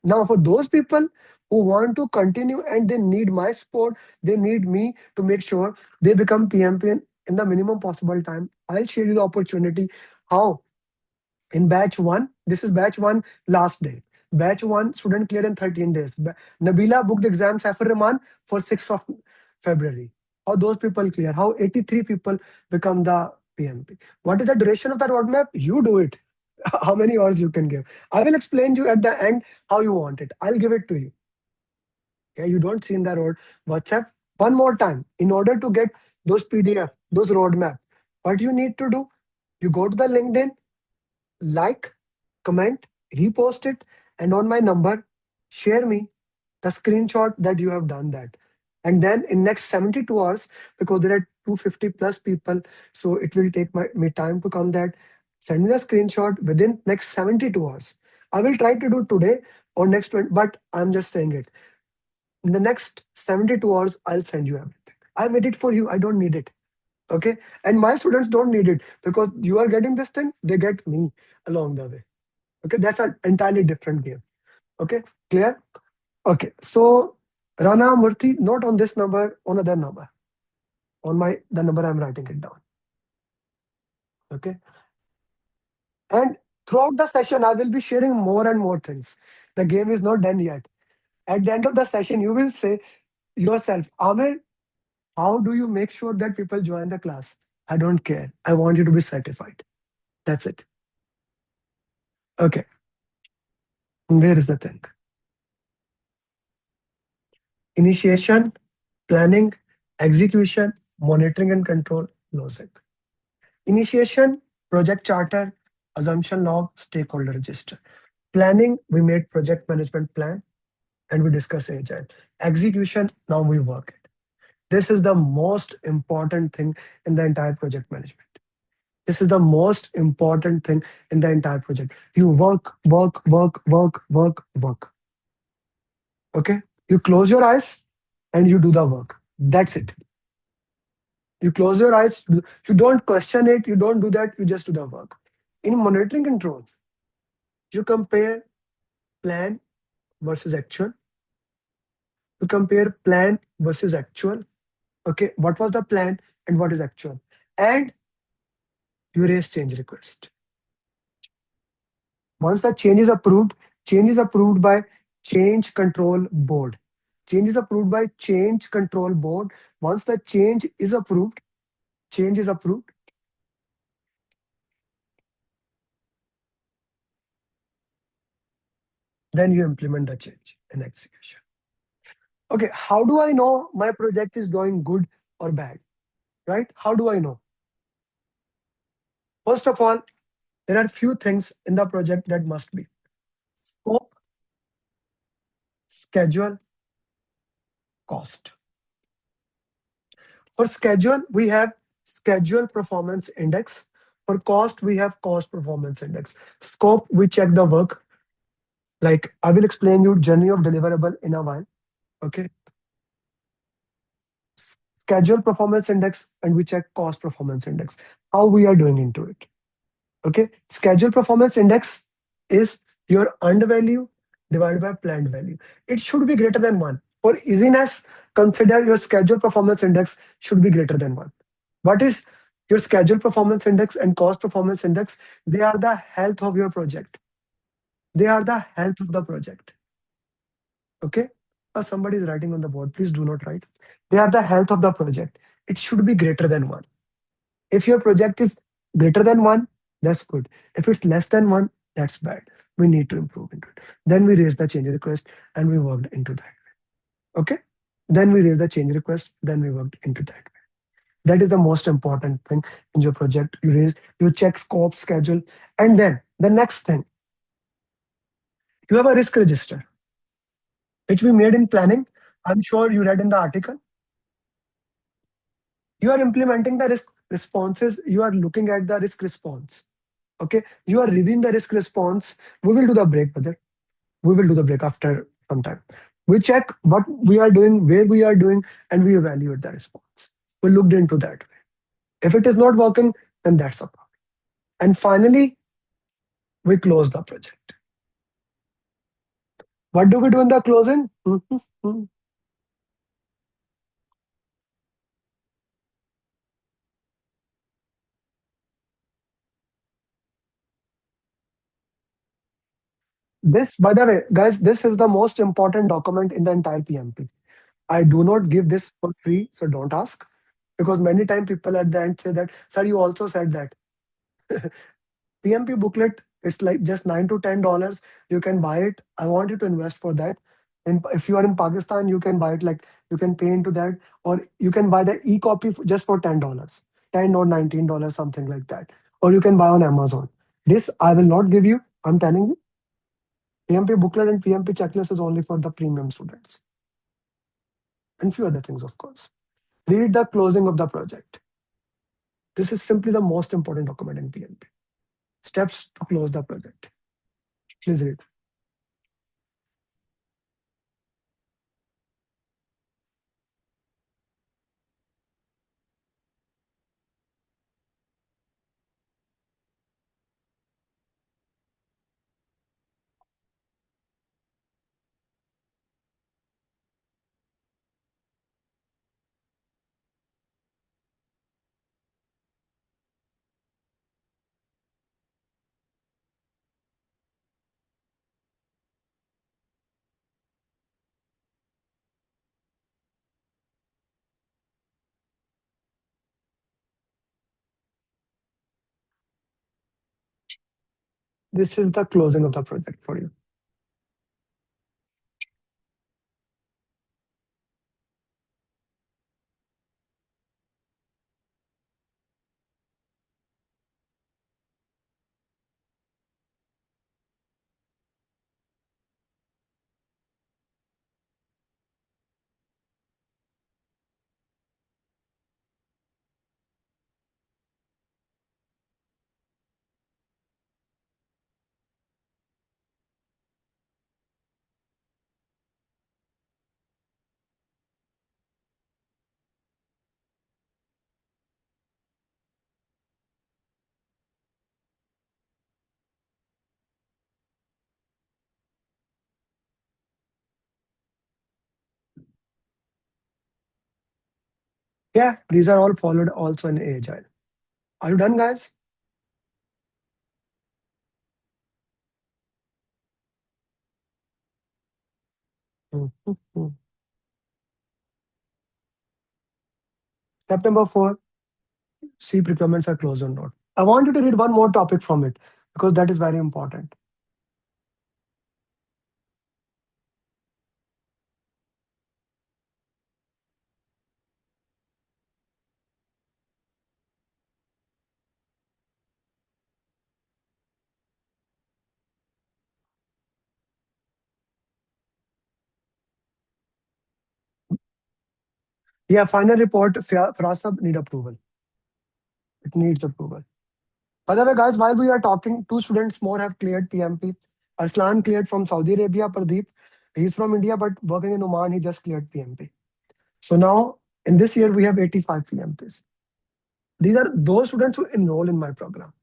Now, for those people who want to continue and they need my support, they need me to make sure they become PMP in the minimum possible time. I'll share you the opportunity how in batch one, this is batch one last day. Batch one, student clear in 13 days. Nabila booked exam, Saifur Rahman for 6th of February. How those people clear, how 83 people become the PMP. What is the duration of the roadmap? You do it. How many hours you can give. I will explain to you at the end how you want it. I'll give it to you. Okay, you don't see in the road WhatsApp. One more time, in order to get those PDF, those roadmap, what you need to do, you go to the LinkedIn, like, comment, repost it, and on my number, share me the screenshot that you have done that. And then in next 72 hours, because there are 250 plus people, so it will take me time to come that. Send me a screenshot within next 72 hours. I will try to do today or next 20, but I'm just saying it. In the next 72 hours, I'll send you everything. I made it for you. I don't need it. Okay. And my students don't need it because you are getting this thing, they get me along the way. Okay. That's an entirely different game. Okay. Clear? Okay. So Rana Murthy, not on this number, on other number. On the number I'm writing it down. Okay. And throughout the session, I will be sharing more and more things. The game is not done yet. At the end of the session, you will say yourself, Amir, how do you make sure that people join the class? I don't care. I want you to be certified. That's it. Okay. Where is the thing? Initiation, planning, execution, monitoring and control, closing. Initiation, project charter, assumption log, stakeholder register. Planning, we made project management plan and we discuss agile. Execution, now we work it. This is the most important thing in the entire project management. This is the most important thing in the entire project. You work, work, work, work, work, work. Okay? You close your eyes and you do the work. That's it. You close your eyes, you don't question it, you don't do that, you just do the work. In monitoring control, you compare plan versus actual. You compare plan versus actual. Okay, what was the plan and what is actual? And you raise change request. Once the change is approved by change control board. Change is approved by change control board. Once the change is approved, then you implement the change in execution. Okay, how do I know my project is going good or bad? Right? How do I know? First of all, there are few things in the project that must be scope, schedule, cost. For schedule, we have schedule performance index. For cost, we have cost performance index. Scope, we check the work. Like I will explain you journey of deliverable in a while. Okay. Schedule performance index, and we check cost performance index. How we are doing into it. Okay. Schedule performance index is your earned value divided by planned value. It should be greater than 1. For easiness, consider your schedule performance index should be greater than 1. What is your schedule performance index and cost performance index? They are the health of your project. They are the health of the project. Okay? Somebody is writing on the board. Please do not write. They are the health of the project. It should be greater than 1. If your project is greater than 1, that's good. If it's less than 1, that's bad. We need to improve into it. Then we raise the change request and we worked into that. Okay? Then we raise the change request, then we worked into that. That is the most important thing in your project. You check scope, schedule, and then the next thing, you have a risk register, which we made in planning. I'm sure you read in the article. You are implementing the risk responses. You are looking at the risk response. Okay, you are reviewing the risk response. We will do the break, brother. We will do the break after some time. We check what we are doing, where we are doing, and we evaluate the response. We looked into that. If it is not working, then that's a problem. And finally, we close the project. What do we do in the closing? This, by the way, guys, this is the most important document in the entire PMP. I do not give this for free, so don't ask. Because many times people at the end say that, sir, you also said that. PMP booklet, it's like just $9 to $10. You can buy it. I want you to invest for that. And if you are in Pakistan, you can buy it like you can pay into that, or you can buy the e-copy just for $10, 10 or $19, something like that. Or you can buy on Amazon. This I will not give you. I'm telling you, PMP booklet and PMP checklist is only for the premium students. And few other things, of course. Read the closing of the project. This is simply the most important document in PMP. Steps to close the project. Please read. This is the closing of the project for you. Yeah, these are all followed also in Agile. Are you done, guys? Mhm. Step number 4, see procurements are closed or not. I want you to read one more topic from it because that is very important. Yeah, final report, Firasab need approval. It needs approval. By the way, guys, while we are talking, two students more have cleared PMP. Arslan cleared from Saudi Arabia, Pradeep. He's from India, but working in Oman, he just cleared PMP. So now, in this year, we have 85 PMPs. These are those students who enroll in my program.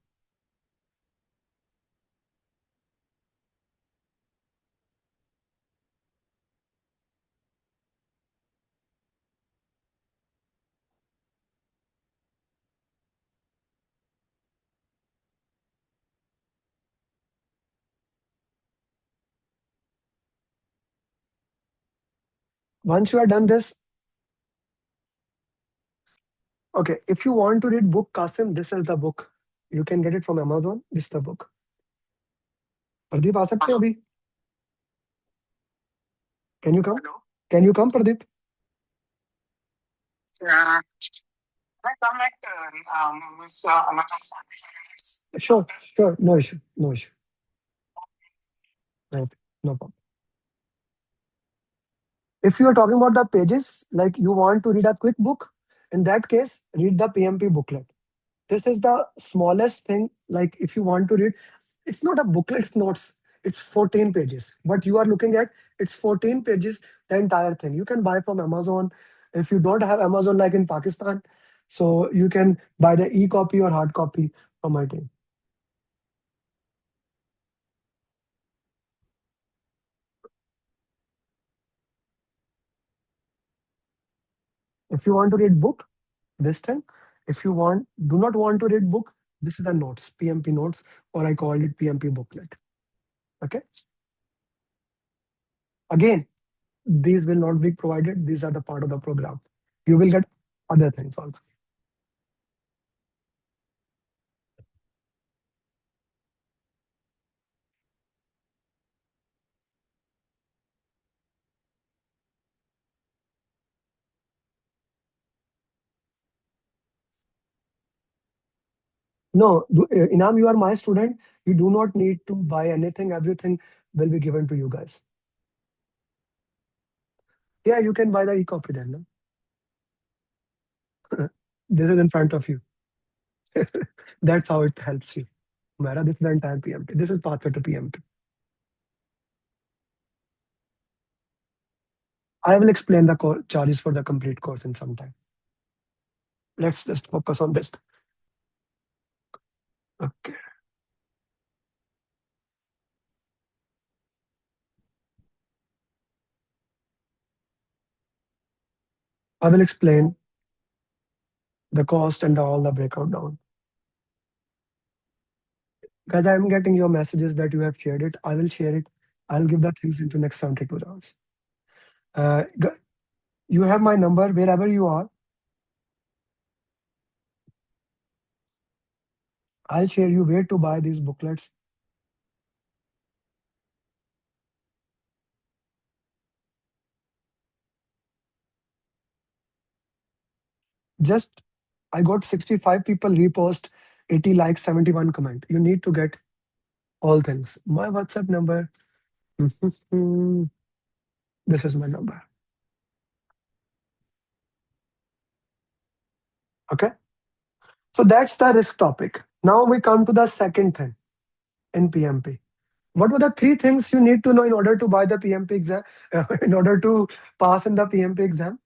Once you are done this, okay, if you want to read book Qasim, this is the book. You can get it from Amazon. This is the book. Pradeep, आ सकते हैं अभी? Can you come? Can you come, Pradeep? Sure, sure. No issue. No issue. Right. No problem. If you are talking about the pages, like you want to read a quick book, in that case, read the PMP booklet. This is the smallest thing. Like if you want to read, it's not a booklet, it's notes. It's 14 pages. What you are looking at, it's 14 pages, the entire thing. You can buy from Amazon. If you don't have Amazon like in Pakistan, so you can buy the e-copy or hard copy from my team. If you want to read book, this thing. If you do not want to read book, this is the notes, PMP notes, or I called it PMP booklet. Okay. Again, these will not be provided. These are the part of the program. You will get other things also. No, Inam, you are my student. You do not need to buy anything. Everything will be given to you guys. Yeah, you can buy the e-copy then. No? This is in front of you. That's how it helps you. Mara, this is the entire PMP. This is pathway to PMP. I will explain the charges for the complete course in some time. Let's just focus on this. Okay. I will explain the cost and all the breakout down. Guys, I'm getting your messages that you have shared it. I will share it. I'll give the things into next 72 hours. You have my number wherever you are. I'll share you where to buy these booklets. Just, I got 65 people repost, 80 likes, 71 comment. You need to get all things. My WhatsApp number. This is my number. Okay. So that's the risk topic. Now we come to the second thing in PMP. What were the three things you need to know in order to buy the PMP exam, in order to pass in the PMP exam?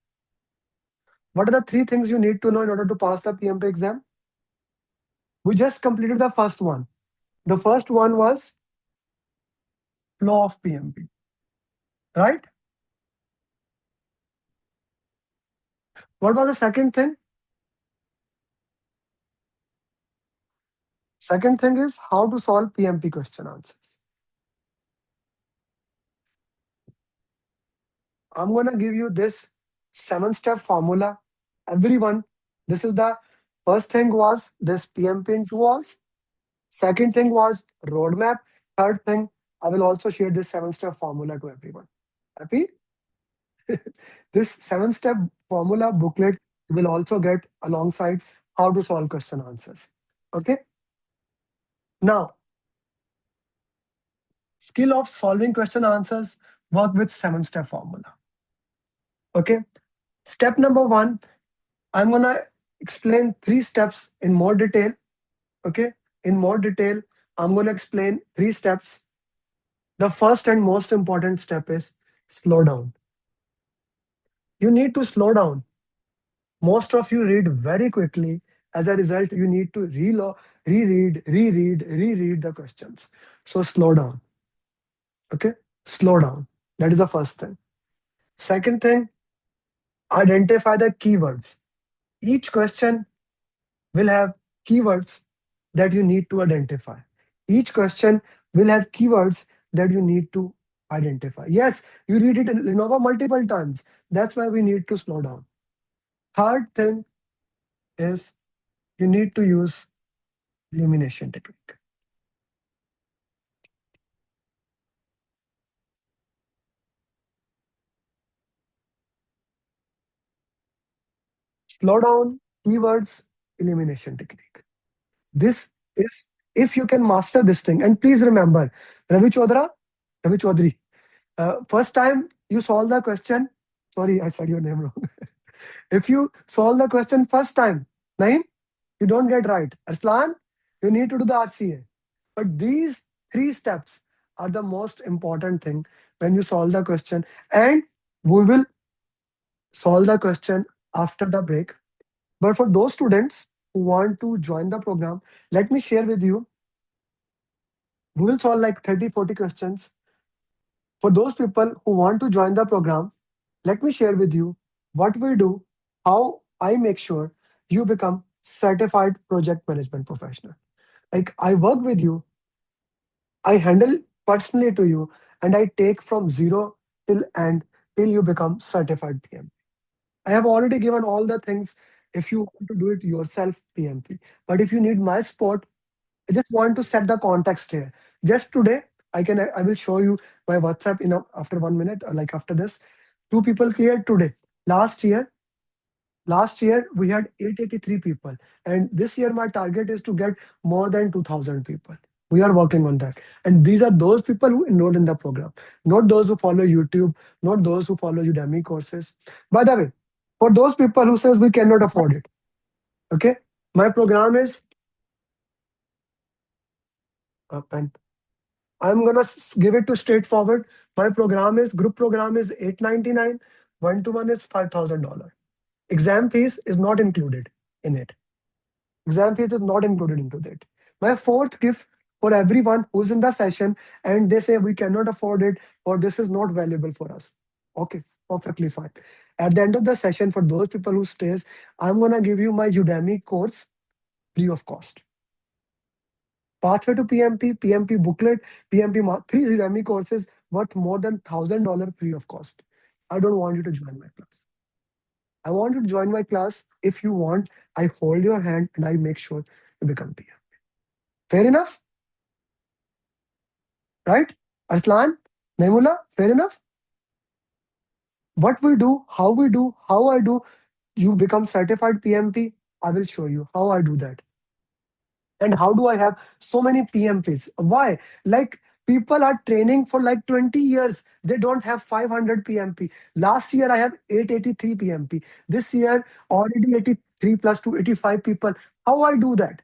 What are the three things you need to know in order to pass the PMP exam? We just completed the first one. The first one was flow of PMP, right? What was the second thing? Second thing is how to solve PMP question answers. I'm gonna give you this 7-step formula. Everyone, this is the first thing was this PMP in 2 hours. Second thing was roadmap. Third thing, I will also share this 7-step formula to everyone. Happy? This 7-step formula booklet will also get alongside how to solve question answers. Okay. Now, skill of solving question answers work with 7-step formula. Okay. Step number one, I'm gonna explain 3 steps in more detail. Okay. In more detail, I'm gonna explain 3 steps. The first and most important step is slow down. You need to slow down. Most of you read very quickly. As a result, you need to reread the questions. So slow down. Okay? Slow down. That is the first thing. Second thing, identify the keywords. Each question will have keywords that you need to identify. Each question will have keywords that you need to identify. Yes, you read it in Lenovo multiple times. That's why we need to slow down. Third thing is you need to use elimination technique. Slow down, keywords, elimination technique. This is if you can master this thing. And please remember, Ravi Chodra, Ravi Chaudhary, first time you solve the question, sorry, I said your name wrong. If you solve the question first time, Naeem, you don't get right. Arslan, you need to do the RCA. But these 3 steps are the most important thing when you solve the question. And we will solve the question after the break. But for those students who want to join the program, let me share with you. We will solve like 30, 40 questions. For those people who want to join the program, let me share with you what we do, how I make sure you become certified project management professional. Like I work with you, I handle personally to you, and I take from zero till end till you become certified PM. I have already given all the things if you want to do it yourself, PMP. But if you need my support, I just want to set the context here. Just today, I will show you my WhatsApp in after 1 minute, like after this. 2 people cleared today. Last year, last year we had 883 people, and this year my target is to get more than 2,000 people. We are working on that, and these are those people who enrolled in the program, not those who follow YouTube, not those who follow Udemy courses. By the way, for those people who says we cannot afford it, okay, my program is pen. I'm gonna give it to straightforward. My program is group program is 899. One-to-one is $5,000. Exam fees is not included in it. Exam fees is not included into that. My fourth gift for everyone who's in the session and they say we cannot afford it or this is not valuable for us. Okay, perfectly fine. At the end of the session, for those people who stays, I'm gonna give you my Udemy course free of cost. Pathway to PMP, PMP booklet, three Udemy courses worth more than $1,000 free of cost. I don't want you to join my class. I want you to join my class. If you want, I hold your hand and I make sure you become PM. Fair enough? Right? Aslan, Naimullah, fair enough? What we do, how I do, you become certified PMP. I will show you how I do that. And how do I have so many PMPs? Why? Like people are training for like 20 years. They don't have 500 PMP. Last year, I have 883 PMP. This year, already 83 plus 285 people. How I do that?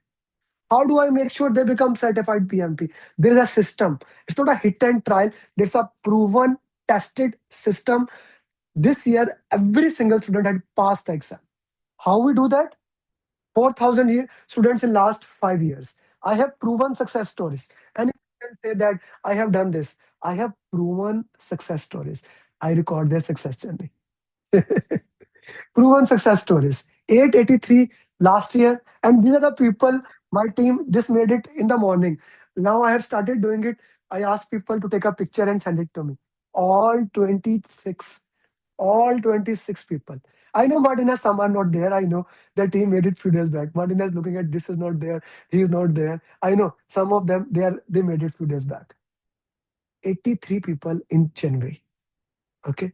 How do I make sure they become certified PMP? There is a system. It's not a hit and trial. There's a proven, tested system. This year, every single student had passed the exam. How we do that? 4,000 students in last 5 years. I have proven success stories. And if you can say that I have done this, I have proven success stories. I record their success journey. Proven success stories. 883 last year, and these are the people, my team, this made it in the morning. Now I have started doing it. I ask people to take a picture and send it to me. All 26, all 26 people. I know Martinez, some are not there. I know the team made it few days back. Martinez looking at this is not there, he is not there. I know some of them they made it few days back. 83 people in January. Okay,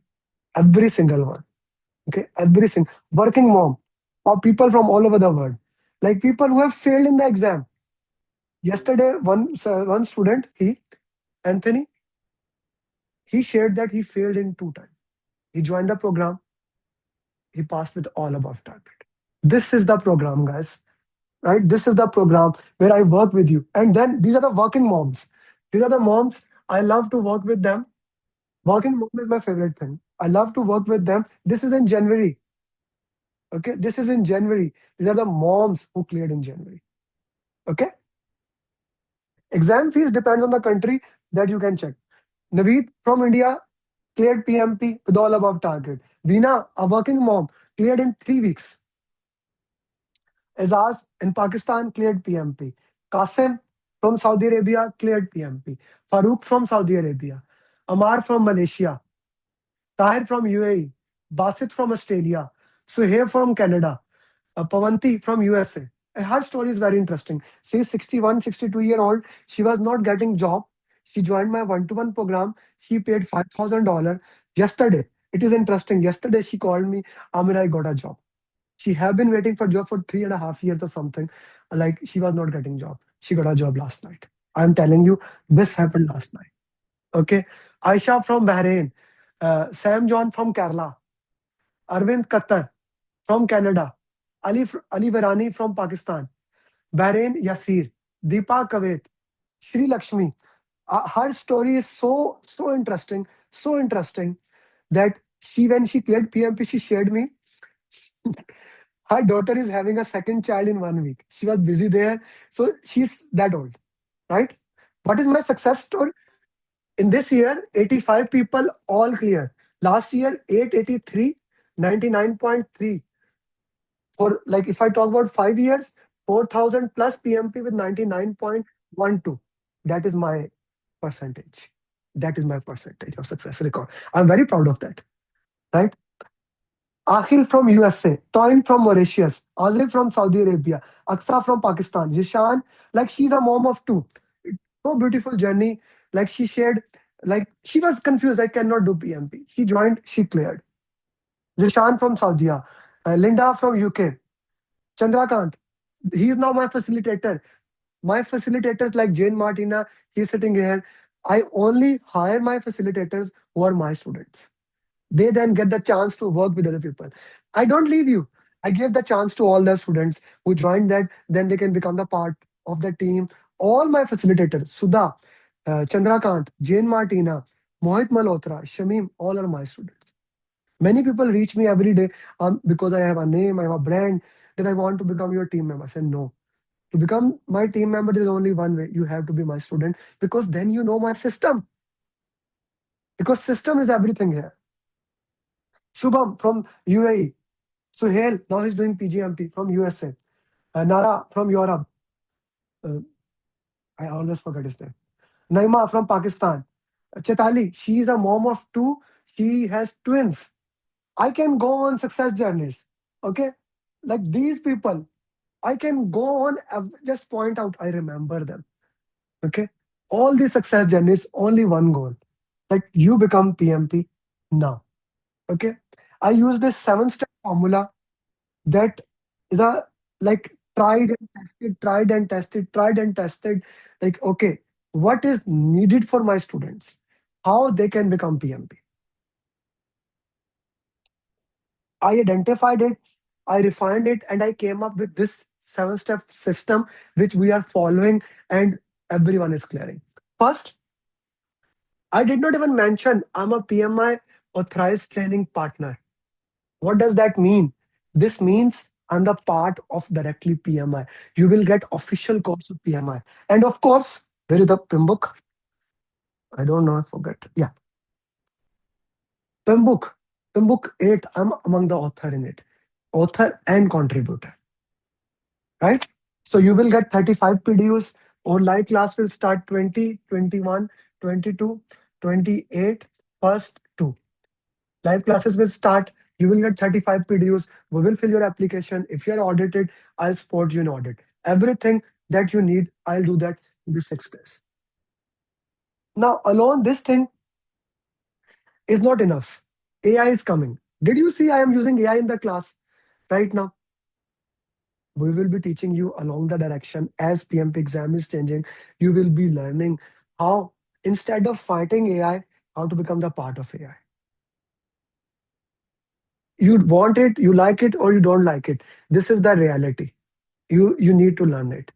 every single one. Okay, every single working mom or people from all over the world, like people who have failed in the exam. Yesterday, one student, he Anthony, he shared that he failed in 2 times. He joined the program, he passed with all above target. This is the program, guys. Right? This is the program where I work with you. And then these are the working moms. These are the moms. I love to work with them. Working mom is my favorite thing. I love to work with them. This is in January. Okay, this is in January. These are the moms who cleared in January. Okay, exam fees depends on the country that you can check. Naveed from India cleared PMP with all above target. Veena, a working mom, cleared in 3 weeks. Azaz in Pakistan cleared PMP. Qasim from Saudi Arabia cleared PMP. Farouk from Saudi Arabia. Amar from Malaysia. Tahir from UAE. Basit from Australia. Suhaib from Canada. Pavanti from USA. Her story is very interesting. She's 61, 62-year-old. She was not getting job. She joined my one-to-one program. She paid $5,000 yesterday. It is interesting. Yesterday she called me, Amir, I got a job. She have been waiting for job for 3.5 years or something. Like she was not getting job. She got a job last night. I'm telling you, this happened last night. Okay. Aisha from Bahrain. Sam John from Kerala. Arvind Qatar from Canada. Ali Virani from Pakistan. Bahrain Yasir. Deepa Kavit. Sri Lakshmi. Her story is so interesting, so interesting that she when she cleared PMP, she shared me. Her daughter is having a second child in 1 week. She was busy there, so she's that old, right? What is my success story? In this year, 85 people all clear. Last year, 883, 99.3. For like if I talk about 5 years, 4,000 plus PMP with 99.12. That is my percentage. That is my percentage of success record. I'm very proud of that, right? Akhil from USA, Toim from Mauritius, Azil from Saudi Arabia, Aksa from Pakistan, Jishan, like she's a mom of two. So beautiful journey. Like she shared, like she was confused. I cannot do PMP. She joined, she cleared. Jishan from Saudi, Linda from UK, Chandrakant. He is now my facilitator. My facilitators like Jane Martina, he's sitting here. I only hire my facilitators who are my students. They then get the chance to work with other people. I don't leave you. I give the chance to all the students who join that, then they can become the part of the team. All my facilitators, Sudha, Chandrakant, Jane Martina, Mohit Malhotra, Shamim, all are my students. Many people reach me every day because I have a name, I have a brand, that I want to become your team member. I said, no. To become my team member, there is only one way. You have to be my student because then you know my system. Because system is everything here. Shubham from UAE. Suhail, now he's doing PGMP from USA. Nara from Europe. Uh, I always forget his name. Naima from Pakistan. Chetali, she is a mom of two. She has twins. I can go on success journeys. Okay? Like these people, I can go on, just point out, I remember them. Okay? All these success journeys, only one goal, that you become PMP now. Okay? I use this 7 step formula that is a like tried and tested, tried and tested, tried and tested. Like, okay, what is needed for my students? How they can become PMP? I identified it, I refined it, and I came up with this 7 step system which we are following and everyone is clearing. First, I did not even mention I'm a PMI authorized training partner. What does that mean? This means I'm the part of directly PMI. You will get official course of PMI. And of course, where is the PMBOK? I don't know, I forget. Yeah, PMBOK. In book 8, I'm among the author in it, author and contributor, right? So you will get 35 PDUs. Online class will start 20, 21, 22, 28, first 2. Live classes will start. You will get 35 PDUs. We will fill your application. If you are audited, I'll support you in audit. Everything that you need, I'll do that in the 6 days. Now, alone, this thing is not enough. AI is coming. Did you see I am using AI in the class right now? We will be teaching you along the direction as PMP exam is changing. You will be learning how, instead of fighting AI, how to become the part of AI. You want it, you like it, or you don't like it. This is the reality. You need to learn it.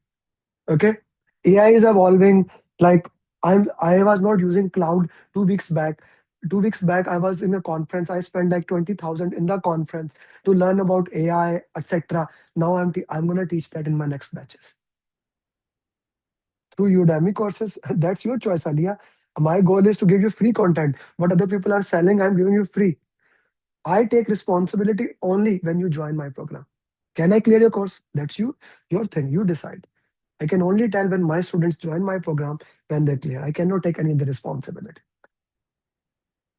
Okay. AI is evolving. Like, I was not using cloud 2 weeks back. 2 weeks back, I was in a conference. I spent like 20,000 in the conference to learn about AI, etc. Now I'm gonna teach that in my next batches through Udemy courses. That's your choice, Alia. My goal is to give you free content. What other people are selling, I'm giving you free. I take responsibility only when you join my program. Can I clear your course? That's your thing. You decide. I can only tell when my students join my program when they clear. I cannot take any of the responsibility.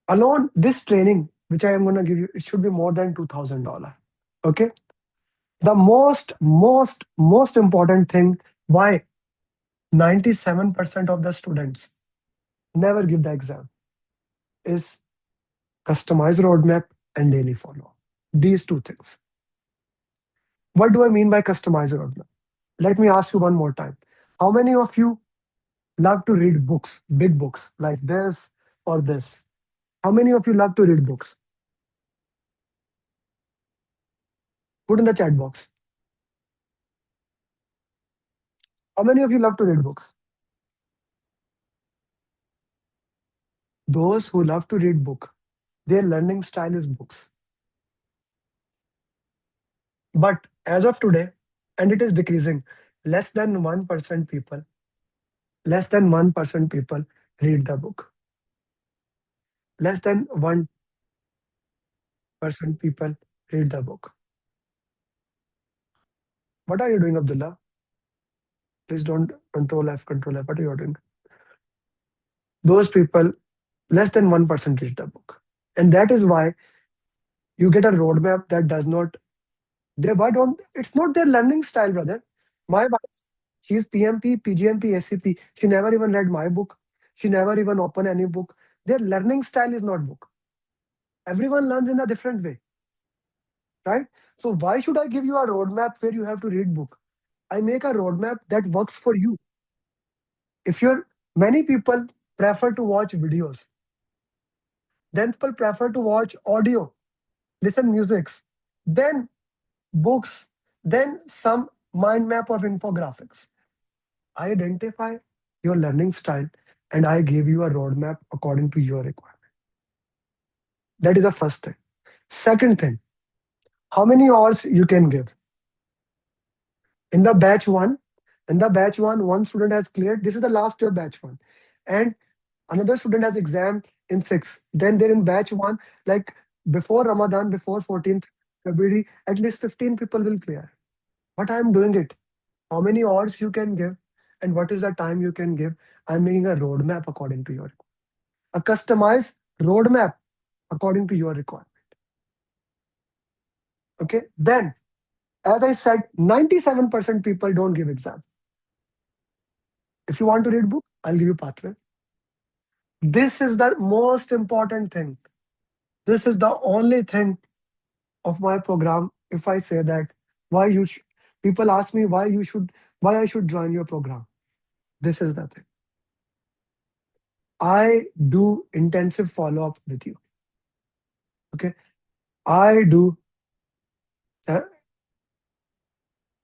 Alone, this training, which I am going to give you, it should be more than $2,000. Okay. The most important thing why 97% of the students never give the exam is customized roadmap and daily follow. These two things. What do I mean by customized roadmap? Let me ask you one more time. How many of you love to read books, big books like this or this? How many of you love to read books? Put in the chat box. How many of you love to read books? Those who love to read book, their learning style is books. But as of today, and it is decreasing, less than 1% people, less than 1% people read the book. Less than 1% people read the book. What are you doing, Abdullah? Please don't control F, control F. What are you doing? Those people, less than 1% read the book. And that is why you get a roadmap that does not, they, why don't, it's not their learning style, brother. My wife, she's PMP, PGMP, SCP. She never even read my book. She never even opened any book. Their learning style is not book. Everyone learns in a different way, right? So why should I give you a roadmap where you have to read book? I make a roadmap that works for you. If you're, many people prefer to watch videos, then people prefer to watch audio, listen musics, then books, then some mind map of infographics. I identify your learning style and I give you a roadmap according to your requirement. That is the first thing. Second thing, how many hours you can give? In the batch one, one student has cleared. This is the last year batch one. And another student has exam in 6. Then they're in batch one, like before Ramadan, before 14th February, at least 15 people will clear. But I'm doing it. How many hours you can give and what is the time you can give? I'm making a roadmap according to your, a customized roadmap according to your requirement. Okay. Then, as I said, 97% people don't give exam. If you want to read book, I'll give you pathway. This is the most important thing. This is the only thing of my program. If I say that, why you people ask me why I should join your program. This is the thing. I do intensive follow up with you. Okay. I do uh,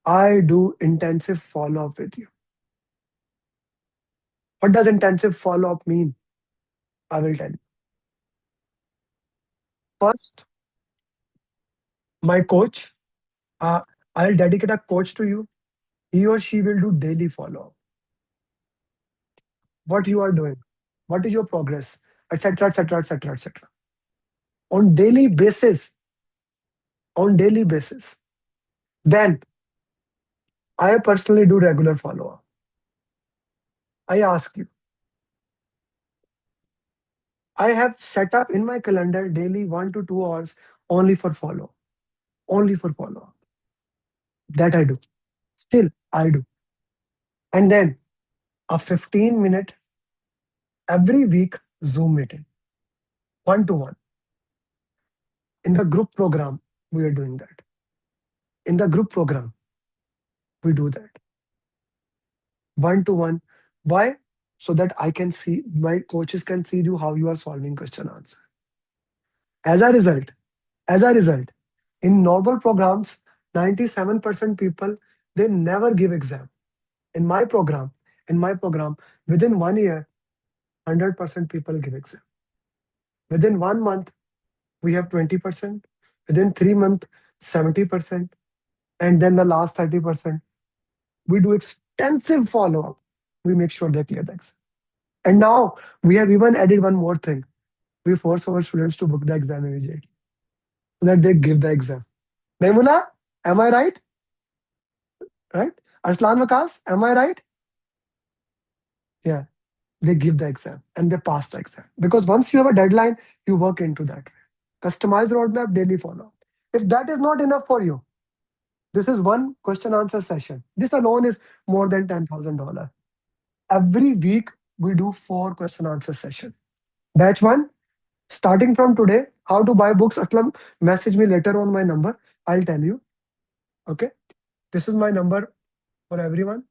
I do intensive follow up with you. What does intensive follow up mean? I will tell you. First, my coach, uh, I'll dedicate a coach to you. He or she will do daily follow up. What you are doing, what is your progress, etc., etc., etc., etc. on daily basis, on daily basis. Then I personally do regular follow up. I ask you, I have set up in my calendar daily 1 to 2 hours only for follow, only for follow up. That I do. Still, I do. And then a 15-minute every week Zoom meeting, 1 to 1. In the group program, we are doing that. In the group program, we do that 1 to 1. Why? So that I can see, my coaches can see you how you are solving question answer. As a result, as a result, in normal programs, 97% people they never give exam. In my program, in my program, within 1 year, 100% people give exam. Within 1 month, we have 20%. Within 3 months, 70%. And then the last 30%, we do extensive follow-up. We make sure they clear the exam. And now we have even added one more thing. We force our students to book the exam immediately so that they give the exam. Naimula, am I right? Right? Aslan Vakas, am I right? Yeah, they give the exam and they pass the exam. Because once you have a deadline, you work into that. Customized roadmap, daily follow. If that is not enough for you, this is one question answer session. This alone is more than $10,000. Every week, we do 4 question answer session. Batch one, starting from today, how to buy books. Aslam, message me later on my number. I'll tell you. Okay. This is my number for everyone.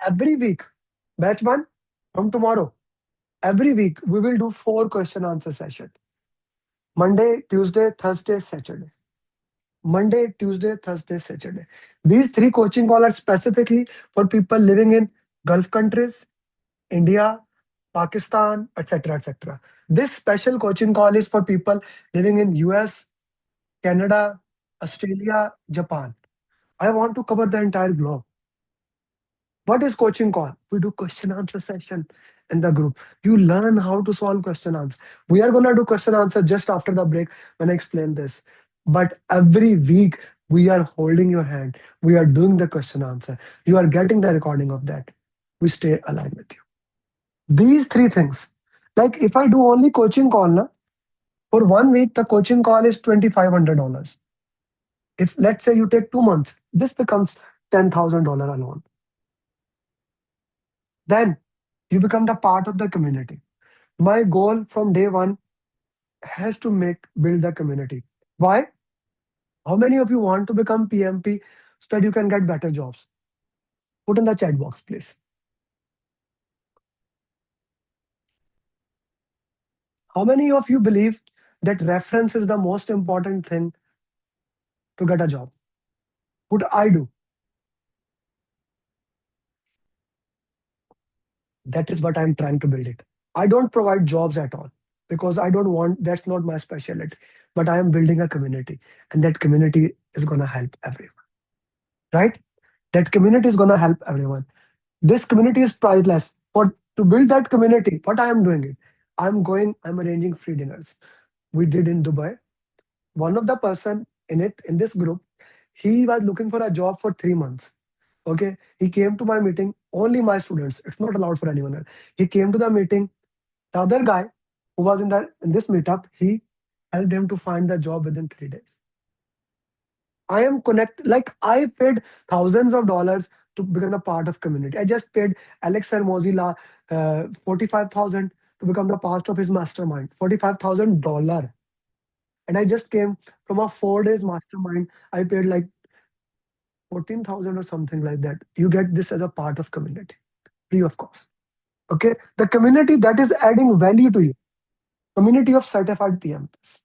Every week, batch one from tomorrow. Every week, we will do 4 question answer session. Monday, Tuesday, Thursday, Saturday. Monday, Tuesday, Thursday, Saturday. These 3 coaching calls are specifically for people living in Gulf countries, India, Pakistan, etc., etc. This special coaching call is for people living in US, Canada, Australia, Japan. I want to cover the entire globe. What is coaching call? We do question answer session in the group. You learn how to solve question answer. We are gonna do question answer just after the break when I explain this. But every week we are holding your hand. We are doing the question answer. You are getting the recording of that. We stay aligned with you. These 3 things. Like if I do only coaching call, na, for 1 week, the coaching call is $2,500. If let's say you take 2 months, this becomes $10,000 alone. Then you become the part of the community. My goal from day one has to build the community. Why? How many of you want to become PMP so that you can get better jobs? Put in the chat box, please. How many of you believe that reference is the most important thing to get a job? What I do? That is what I'm trying to build it. I don't provide jobs at all because I don't want, that's not my specialty. But I am building a community, and that community is going to help everyone. Right? That community is going to help everyone. This community is priceless. For to build that community, what I am doing it, I'm arranging free dinners. We did in Dubai. One of the person in this group, he was looking for a job for 3 months. Okay, he came to my meeting. Only my students. It's not allowed for anyone else. He came to the meeting. The other guy who was in this meetup, he helped him to find the job within 3 days. I am like I paid thousands of dollars to become a part of community. I just paid Alex Hermozilla 45,000 to become the part of his mastermind. $45,000, and I just came from a 4 days mastermind. I paid like 14,000 or something like that. You get this as a part of community, free of cost. Okay, the community that is adding value to you. Community of certified PMPs,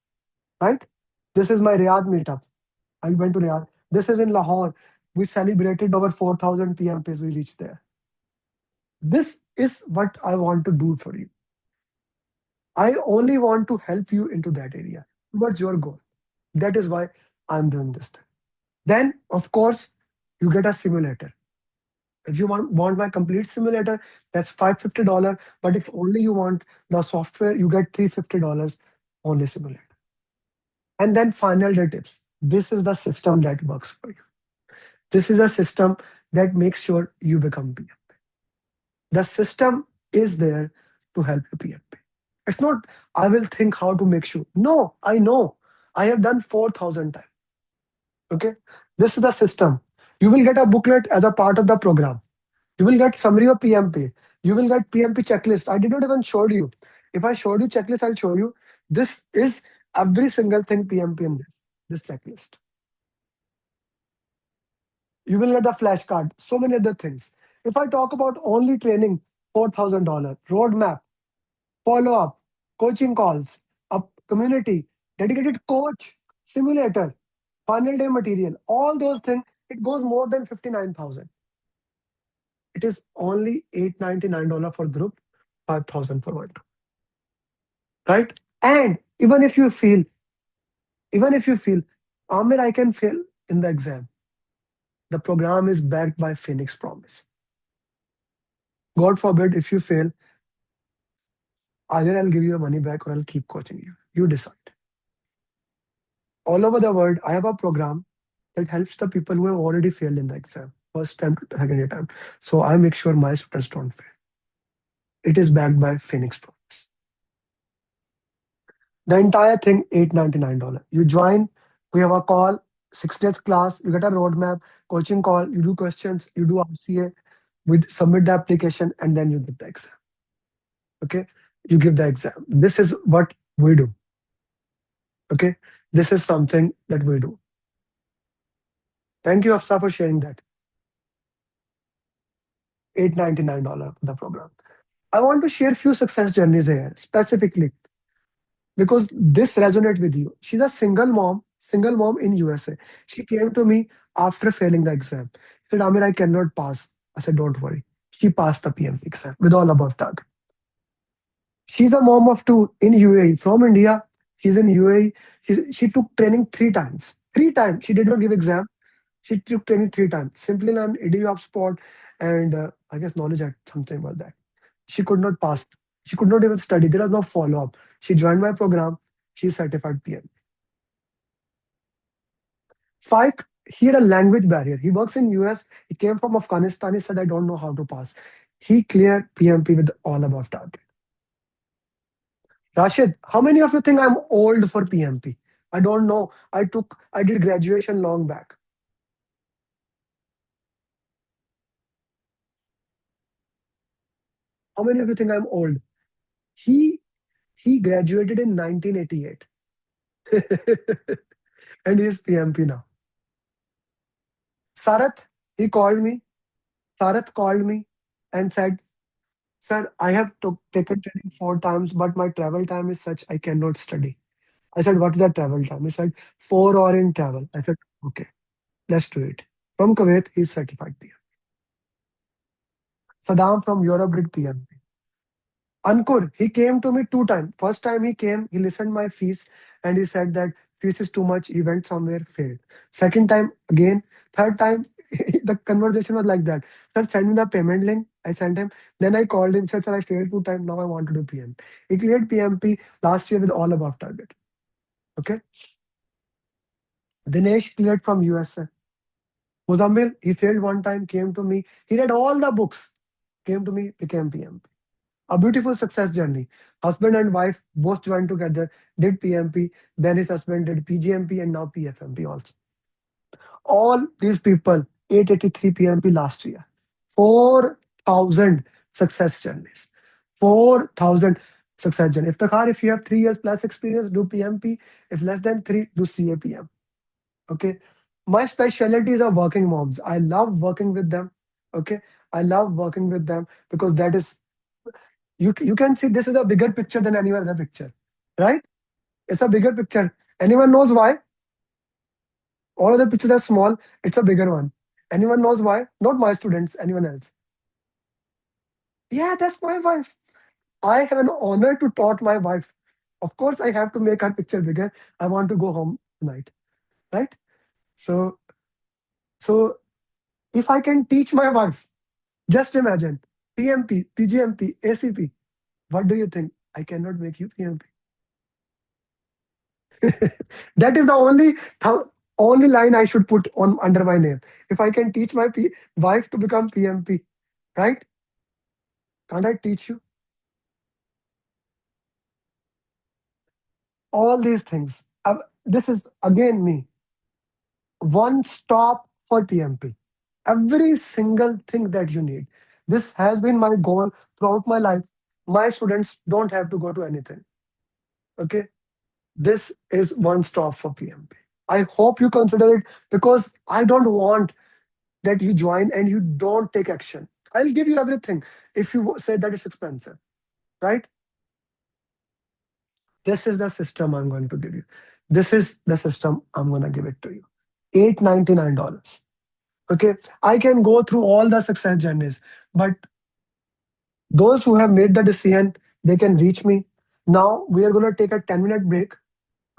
right? This is my Riyadh meetup. I went to Riyadh. This is in Lahore. We celebrated over 4,000 PMPs. We reached there. This is what I want to do for you. I only want to help you into that area. What's your goal? That is why I'm doing this thing. Then, of course, you get a simulator. If you want my complete simulator, that's $550. But if only you want the software, you get $350 only simulator. And then final day tips. This is the system that works for you. This is a system that makes sure you become PM. The system is there to help you PMP. It's not, I will think how to make sure. No, I know. I have done 4,000 times. Okay. This is the system. You will get a booklet as a part of the program. You will get summary of PMP. You will get PMP checklist. I did not even show you. If I showed you checklist, I'll show you. This is every single thing PMP in this checklist. You will get a flashcard, so many other things. If I talk about only training, $4,000, roadmap, follow up, coaching calls, a community, dedicated coach, simulator, final day material, all those things, it goes more than 59,000. It is only $899 for group, 5,000 for one, right? And even if you feel, Amir, I can fail in the exam. The program is backed by Phoenix Promise. God forbid if you fail, either I'll give you your money back or I'll keep coaching you. You decide. All over the world, I have a program that helps the people who have already failed in the exam, first time to second time. So I make sure my students don't fail. It is backed by Phoenix Promise. The entire thing, $899. You join, we have a call, 6 days class, you get a roadmap, coaching call, you do questions, you do RCA, we submit the application, and then you get the exam. Okay? You give the exam. This is what we do. Okay? This is something that we do. Thank you, Afsa, for sharing that. $899 for the program. I want to share few success journeys here specifically because this resonates with you. She's a single mom in USA. She came to me after failing the exam. She said, Amir, I cannot pass. I said, don't worry. She passed the PMP exam with all above target. She's a mom of two in UAE from India. She's in UAE. She took training 3 times. 3 times. She did not give exam. She took training 3 times. Simply learned EDU of sport and I guess knowledge had something about that. She could not pass. She could not even study. There was no follow up. She joined my program. She's certified PM. Faik, he had a language barrier. He works in US. He came from Afghanistan. He said, I don't know how to pass. He cleared PMP with all above target. Rashid, how many of you think I'm old for PMP? I don't know. I did graduation long back. How many of you think I'm old? He he graduated in 1988. And he's PMP now. Sarath, he called me. Sarath called me and said, Sir, I have taken training 4 times, but my travel time is such I cannot study. I said, What is the travel time? He said, 4 hours in travel. I said, Okay, let's do it. From Kuwait, he's certified PM. Saddam from Europe did PM. Ankur, he came to me 2 times. First time he came, he listened my fees and he said that fees is too much. He went somewhere, failed. Second time again. Third time, the conversation was like that. Sir, send me the payment link. I sent him. Then I called him, said, Sir, I failed 2 times. Now I want to do PM. He cleared PMP last year with all above target. Okay. Dinesh cleared from USA. Muzammil, he failed 1 time, came to me. He read all the books, came to me, became PM. A beautiful success journey. Husband and wife both joined together, did PMP, then his husband did PGMP and now PFMP also. All these people, 883 PMP last year. 4,000 success journeys. 4,000 success journeys. Iftikhar, if you have 3 years plus experience, do PMP. If less than 3, do CAPM. Okay. My specialty is working moms. I love working with them. Okay. I love working with them because that is you can see this is a bigger picture than any other picture, right? It's a bigger picture. Anyone knows why? All other pictures are small. It's a bigger one. Anyone knows why? Not my students. Anyone else? Yeah, that's my wife. I have an honor to taught my wife. Of course, I have to make her picture bigger. I want to go home tonight, right? So, so if I can teach my wife, Just imagine PMP, PGMP, ACP. What do you think? I cannot make you PMP. That is the only line I should put on under my name. If I can teach my wife to become PMP, right? Can't I teach you all these things? This is again me. One stop for PMP. Every single thing that you need. This has been my goal throughout my life. My students don't have to go to anything. Okay. This is one stop for PMP. I hope you consider it because I don't want that you join and you don't take action. I'll give you everything if you say that it's expensive, right? This is the system I'm going to give you. This is the system I'm going to give it to you. $899. Okay. I can go through all the success journeys, but those who have made the decision, they can reach me. Now we are going to take a 10-minute break.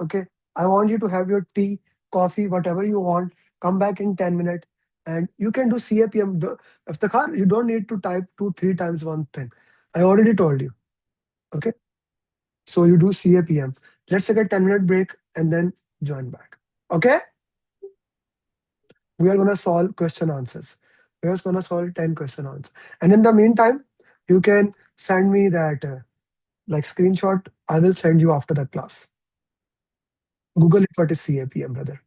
Okay. I want you to have your tea, coffee, whatever you want. Come back in 10 minutes and you can do CAPM. If the car, you don't need to type 2, 3 times one thing. I already told you. Okay. So you do CAPM. Let's take a 10-minute break and then join back. Okay. We are going to solve question answers. We are going to solve 10 question answers. And in the meantime, you can send me that like screenshot. I will send you after the class. Google it, what is CAPM, brother.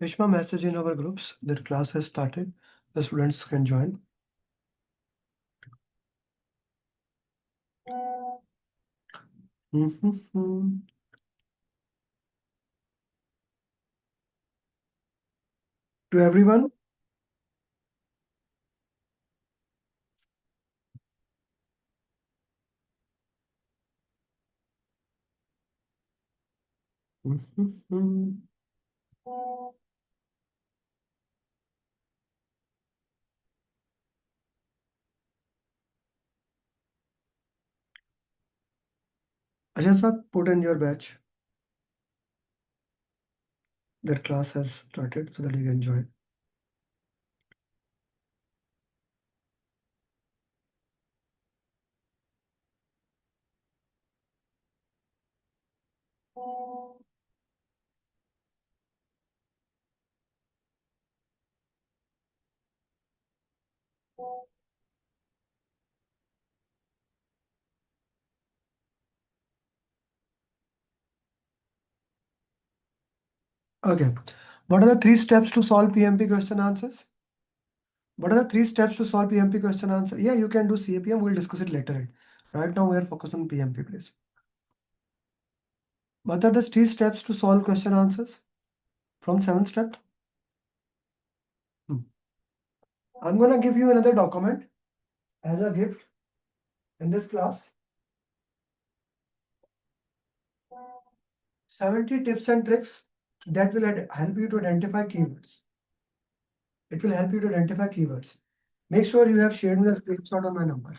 Vishma message in our groups that class has started. The students can join. Mhm. To everyone. Mhm. Ajay put in your batch. That class has started so that you can join. Okay. What are the 3 steps to solve PMP question answers? What are the 3 steps to solve PMP question answer? Yeah, you can do CAPM. We'll discuss it later. Right now, we are focused on PMP, please. What are the 3 steps to solve question answers from 7th step? I'm going to give you another document as a gift in this class. 70 tips and tricks that will help you to identify keywords. It will help you to identify keywords. Make sure you have shared me a screenshot of my number.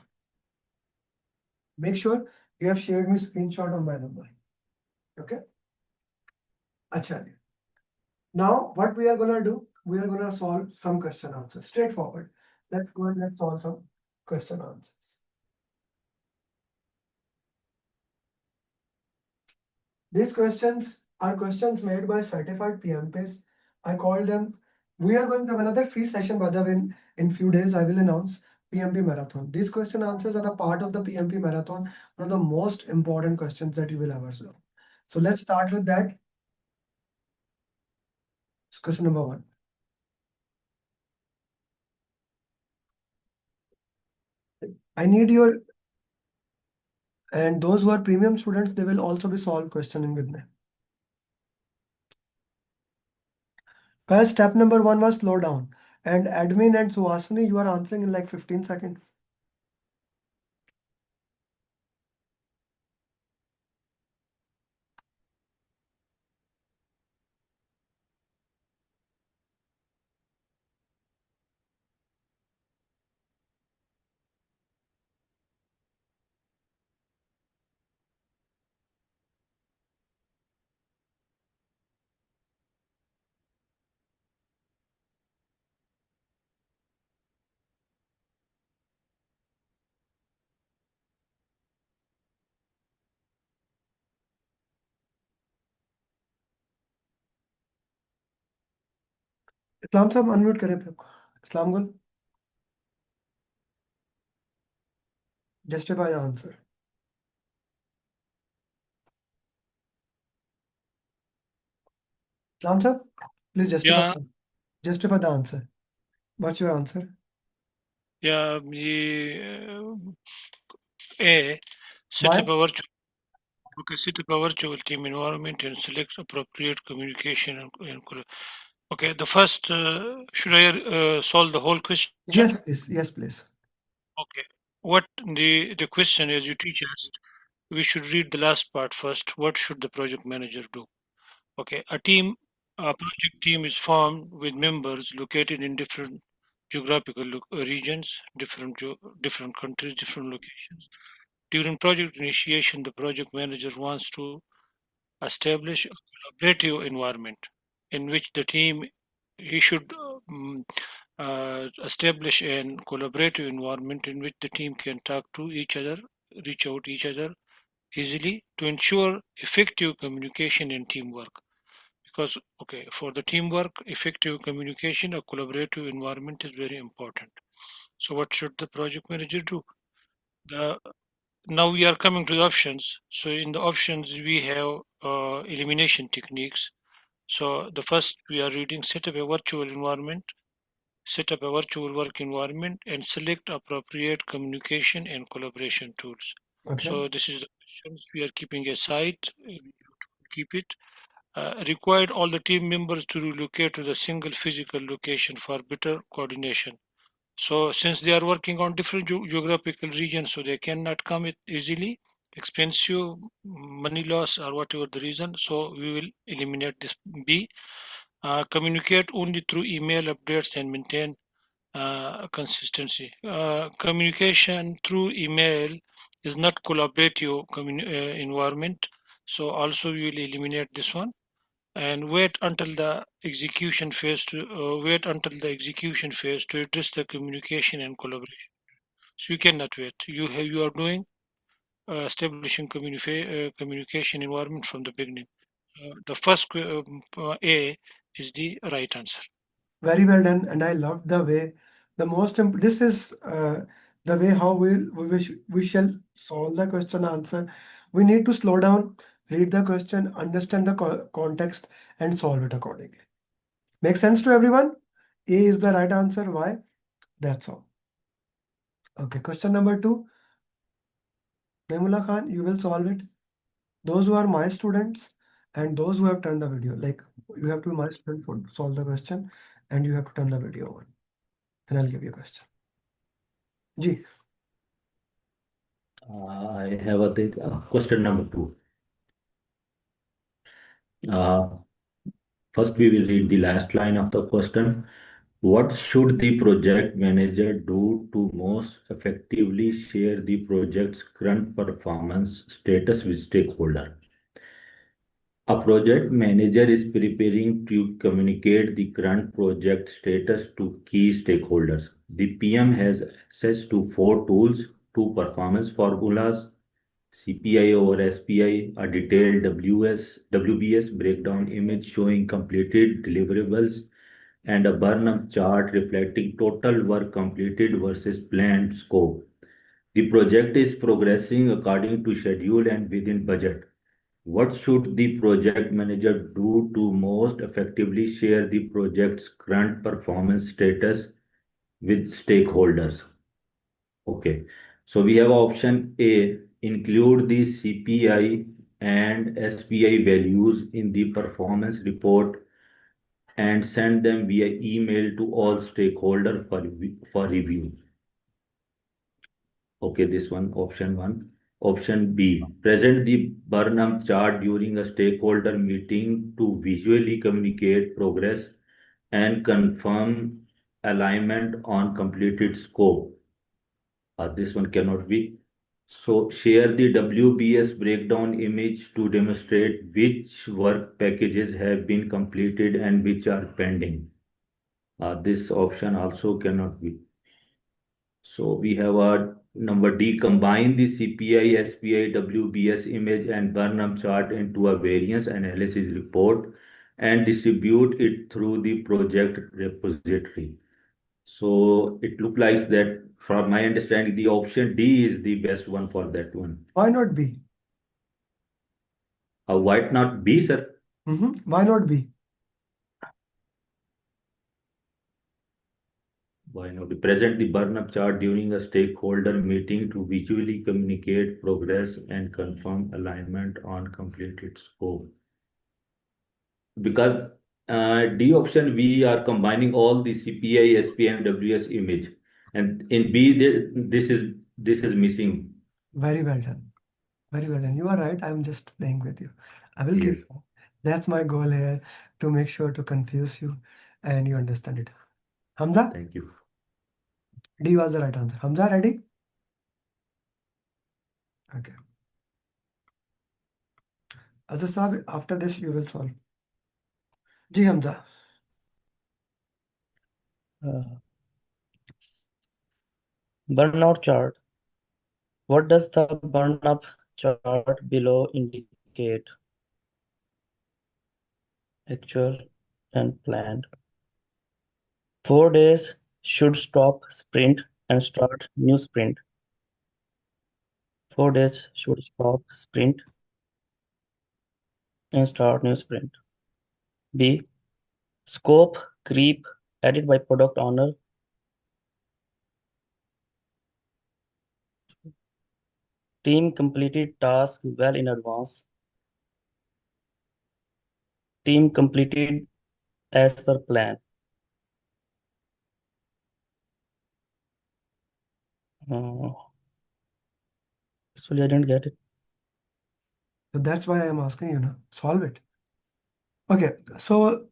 Make sure you have shared me a screenshot of my number. Okay? Acha. Now, what we are gonna do, we are gonna solve some question answers. Straightforward. Let's go and let's solve some question answers. These questions are questions made by certified PMPs. I call them. We are going to have another free session, by the way, in few days. I will announce PMP Marathon. These question answers are the part of the PMP Marathon, one of the most important questions that you will ever solve. So let's start with that. Question number 1. I need your, and those who are premium students, they will also be solved questioning with me. Guys, step number 1 was slow down. And admin and Suhasini, you are answering in like 15 seconds. इस्लाम साहब unmute करें फिर इस्लाम गुल justify the answer. Islam sir, please Yeah, justify the answer. What's your answer? yeah, A, set Why? up a virtual, okay, set up a virtual team environment and select appropriate communication okay, the first, should I solve the whole question? Yes, please. Yes, please. Okay. What the question is, you teach us, we should read the last part first. What should the project manager do? Okay, a project team is formed with members located in different geographical regions, different countries, different locations. During project initiation, the project manager wants to establish a collaborative environment in which the team he should establish an collaborative environment in which the team can talk to each other, reach out each other easily to ensure effective communication and teamwork. Because okay, for the teamwork, effective communication, a collaborative environment is very important. So what should the project manager do? The Now we are coming to the options. So in the options we have elimination techniques. So the first we are reading, set up a virtual environment, set up a virtual work environment and select appropriate communication and collaboration tools. Okay. So this is the questions we are keeping aside, keep it. Required all the team members to relocate to the single physical location for better coordination. So since they are working on different geographical regions, so they cannot come it easily, expensive, money loss or whatever the reason. So we will eliminate this B. Communicate only through email updates and maintain consistency. Communication through email is not collaborative environment. So also we will eliminate this one and wait until the execution phase to address the communication and collaboration. So you cannot wait. You are doing establishing communication environment from the beginning. The first A is the right answer. Very well done, and I loved the way this is the way how we shall solve the question answer. We need to slow down, read the question, understand the context, and solve it accordingly. Make sense to everyone? A is the right answer. Why? That's all. Okay, question number 2. Naimullah Khan, you will solve it. Those who are my students and those who have turned the video, like you have to be my student for solve the question, and you have to turn the video on. Then I'll give you a question. Ji. I have a question number 2. First, we will read the last line of the question. What should the project manager do to most effectively share the project's current performance status with stakeholders? A project manager is preparing to communicate the current project status to key stakeholders. The PM has access to 4 tools, 2 performance formulas, CPI over SPI, a detailed WBS breakdown image showing completed deliverables, and a burn-up chart reflecting total work completed versus planned scope. The project is progressing according to schedule and within budget. What should the project manager do to most effectively share the project's current performance status with stakeholders? Okay, so we have option A, include the CPI and SPI values in the performance report and send them via email to all stakeholders for review. Okay, this one, option 1. Option B, present the burn-up chart during a stakeholder meeting to visually communicate progress and confirm alignment on completed scope. This one cannot be. So share the WBS breakdown image to demonstrate which work packages have been completed and which are pending. This option also cannot be. So we have a number D, combine the CPI, SPI, WBS image and burn-up chart into a variance analysis report and distribute it through the project repository. So it looks like that, from my understanding, the option D is the best one for that one. Why not B? Why not B, sir? Why not B? Why not? Present the burn-up chart during a stakeholder meeting to visually communicate progress and confirm alignment on completed scope. Because D option, we are combining all the CPI, SPI, and WS image, and in B, this is missing. Very well done. Very well done. You are right. I'm just playing with you. I will give. Yes. That's my goal here, to make sure to confuse you and you understand it. Hamza? Thank you. D was the right answer. Hamza, ready? Okay. Azhar Saab, after this you will solve. Ji Hamza. Burnout chart. What does the burn-up chart below indicate? Actual and planned. 4 days should stop sprint and start new sprint. 4 days should stop sprint and start new sprint. B. Scope creep added by product owner. Team completed task well in advance. Team completed as per plan. Actually, I didn't get it. So that's why I am asking you now. Solve it. Okay, so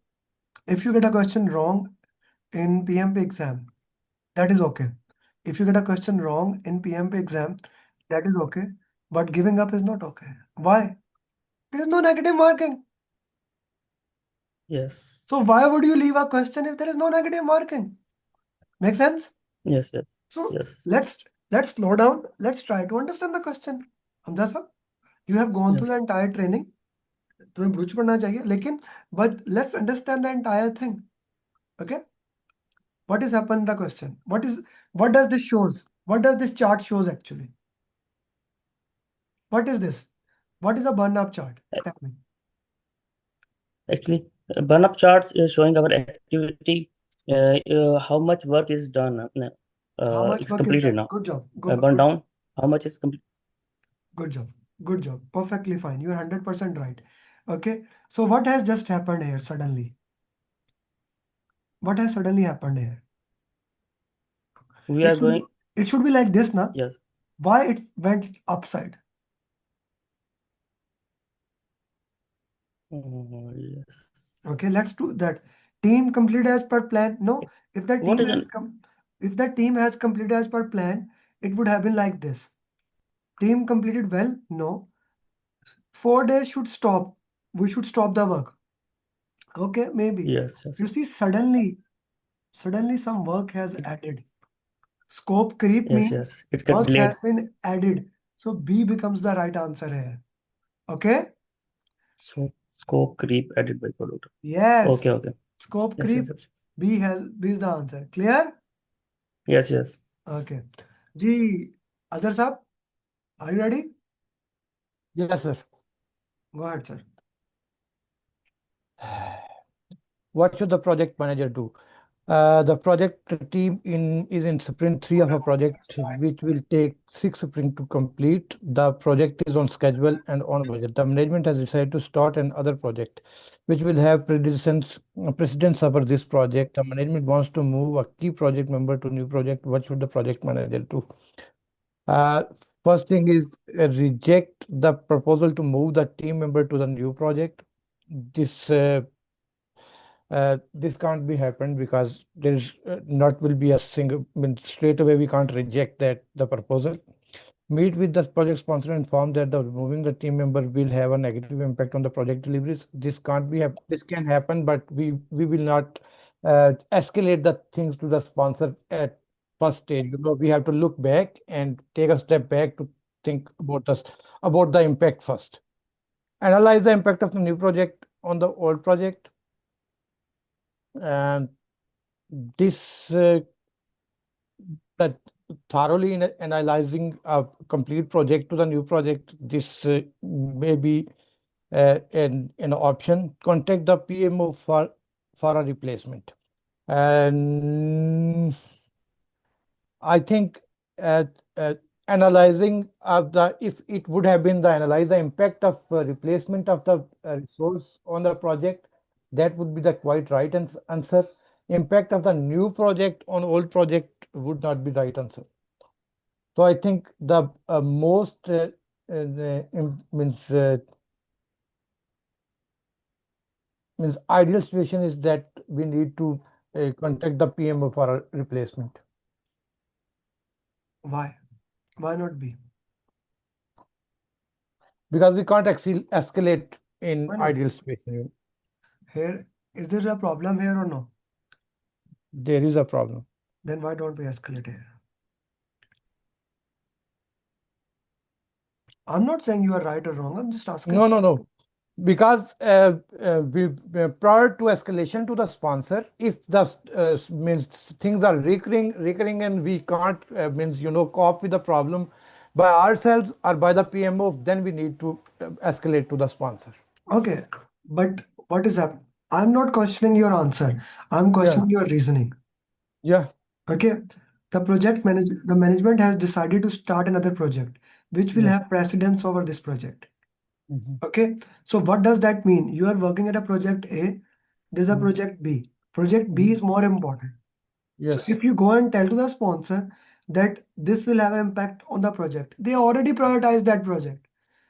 if you get a question wrong in PMP exam, that is okay. If you get a question wrong in PMP exam, that is okay. But giving up is not okay. Why? There is no negative marking. Yes. So why would you leave a question if there is no negative marking? Make sense? Yes. Yes. So Yes. let's slow down. Let's try to understand the question. समझा सब? You have gone through the Yes. entire training. तुम्हें बुझ पड़ना चाहिए लेकिन but let's understand the entire thing. Okay? What is happened in the question? What does this shows? What does this chart shows actually? What is this? What is a burn-up chart? Tell me. Actually, burn-up charts is showing our activity, how much work is done. How much It's work is completed done? now. Good job. Burn down, how much is complete? Good job. Good job. Perfectly fine. You're 100% right. Okay. So what has just happened here suddenly? What has suddenly happened here? We are going. It should be like this, na? Yes. Why it went upside? Yes. Okay, let's do that. Team complete as per plan. No, if the What team is has an if the team has completed as per plan, it would have been like this. Team completed well? No. 4 days should stop. We should stop the work. Okay, maybe. yes, yes, You see, suddenly some work has added. Scope creep yes, means yes. It get work delayed. has been added. So B becomes the right answer here. Okay? So scope creep added by product. Yes. Okay, okay. Scope Yes, creep. yes, yes. B is the answer. Clear? Yes, yes. Okay. Ji, Azhar Saab, are you ready? Yes, sir. Go ahead, sir. What should the project manager do? The project team is in sprint 3 of a project which will take 6 sprints to complete. The project is on schedule and on budget. The management has decided to start another project which will have precedence over this project. The management wants to move a key project member to new project. What should the project manager do? Uh, First thing is reject the proposal to move the team member to the new project. This this can't be happened because there's not will be a single, I mean, straight away we can't reject the proposal. Meet with the project sponsor and inform that the removing the team member will have a negative impact on the project deliveries. This can't be this can happen, but we will not escalate the things to the sponsor at first stage. We have to look back and take a step back to think about us about the impact first. Analyze the impact of the new project on the old project. And this that thoroughly in analyzing a complete project to the new project, this may be an option. Contact the PMO for a replacement. And I think uh, uh, analyzing of the if it would have been the analyze the impact of replacement of the resource on the project, that would be the quite right answer. Impact of the new project on old project would not be right answer. So I think the most means ideal situation is that we need to contact the PMO for a replacement. Why? Why not B? Because we can't escalate in Why not? ideal situation. Here, is there a problem here or no? There is a problem. Then why don't we escalate here? I'm not saying you are right or wrong. I'm just asking. No. Because prior to escalation to the sponsor, if the means things are recurring, and we can't means cope with the problem by ourselves or by the PMO, then we need to escalate to the sponsor. Okay, but what is happening? I'm not questioning your answer. I'm questioning your reasoning. Yeah. Okay. The management has decided to start another project, which will Yeah. have precedence over this project. Mhm. Okay. So what does that mean? You are working at a project A, there's a Mhm. project B. Project B is more important. So Yes. if you go and tell to the sponsor that this will have an impact on the project, they already prioritized that project.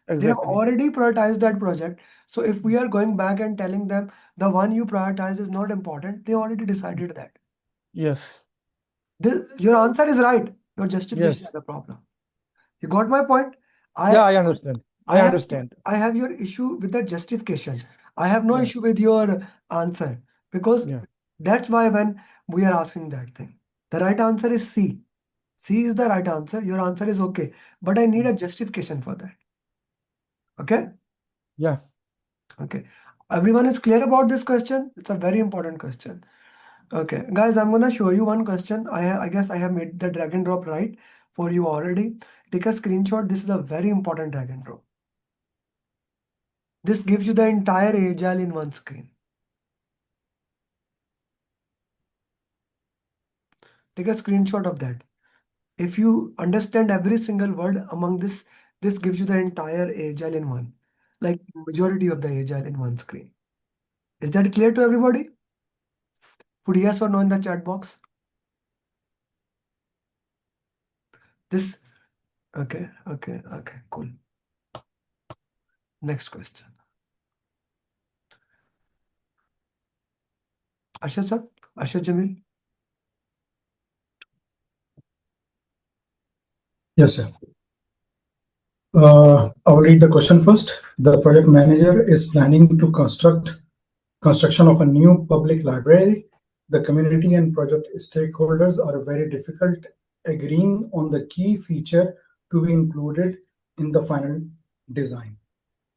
They have Exactly. already prioritized that project. So if we are going back and telling them the one you prioritize is not important, they already decided that. Yes. Your answer is right. Your justification Yes. is the problem. You got my point? Yeah, I I understand. I I have understand. I have your issue with the justification. I have no Yeah. issue with your answer because Yeah. that's why when we are asking that thing, the right answer is C. C is the right answer. Your answer is okay, but I need a justification for that. Okay? Yeah. Okay. Everyone is clear about this question? It's a very important question. Okay, guys, I'm gonna show you one question. I guess I have made the drag and drop right for you already. Take a screenshot. This is a very important drag and drop. This gives you the entire agile in one screen. Take a screenshot of that. If you understand every single word among this gives you the entire agile in one, like majority of the agile in one screen. Is that clear to everybody? Put yes or no in the chat box. This, okay, cool. Next question. Arshad sir, Arshad Jamil. Yes, sir. I will read the question first. The project manager is planning to construction of a new public library. The community and project stakeholders are very difficult agreeing on the key feature to be included in the final design.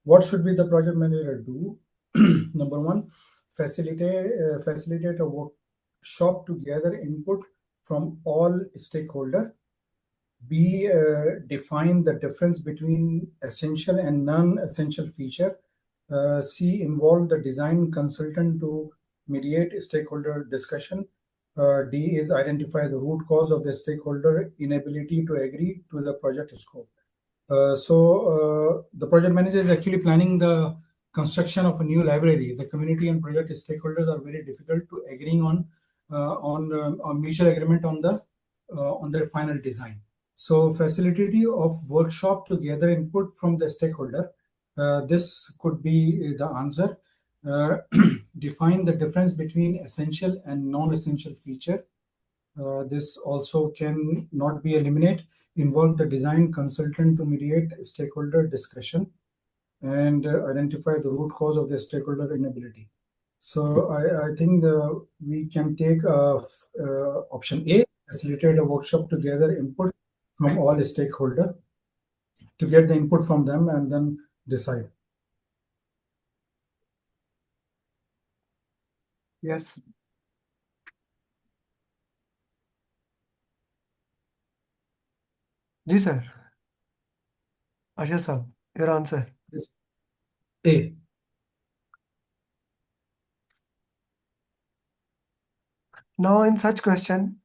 What should be the project manager do? Number one, facilitate a workshop to gather input from all stakeholders. B, define the difference between essential and non-essential feature. C, involve the design consultant to mediate stakeholder discussion. D is identify the root cause of the stakeholder inability to agree to the project scope. The project manager is actually planning the construction of a new library. The community and project stakeholders are very difficult to agreeing on mutual agreement on the final design. So facility of workshop to gather input from the stakeholder. This could be the answer. Define the difference between essential and non-essential feature. This also can not be eliminated. Involve the design consultant to mediate stakeholder discussion and identify the root cause of the stakeholder inability. So I think we can take option A, facilitate a workshop to gather input from all stakeholders to get the input from them and then decide. Yes. Ji sir. Arshad sir, your answer. Yes. A. Now in such question,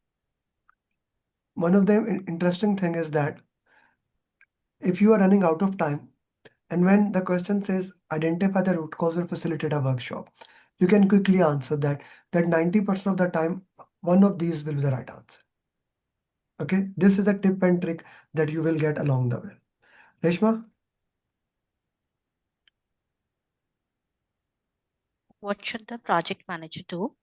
one of the interesting thing is that if you are running out of time and when the question says identify the root cause or facilitate a workshop, you can quickly answer that 90% of the time one of these will be the right answer. Okay, this is a tip and trick that you will get along the way. Reshma? What should the project manager do?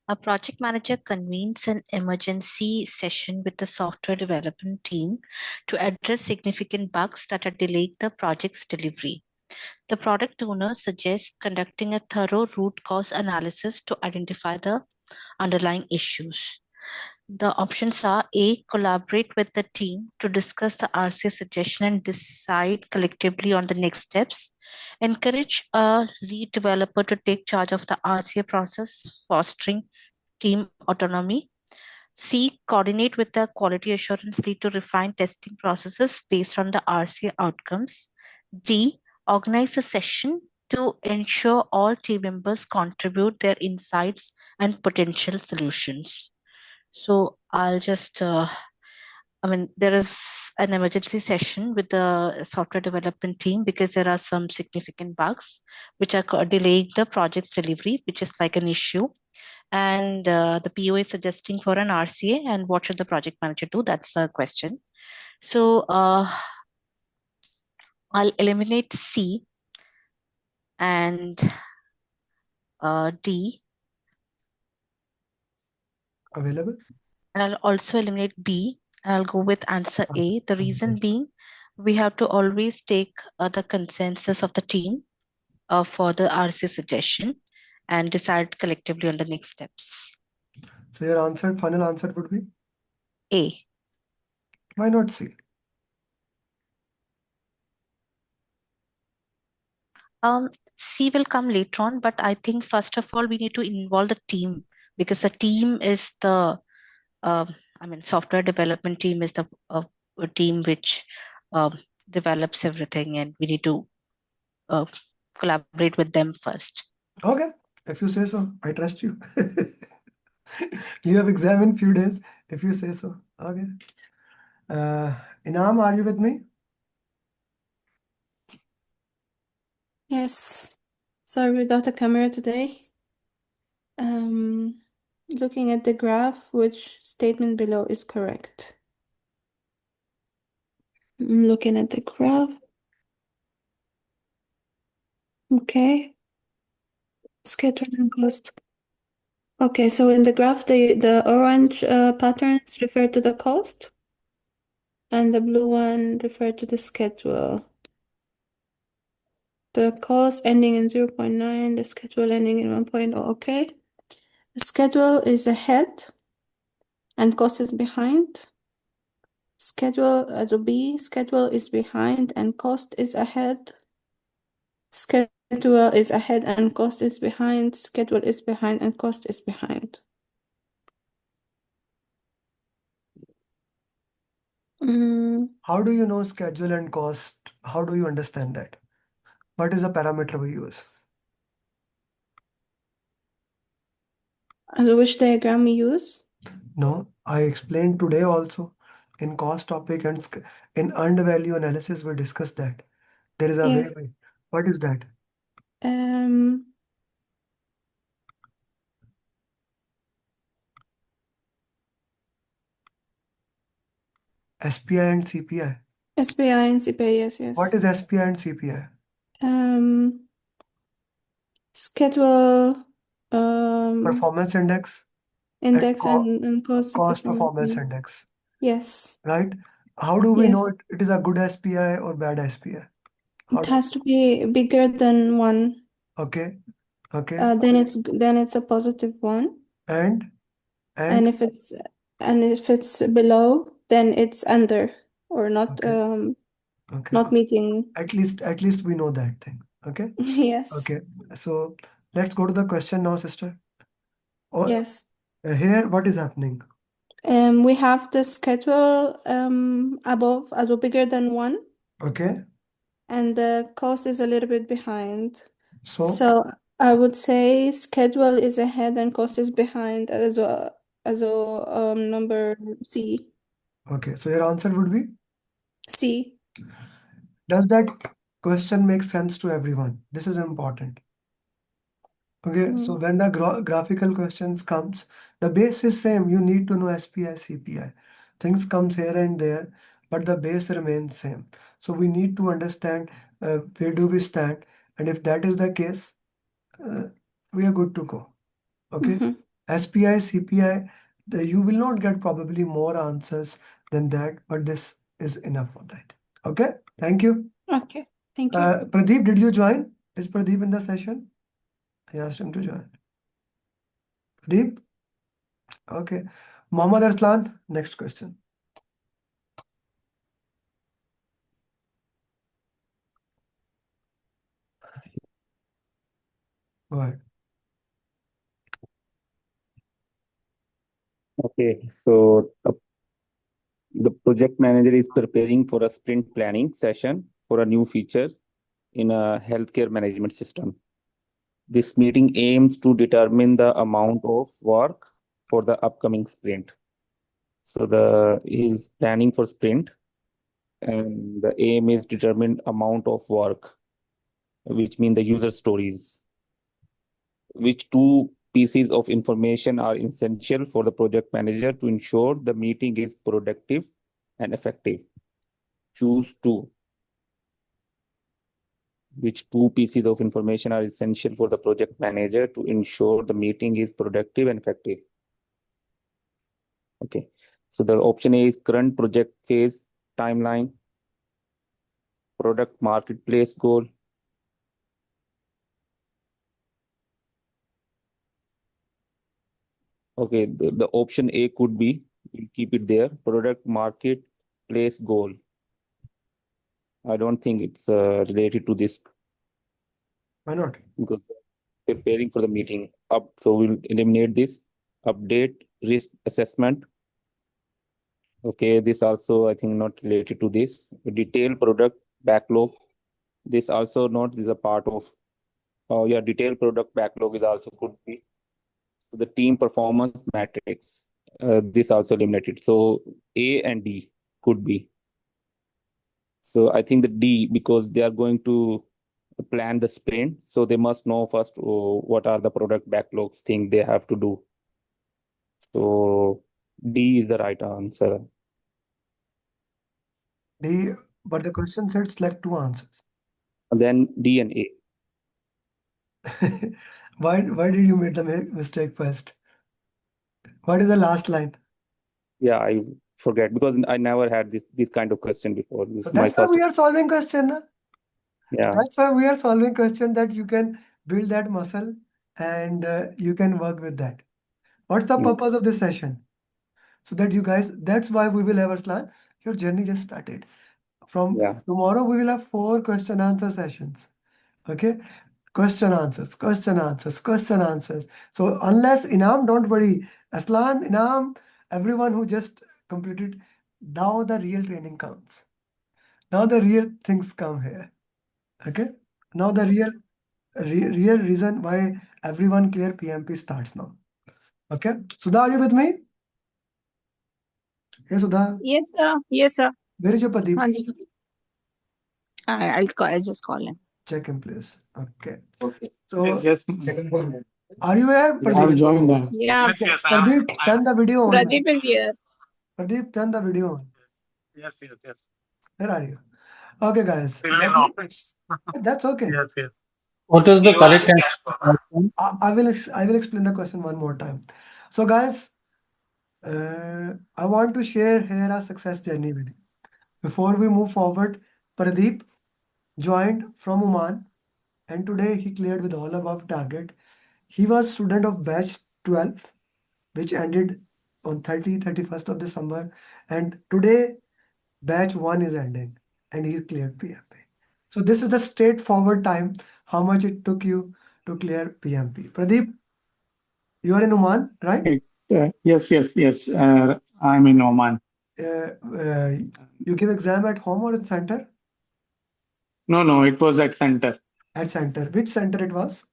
A project manager convenes an emergency session with the software development team to address significant bugs that are delaying the project's delivery. The product owner suggests conducting a thorough root cause analysis to identify the underlying issues. The options are A, collaborate with the team to discuss the RCA suggestion and decide collectively on the next steps. Encourage a lead developer to take charge of the RCA process, fostering team autonomy. C, coordinate with the quality assurance lead to refine testing processes based on the RCA outcomes. D, organize a session to ensure all team members contribute their insights and potential solutions. So I'll just, there is an emergency session with the software development team because there are some significant bugs which are delaying the project's delivery, which is like an issue. And the PO is suggesting for an RCA, and what should the project manager do? That's a question. So I'll eliminate C and D. Available? And I'll also eliminate B, and I'll go with answer A. The reason being, we have to always take the consensus of the team for the RC suggestion and decide collectively on the next steps. So your answer, final answer would be A. why not C? C will come later on, but I think first of all we need to involve the team, because the team is the software development team is the team which develops everything, and we need to collaborate with them first. Okay, if you say so, I trust you. You have exam in few days, if you say so. Okay. Inam, are you with me? Yes. Sorry, without a camera today. Looking at the graph, which statement below is correct? I'm looking at the graph. Okay. Schedule and cost. Okay, so in the graph, the orange patterns refer to the cost, and the blue one refer to the schedule. The cost ending in 0.9, the schedule ending in 1.0. Okay. The schedule is ahead and cost is behind. Schedule, B, schedule is behind and cost is ahead. Schedule is ahead and cost is behind. Schedule is behind and cost is behind. How do you know schedule and cost? How do you understand that? What is the parameter we use? Which diagram we use? No, I explained today also in cost topic and in earned value analysis, we discussed that. There is a Yes. way. What is that? SPI and CPI. SPI and CPI, yes. What is SPI and CPI? Schedule, Performance index index and cost performance index. Yes. Right? How do we Yes. know it is a good SPI or bad SPI? It has to be bigger than 1. Okay. Okay. Then it's a positive 1. And if it's below, then it's under or not okay. not meeting. At least we know that thing. Okay. Yes. Okay. So let's go to the question now, sister. Yes. Here, what is happening? We have the schedule above, also bigger than 1. Okay. And the cost is a little bit behind. So I would say schedule is ahead and cost is behind as number C. Okay, so your answer would be C. Does that question make sense to everyone? This is important. Okay, so when the graphical questions comes, the base is same. You need to know SPI, CPI. Things comes here and there, but the base remains same. So we need to understand where do we stand, and if that is the case, we are good to go. Okay, SPI, CPI, you will not get probably more answers than that, but this is enough for that. Okay, thank you. Okay, thank you. Pradeep, did you join? Is Pradeep in the session? I asked him to join. Pradeep? Okay. Mohammad Arslan, next question. Go ahead. Okay, so the project manager is preparing for a sprint planning session for a new features. in a healthcare management system. This meeting aims to determine the amount of work for the upcoming sprint. So he's planning for sprint, and the aim is determine amount of work, which mean the user stories. Which two pieces of information are essential for the project manager to ensure the meeting is productive and effective? Choose two. Which two pieces of information are essential for the project manager to ensure the meeting is productive and effective? Okay. So the option A is current project phase timeline, product marketplace goal, okay, the option A could be, we'll keep it there, product marketplace goal. I don't think it's related to this. Why not? Because preparing for the meeting up, so we'll eliminate this. Update risk assessment. Okay, this also I think not related to this. Detailed product backlog. This also not, this is a part of, yeah, detailed product backlog is also could be. The team performance matrix, this also eliminated. So A and D could be. So I think the D, because they are going to plan the sprint, so they must know first what are the product backlogs thing they have to do. So D is the right answer. D, but the question said select two answers. And then D and A. Why did you make the mistake first? What is the last line? Yeah, I forget because I never had this kind of question before. This So is my that's why first. we are solving question. Na? Yeah. That's why we are solving question, that you can build that muscle and you can work with that. What's the purpose of this session? So that you guys, that's why we will have Arslan. Your journey just started. From tomorrow, we will have 4 question answer sessions. Okay. Question answers, question answers, question answers. So unless Inam, don't worry. Aslan, Inam, everyone who just completed, now the real training counts. Now the real things come here. Okay. Now the real reason why everyone clear PMP starts now. Okay. Sudha, are you with me? Hey Sudha. Yes, sir. Yes, sir. Where is your Pradeep? Hanji. I'll just call him. Check him, please. Okay. Okay. So Yes. are you here, Pradeep? I've joined them. Yeah. Yes, Pradeep, turn the video on. Pradeep is here. Pradeep, turn the video on. Yes. Where are you? Okay, guys. Still in office. That's okay. Yes. What is the correct answer? I will explain the question one more time. So, guys, I want to share here a success journey with you. Before we move forward, Pradeep joined from Oman, and today he cleared with all above target. He was student of batch 12, which ended on 31st of December, and today batch 1 is ending, and he cleared PMP. So this is the straightforward time, how much it took you to clear PMP. Pradeep, you are in Oman, right? Yes. I'm in Oman. You give exam at home or at center? No, it was at center. At center. Which center it was?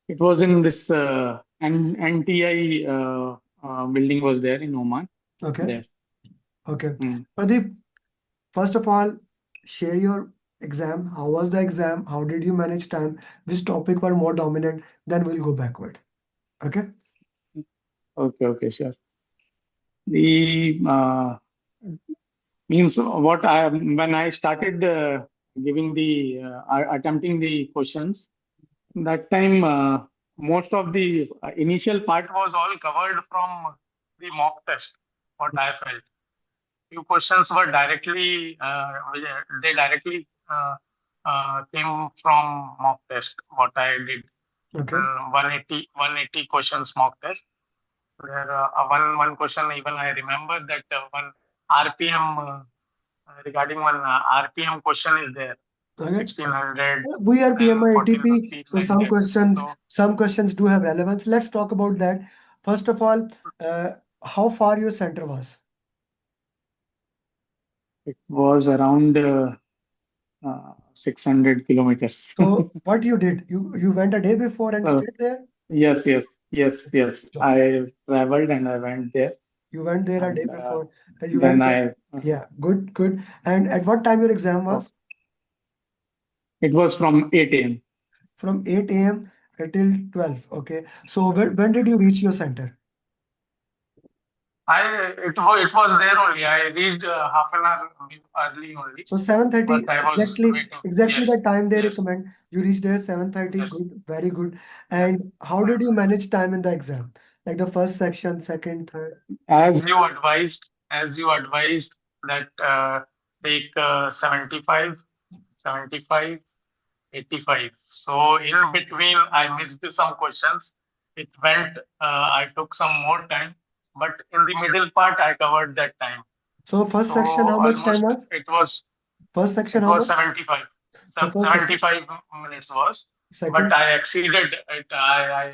It was in this NTI building was there in Oman. Okay. There. Okay. Pradeep, first of all, share your exam. How was the exam? How did you manage time? Which topic were more dominant? Then we'll go backward. Okay. Okay, sure. The means what I when I started giving the attempting the questions, that time most of the initial part was all covered from the mock test. What I felt, few questions were directly they directly came from mock test. What I did, Okay. 180 questions mock test. There one question even I remember that one RPM regarding one RPM question is there. Okay. 1600. We are PMI 1450 ATP, so like some that. some questions do have relevance. Let's talk about that. First of all, how far your center was? It was around 600 kilometers. So what you did? You went a day before and Uh, stayed there? yes. So I traveled and I went there, you went there a day and before. You then went there. Yeah, good. And at what time your exam was? it was from 8 a.m. From 8 a.m. till 12. Okay. So when did you reach your center? It was there only. I reached half an hour early only, So but 7:30, I was waiting. exactly the time they Yes, recommend. You reach there 7:30. yes, Good, very good. yes. And how did you manage time in the exam? Like the first section, second, third. As you advised that take 75, 75, 85. So in between, I missed some questions. It went. I took some more time, but in the middle part, I covered that time. So first So section, how much time almost was? it was First section, it how was much? 75. So first section. 75 minutes was, but Second. I exceeded it. I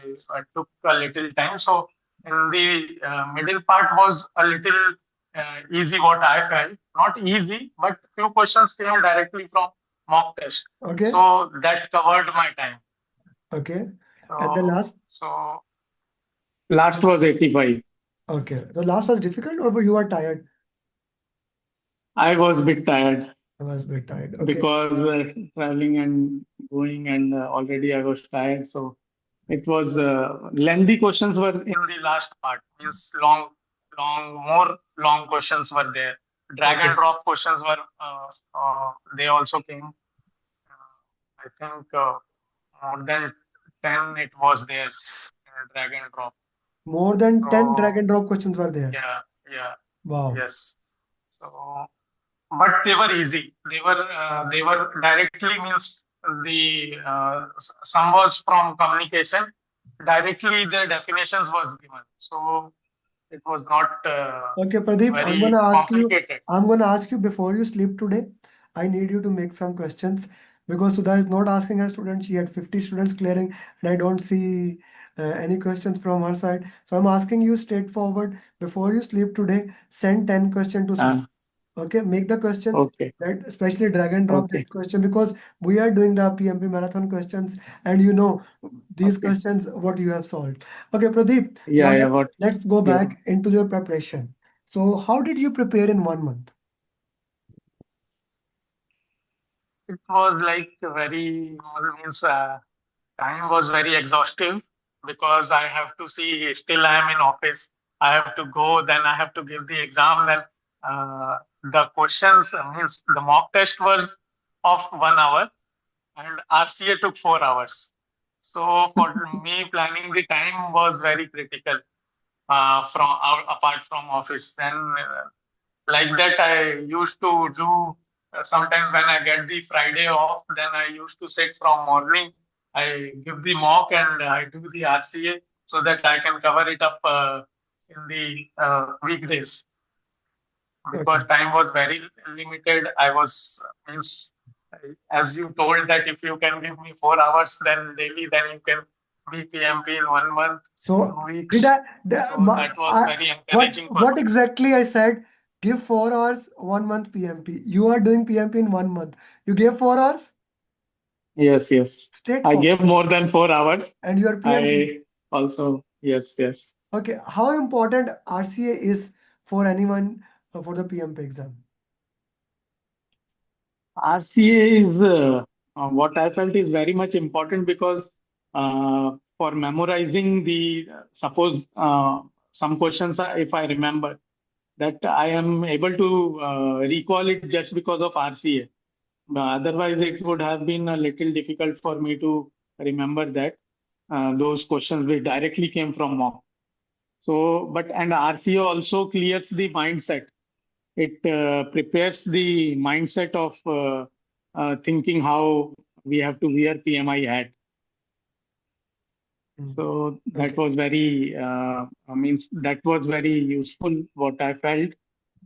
took a little time. So in the middle part was a little easy, what I felt. Not easy, but few questions came directly from mock test. Okay. So that covered my time. Okay. And the last? So last was 85. Okay. The last was difficult or you are tired? I was a bit tired I was a bit tired. Okay. because we're traveling and going, and already I was tired. So it was lengthy questions were in the last part. Means more long questions were there. Drag Okay. and drop questions were they also came. I think more than 10 it was there in drag and drop. More than 10 drag So and drop questions were there. yeah, Wow. yes. So but they were easy. They were directly, means the some was from communication. Directly the definitions was given, so it was not Okay, Pradeep, very complicated. I'm gonna ask you before you sleep today. I need you to make some questions because Sudha is not asking her students. She had 50 students clearing, and I don't see any questions from her side. So I'm asking you straightforward before you sleep today. Send 10 questions to Sudha. Okay, make the questions Okay, that especially drag and drop okay, that question because we are doing the PMP marathon questions and you know these okay. questions what you have solved. Okay, Pradeep, now Yeah. What? let's go Yeah. back into your preparation. So how did you prepare in 1 month? It was like very means time was very exhaustive because I have to see. Still, I am in office. I have to go. Then I have to give the exam. Then the questions means the mock test was of 1 hour and RCA took 4 hours. So for me, planning the time was very critical apart from office. Then like that, I used to do sometimes when I get the Friday off. Then I used to sit from morning. I give the mock and I do the RCA so that I can cover it up in the weekdays because Okay. time was very limited. I was means as you told that if you can give me 4 hours then daily, then you can be PMP in 1 month, So 2 weeks. did I, So that was very encouraging for what me. exactly I said? Give 4 hours, 1 month PMP. You are doing PMP in 1 month. You gave 4 hours? Yes. I Straightforward. gave more than 4 hours. And you are PMP. I also, yes. Okay, how important RCA is for anyone for the PMP exam? RCA is what I felt is very much important because for memorizing suppose some questions, if I remember, that I am able to recall it just because of RCA. Otherwise, it would have been a little difficult for me to remember that those questions which directly came from mock. So, and RCA also clears the mindset. It prepares the mindset of thinking how we have to wear PMI hat. So that Okay. was very, that was very useful, what I felt.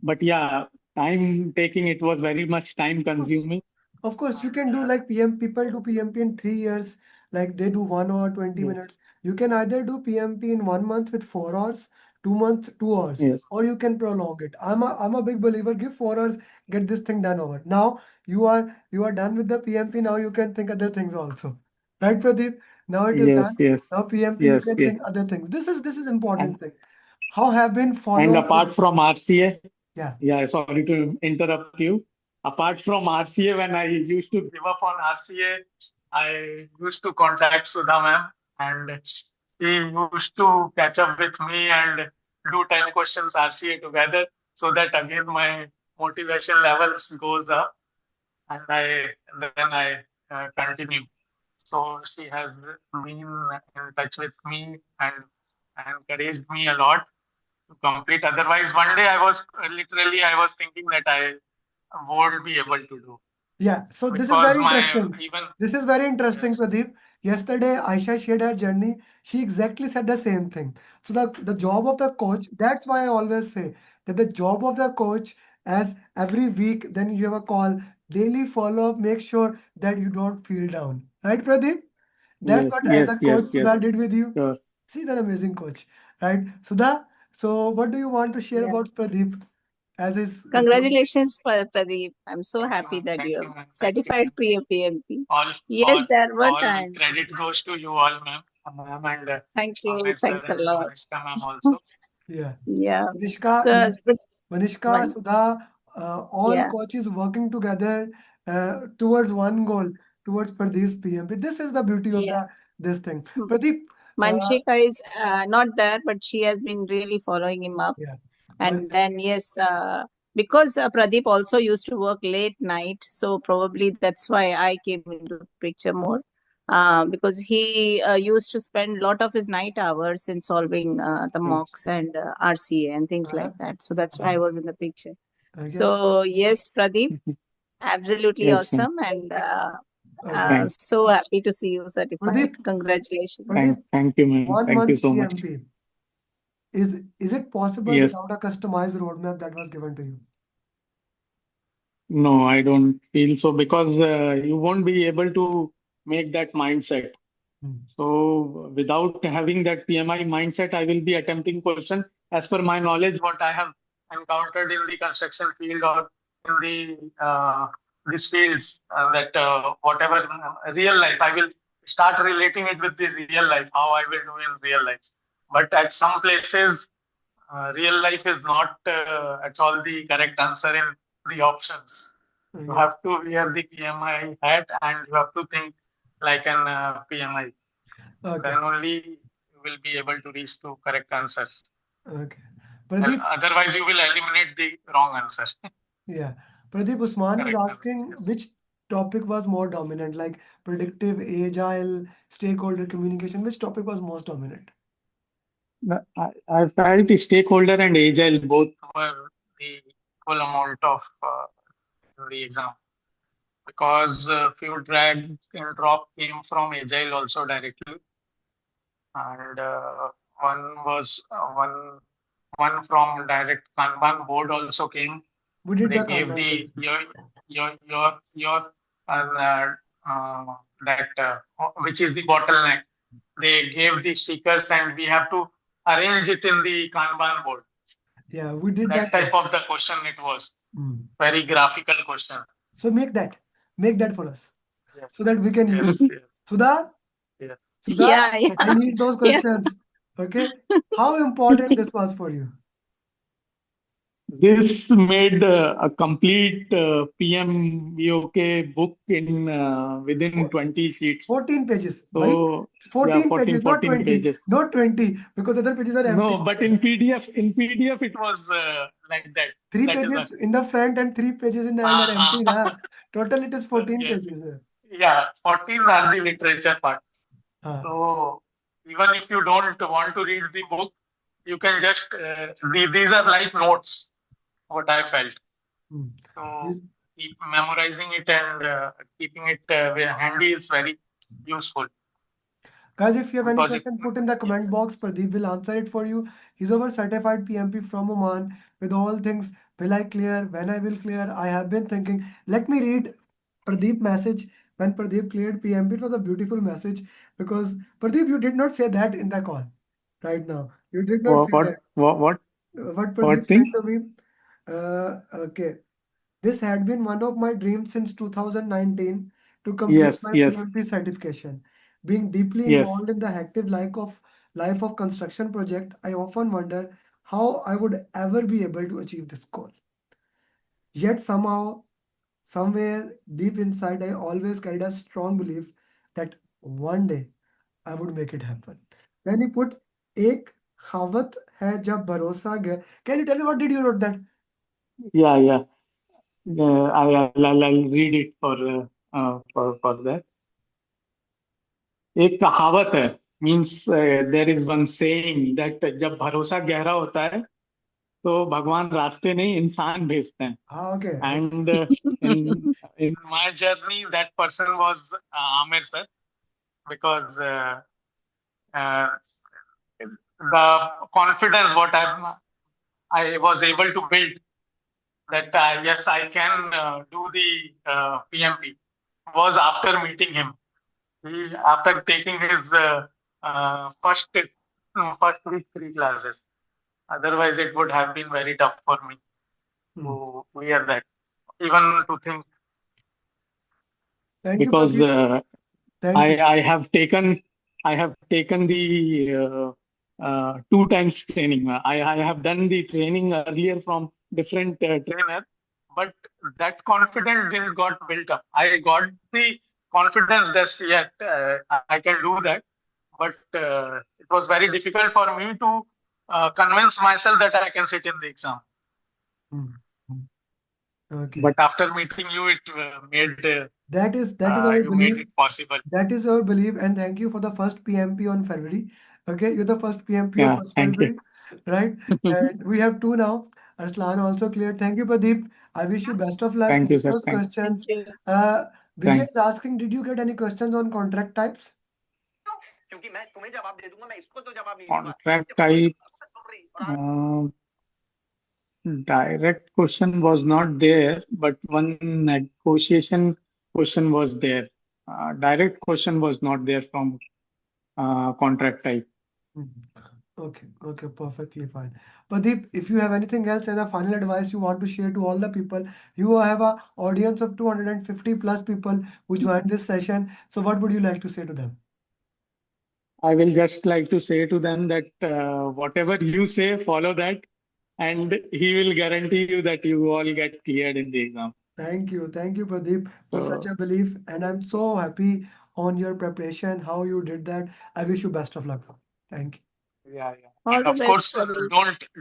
But yeah, time taking, it was very much time consuming. Of course, you can do like people do PMP in 3 years, like they do 1 hour, 20 Yes. minutes. You can either do PMP in 1 month with 4 hours, 2 months, 2 hours, Yes. or you can prolong it. I'm a big believer, give 4 hours, get this thing done over. Now you are done with the PMP, now you can think other things also. Right, Pradeep? Now it is Yes. done. Yes. Now PMP, you Yes. can Yes. think other things. This is important And thing. How have been and followed with, apart from RCA, yeah. yeah, sorry to interrupt you. Apart from RCA, when I used to give up on RCA, I used to contact Sudha ma'am, and she used to catch up with me and do 10 questions RCA together, so that again my motivation levels goes up, and I continue. So she has been in touch with me and encouraged me a lot to complete. Otherwise, one day I was thinking that I won't be able to do, Yeah, so this is because very my interesting. even This is very interesting, yes, Pradeep. Yesterday, Aisha shared her journey. She exactly said the same thing. So the job of the coach, that's why I always say that the job of the coach, as every week, then you have a call, daily follow-up, make sure that you don't feel down. Right, Pradeep? That's yes, what as a yes, coach yes, yes, Sudha did with you. sure. She's an amazing coach, right? Sudha, so what do you want to share Yeah. about Pradeep as his coach? Congratulations, Pradeep. I'm so Thank you, happy ma'am. that Thank you you, have ma'am. Thank you, certified ma'am. PMP. All, Yes, all, there were all times. credit goes to you all, ma'am, and Thank you. Ahmed sir Thanks a and lot. Manishka ma'am also. Yeah. Yeah. Manishka, So, Manishka, one, Sudha, all yeah. coaches working together towards one goal, towards Pradeep's PMP. This is the beauty of Yeah. this thing. Pradeep, Manshika is not there, but she has been really following him up. yeah, And then, yes, because Pradeep also used to work late night, so probably that's why I came into picture more. Because he used to spend a lot of his night hours in solving the Yes. mocks and RCA and things like that. So that's why I was in the picture. I guess. So yes, Pradeep, absolutely Yes, ma'am. awesome, and Okay. so happy to see you certified. Pradeep, Congratulations. Pradeep, Thank you, ma'am. 1 month Thank you so much. PMP. Is it possible Yes. without a customized roadmap that was given to you? No, I don't feel so, because you won't be able to make that mindset. Hmm. So without having that PMI mindset, I will be attempting question as per my knowledge, what I have encountered in the construction field or in these fields, that whatever real life, I will start relating it with the real life, how I will do in real life. But at some places, real life is not at all the correct answer in the options. You Yeah. have to wear the PMI hat and you have to think like an PMI. Okay. Then only you will be able to reach to correct answers. Okay. Well, Pradeep, otherwise, you will eliminate the wrong answer. yeah. Pradeep Usman is Correct answer. asking Yes. which topic was more dominant, like predictive, agile, stakeholder communication. Which topic was most dominant? I felt stakeholder and agile both were the equal amount of the exam, because few drag and drop came from agile also directly, and one was one from direct Kanban board also came. We did They the gave Kanban the also. your that which is the bottleneck. They gave the stickers and we have to arrange it in the Kanban board. Yeah, we did That that. type of the question it was. Hmm. Very graphical question. So make that for us, Yes. so that we can use. Yes. Yes. Sudha, Yes. Sudha, Yeah, I yeah, need those yeah. questions. Okay, how important this was for you? This made a complete PMBOK book in within 20 sheets. 14 pages. Bhai, So yeah, 14 pages, not 14 20, pages. not 20, because other pages are empty. No, but in PDF it was like that. 3 That is a pages in the front and 3 pages in the end are empty. Na? Total it is 14 yes, pages. yeah, 14 are the literature part. Ah, So even if you don't want to read the book, you can just these are like notes. What I felt. hmm. So This, keep memorizing it and keeping it handy is very useful, guys, if you have any because it question, put in the comment yes. box. Pradeep will answer it for you. He's our certified PMP from Oman with all things. Will I clear? When I will clear? I have been thinking. Let me read Pradeep message when Pradeep cleared PMP. It was a beautiful message because Pradeep, you did not say that in the call. right now. You did not see that. What What Pradeep thing? said to me, okay, this had been one of my dreams since 2019 to complete Yes, my yes, PMP certification. Being deeply yes. involved in the active life of construction project, I often wonder how I would ever be able to achieve this goal. Yet somehow, somewhere deep inside, I always carried a strong belief that one day I would make it happen. Then he put एक कहावत है जब भरोसा गया. Can you tell me what did you wrote that? Yeah, yeah. I'll read it for that. एक कहावत है, means there is one saying that जब भरोसा गहरा होता है तो भगवान रास्ते नहीं इंसान भेजते हैं. Okay. And in my journey, that person was Amer sir, because uh, the confidence what I was able to build, that yes, I can do the PMP, was after meeting him. After taking his first week 3 classes. Otherwise, it would have been very tough for me to clear that. Even to think, Thank you, because Pradeep. Thank you. I have taken the 2 times training. I have done the training earlier from different trainer, but that confidence didn't got built up. I got the confidence that yet I can do that, but it was very difficult for me to convince myself that I can sit in the exam. Okay. But after meeting you, it made That is our you made belief. it possible. That is our belief, and thank you for the first PMP on February. Okay, you're the first PMP Yeah, of 1st thank you. February, right? And we have 2 now. Arslan also cleared. Thank you, Pradeep. I wish you best of luck Thank you, with sir. those Thank questions. you. Vijay Thank is asking, did you get any questions on contract types? contract type. Direct question was not there, but one negotiation question was there. Direct question was not there from contract type. Okay, perfectly fine. Pradeep, if you have anything else as a final advice you want to share to all the people, you have a audience of 250 plus people who joined this session. So what would you like to say to them? I will just like to say to them that whatever you say, follow that, and he will guarantee you that you all get cleared in the exam. Thank you, Pradeep, for such So, a belief. And I'm so happy on your preparation, how you did that. I wish you best of luck. Thank you. yeah. All And the of best, course, Pradeep.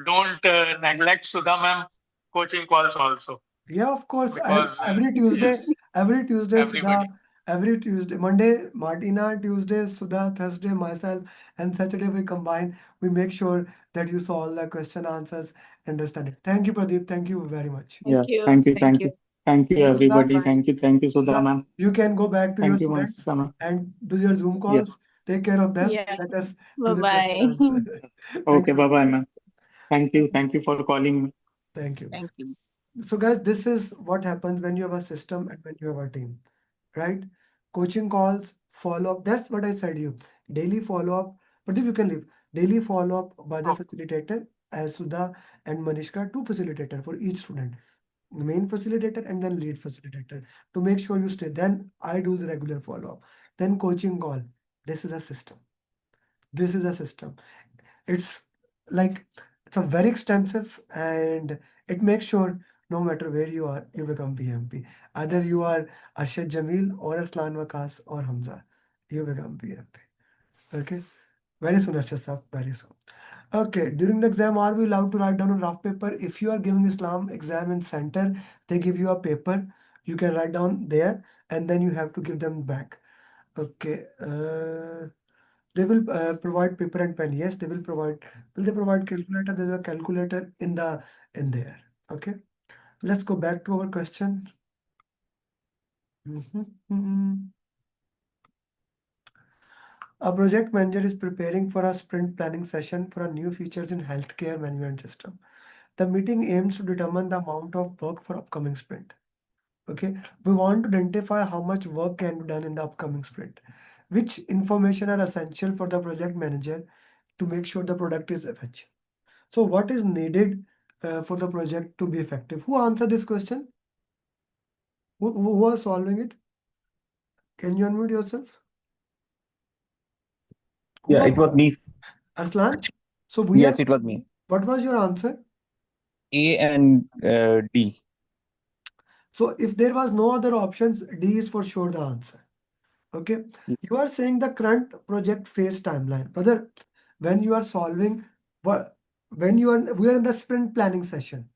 don't neglect Sudha ma'am coaching calls also, Yeah, of course. because Every Tuesday, yes, every Tuesday, everybody. Sudha, every Tuesday, Monday, Martina, Tuesday, Sudha, Thursday, myself, and Saturday we combine. We make sure that you saw all the question answers, understand it. Thank you, Pradeep. Thank you very much. Yeah, Thank you. thank you, Thank thank you. you, thank you, Thank you, Sudha. everybody. Thank you, Sudha Sudha, ma'am. you can go back to your Thank you, students Sudha ma'am. and do your Zoom Yes. calls. Take care of them. Yeah. Let us do the Bye-bye. question answer. Okay, Thank bye you. bye, ma'am. Thank you for calling me. Thank you. Thank you. So, guys, this is what happens when you have a system and when you have a team, right? Coaching calls, follow up. That's what I said you. Daily follow up. But if you can leave, daily follow up by the facilitator, as Sudha and Manishka, 2 facilitator for each student. The main facilitator and then lead facilitator to make sure you stay. Then I do the regular follow up. Then coaching call. This is a system. This is a system. It's like it's a very extensive and it makes sure no matter where you are, you become PMP. Either you are Arshad Jamil or Aslan Wakas or Hamza, you become PMP. Okay. Very soon, Arshad Saf, very soon. Okay, during the exam, are we allowed to write down on rough paper? If you are giving Islam exam in center, they give you a paper. You can write down there and then you have to give them back. Okay. They will provide paper and pen. Yes, they will provide. Will they provide calculator? There's a calculator in there. Okay. Let's go back to our question. A project manager is preparing for a sprint planning session for a new features in healthcare management system. The meeting aims to determine the amount of work for upcoming sprint. Okay, we want to identify how much work can be done in the upcoming sprint. Which information are essential for the project manager to make sure the product is effective. So what is needed for the project to be effective? Who answered this question? Who was solving it? Can you unmute yourself? Yeah, it was me. Arslan? So Yes, it was me. what was your answer? A and D. So if there was no other options, D is for sure the answer. Okay. You are saying the current project phase timeline. Brother, when you are solving, we are in the sprint planning session.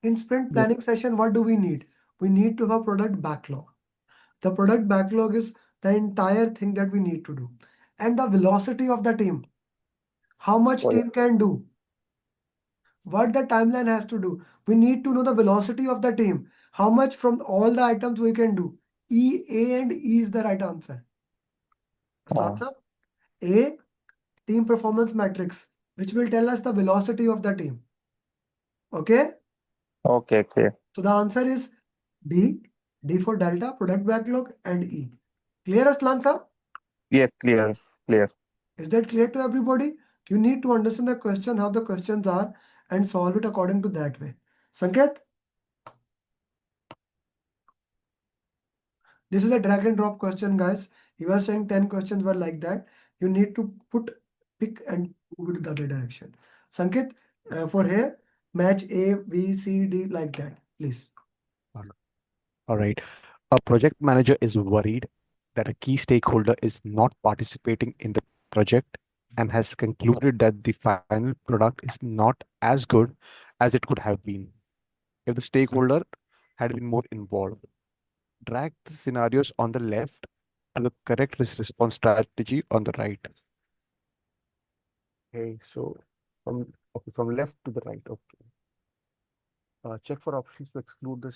In sprint planning session, what do we need? We need to have product backlog. The product backlog is the entire thing that we need to do. And the velocity of the team. How much team can do? What the timeline has to do. We need to know the velocity of the team. How much from all the items we can do. E, A and E is the right answer. Answer? A, team performance matrix, which will tell us the velocity of the team. Okay? Okay, clear. So the answer is D. D for delta, product backlog, and E. Clear, Aslan sir? Yes, clear. Is that clear to everybody? You need to understand the question, how the questions are, and solve it according to that way. Sanket? This is a drag and drop question, guys. You are saying 10 questions were like that. You need to pick and move it to the other direction. Sanket, for here, match A, B, C, D like that, please. All right. A project manager is worried that a key stakeholder is not participating in the project and has concluded that the final product is not as good as it could have been if the stakeholder had been more involved. Drag the scenarios on the left to the correct response strategy on the right. Okay, so from left to the right. Okay. Check for options to exclude the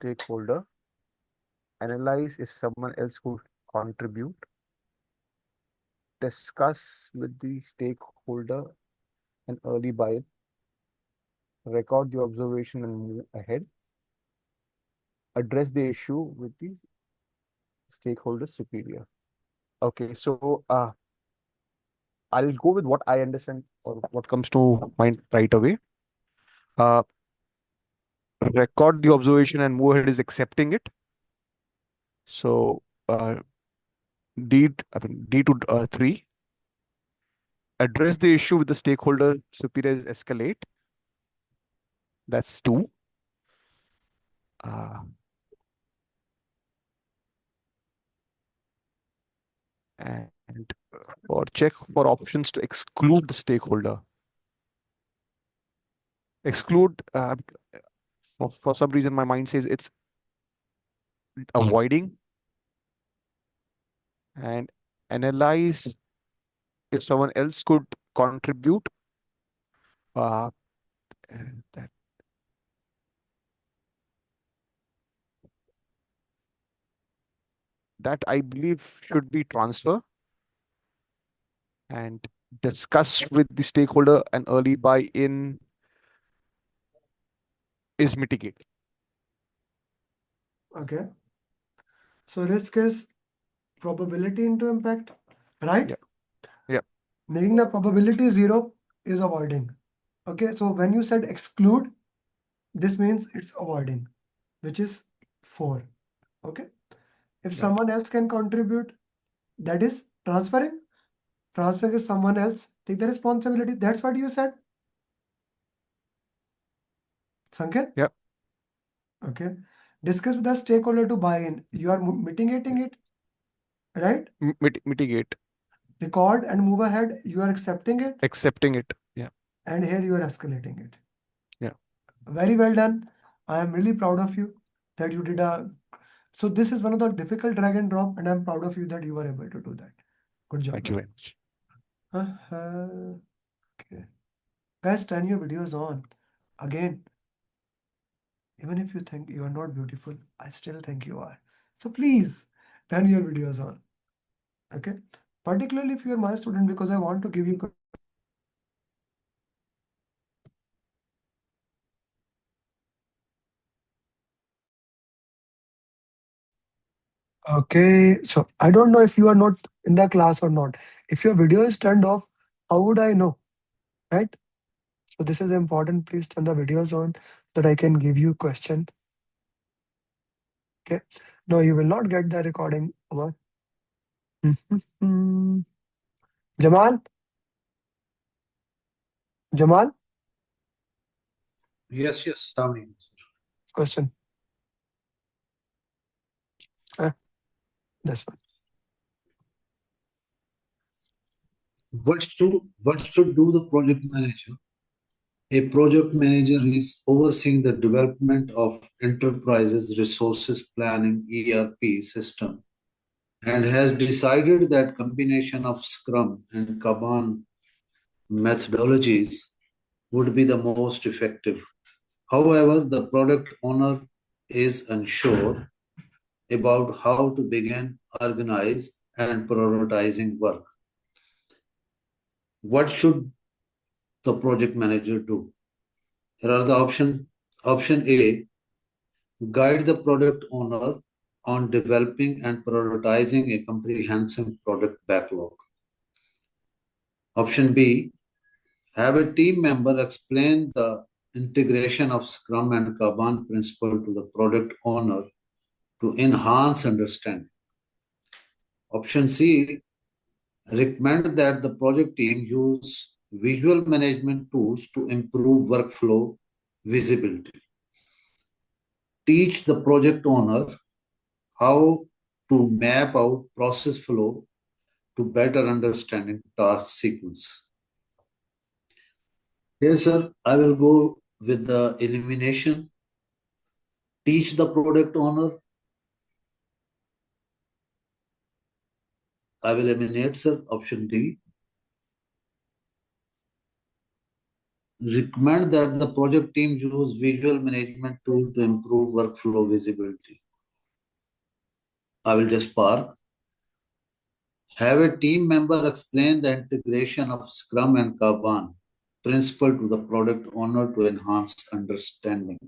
stakeholder. Analyze if someone else could contribute. Discuss with the stakeholder an early buy-in. Record the observation and move ahead. Address the issue with the stakeholder superior. Okay, so I'll go with what I understand or what comes to mind right away. Uh, Record the observation and move ahead is accepting it. So D to 3. Address the issue with the stakeholder superior is escalate. That's 2. And or check for options to exclude the stakeholder. Exclude, for some reason, my mind says it's avoiding. And analyze if someone else could contribute. Uh, that that I believe should be transfer. And discuss with the stakeholder an early buy-in is mitigate. Okay. So risk is probability into impact, right? Yeah. Making the probability 0 is avoiding. Okay, so when you said exclude, this means it's avoiding, which is 4. Okay. If someone else can contribute, that is transferring. Transferring is someone else take the responsibility. That's what you said. Sanket? Yeah. Okay. Discuss with the stakeholder to buy in. You are mitigating it, right? Mitigate. Record and move ahead. You are accepting it. Accepting it. Yeah. And here you are escalating it. Yeah. Very well done. I am really proud of you that you did a. So this is one of the difficult drag and drop, and I'm proud of you that you were able to do that. Good job. Thank you very much. Okay. Guys, turn your videos on. Again, even if you think you are not beautiful, I still think you are. So please turn your videos on. Okay. Particularly if you are my student, because I want to give you Okay, so I don't know if you are not in the class or not. If your video is turned off, how would I know, right? So this is important. Please turn the videos on so that I can give you question. Okay. No, you will not get the recording. Omar. Jamal? Jamal? Yes, Tommy. Question. This one. What should do the project manager? A project manager is overseeing the development of enterprise's resources planning ERP system and has decided that combination of Scrum and Kanban methodologies would be the most effective. However, the product owner is unsure about how to begin, organize, and prioritizing work. What should the project manager do? Here are the options. Option A, guide the product owner on developing and prioritizing a comprehensive product backlog. Option B, have a team member explain the integration of Scrum and Kanban principle to the product owner to enhance understanding. Option C, recommend that the project team use visual management tools to improve workflow visibility. Teach the project owner how to map out process flow to better understanding task sequence. Here, sir, I will go with the elimination. Teach the product owner. I will eliminate, sir, option D. Recommend that the project team use visual management tool to improve workflow visibility. I will just park. Have a team member explain the integration of Scrum and Kanban principle to the product owner to enhance understanding.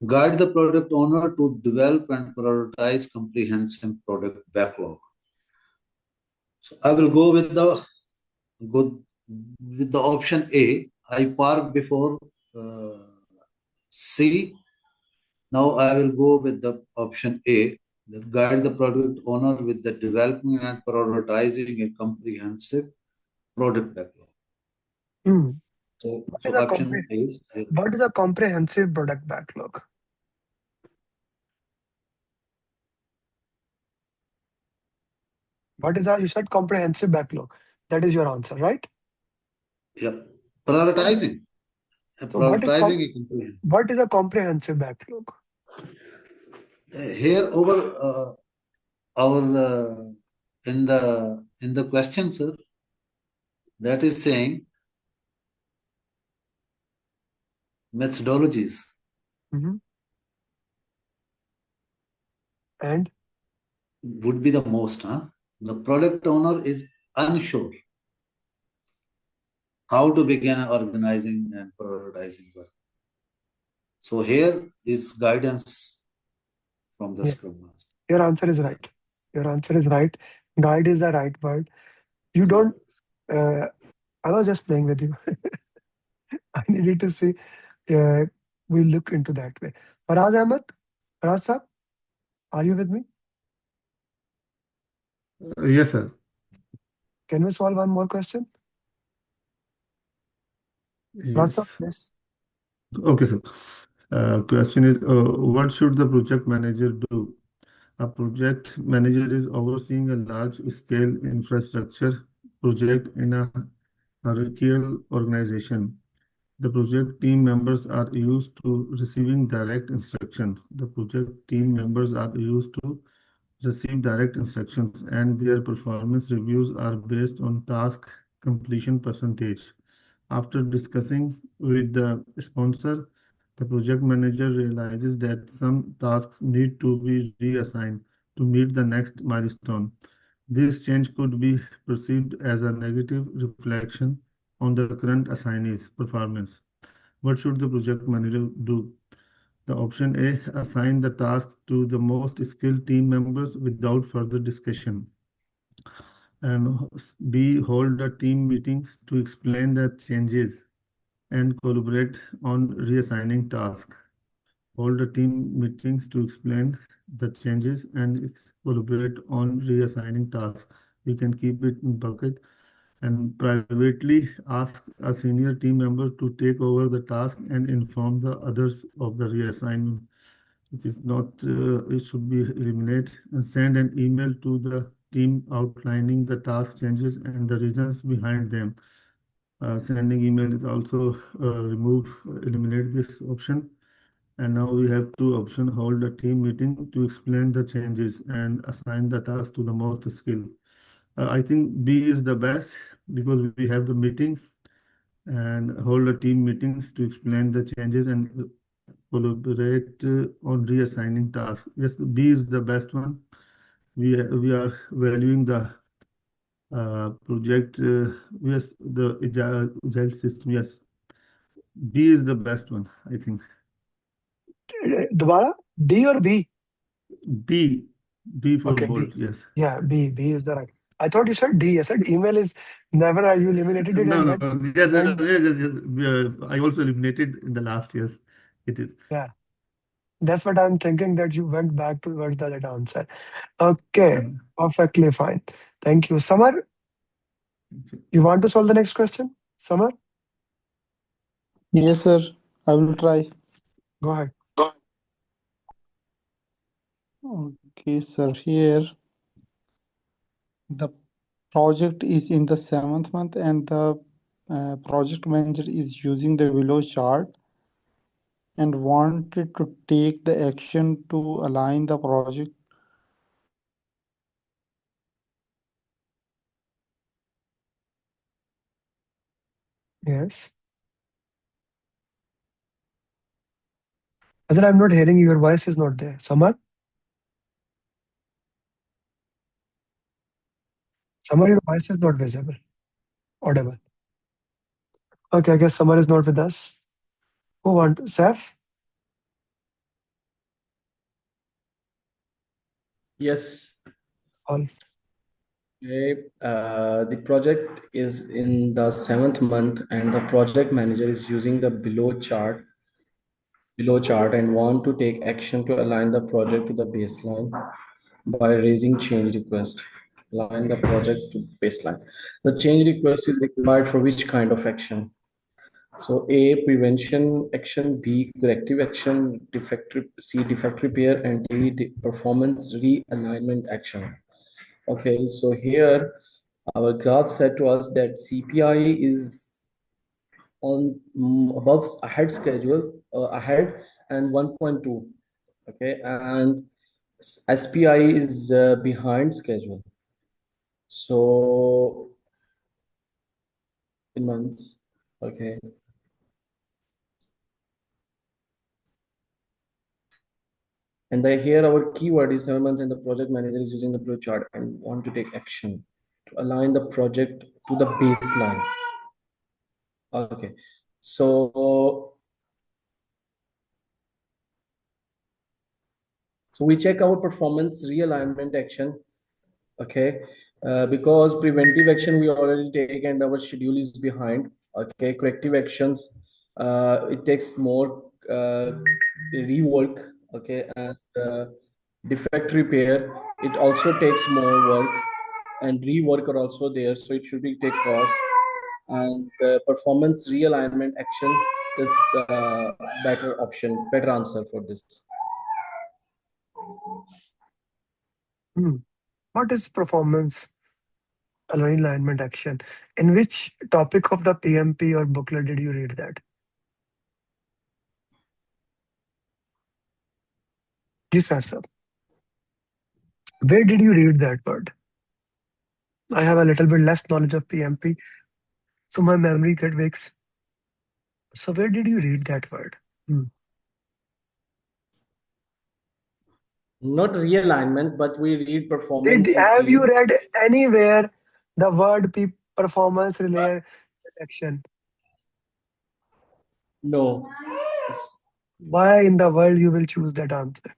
Guide the product owner to develop and prioritize comprehensive product backlog. So I will go with the option A. I parked before C. Now I will go with the option A. That guide the product owner with the development and prioritizing a comprehensive product backlog. So option A is what is a comprehensive product backlog? What is you said comprehensive backlog. That is your answer, right? Yeah. Prioritizing. So what is a comprehensive backlog? Here over our in the question, sir, that is saying methodologies. And would be the most, the product owner is unsure how to begin organizing and prioritizing work. So here is guidance from the Scrum Master. Your answer is right. Your answer is right. Guide is the right word. You don't. I was just playing with you. I needed to see. We look into that way. Faraz Ahmed, Faraz sir, are you with me? Yes, sir. Can we solve one more question? Faraz sir, Yes. please. Okay, sir. Question is, what should the project manager do? A project manager is overseeing a large-scale infrastructure project in a hierarchical organization. The project team members are used to receiving direct instructions. The project team members are used to receive direct instructions, and their performance reviews are based on task completion percentage. After discussing with the sponsor, the project manager realizes that some tasks need to be reassigned to meet the next milestone. This change could be perceived as a negative reflection on the current assignee's performance. What should the project manager do? The option A, assign the task to the most skilled team members without further discussion. And B, hold a team meeting to explain the changes and collaborate on reassigning tasks. Hold the team meetings to explain the changes and collaborate on reassigning tasks. You can keep it in bucket and privately ask a senior team member to take over the task and inform the others of the reassignment. It is not, it should be eliminated and send an email to the team outlining the task changes and the reasons behind them. Sending email is also eliminate this option. And now we have two options: hold a team meeting to explain the changes and assign the task to the most skilled. I think B is the best because we have the meeting and hold a team meetings to explain the changes and collaborate on reassigning tasks. Yes, B is the best one. We are valuing the project. Yes, the agile system. Yes, B is the best one, I think. Dobara, D or B? B. B for Okay, B. both. Yes. Yeah, B. B is the right. I thought you said D. I said email is never. Are you eliminated it No, and no, then no. Yes, yes, send? yes, yes, yes. I also eliminated in the last years. It is. Yeah, that's what I'm thinking. That you went back towards the right answer. Okay, perfectly fine. Thank you, Samar. You want to solve the next question, Samar? Yes, sir. I will try. Go ahead. Okay, sir. Here the project is in the 7th month and the project manager is using the below chart and wanted to take the action to align the project. Yes. Other, I'm not hearing you. Your voice is not there. Samar? Samar, your voice is not visible. Audible. Okay, I guess Samar is not with us. Who want? Saf? Yes. All. Okay. The project is in the 7th month, and the project manager is using the below chart and want to take action to align the project to the baseline by raising change request. Align the project to baseline. The change request is required for which kind of action? So A, prevention action, B, corrective action, C, defect repair, and D, performance realignment action. Okay, so here our graph said to us that CPI is on above ahead schedule, ahead and 1.2. Okay, and SPI is behind schedule. So in months, okay. And here our keyword is 7 months and the project manager is using the flow chart and want to take action to align the project to the baseline. Okay, so we check our performance realignment action. Okay, because preventive action we already take and our schedule is behind. Okay, corrective actions, it takes more rework. Okay, and defect repair, it also takes more work, and rework are also there, so it should be take cost. And performance realignment action, it's better option, better answer for this. What is performance alignment action? In which topic of the PMP or booklet did you read that? Yes, sir. Where did you read that word? I have a little bit less knowledge of PMP, so my memory get weaks. So where did you read that word? Not realignment, but we read performance. Have you read anywhere the word performance related action? No. Why in the world you will choose that answer?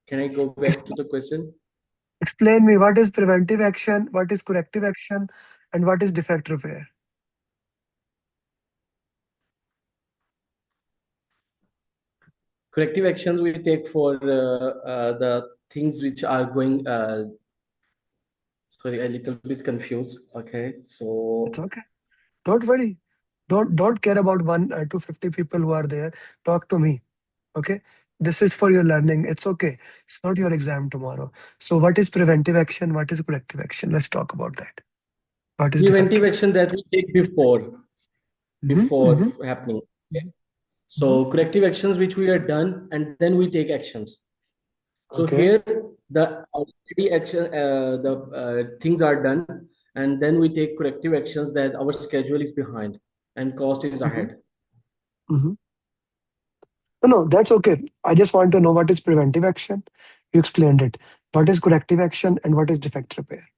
Can I go back to the question? Explain me what is preventive action, what is corrective action, and what is defect repair. Corrective actions we take for the things which are going. Sorry, a little bit confused. Okay, so It's okay. Don't worry. Don't care about 1 to 50 people who are there. Talk to me. Okay. This is for your learning. It's okay. It's not your exam tomorrow. So what is preventive action? What is corrective action? Let's talk about that. What is defect preventive repair? action that we take before happening. Okay. So corrective actions which we are done, and then we take actions. So Okay. here the already action, the things are done, and then we take corrective actions that our schedule is behind and cost is ahead. No, that's okay. I just want to know what is preventive action. You explained it. What is corrective action and what is defect repair?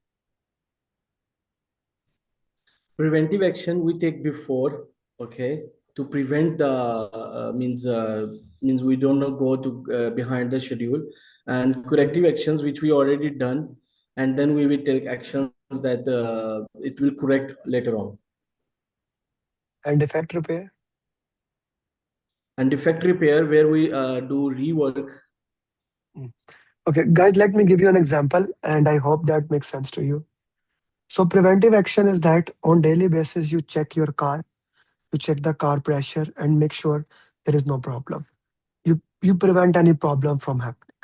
Preventive action we take before, okay, to prevent the means we don't go to behind the schedule, and corrective actions which we already done, and then we will take actions that it will correct later on. And defect repair? And defect repair where we do rework. Okay, guys, let me give you an example, and I hope that makes sense to you. So preventive action is that on daily basis, you check your car, you check the car pressure and make sure there is no problem. You prevent any problem from happening.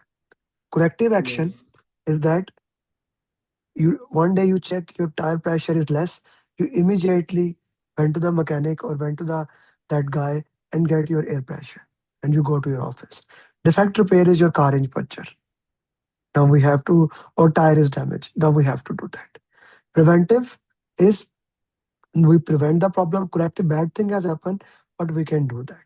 Corrective action Yes. is that one day you check your tire pressure is less, you immediately went to the mechanic or went to that guy and get your air pressure, and you go to your office. Defect repair is your car is puncture. Now we have to, or tire is damaged. Now we have to do that. Preventive is we prevent the problem. Corrective bad thing has happened, but we can do that.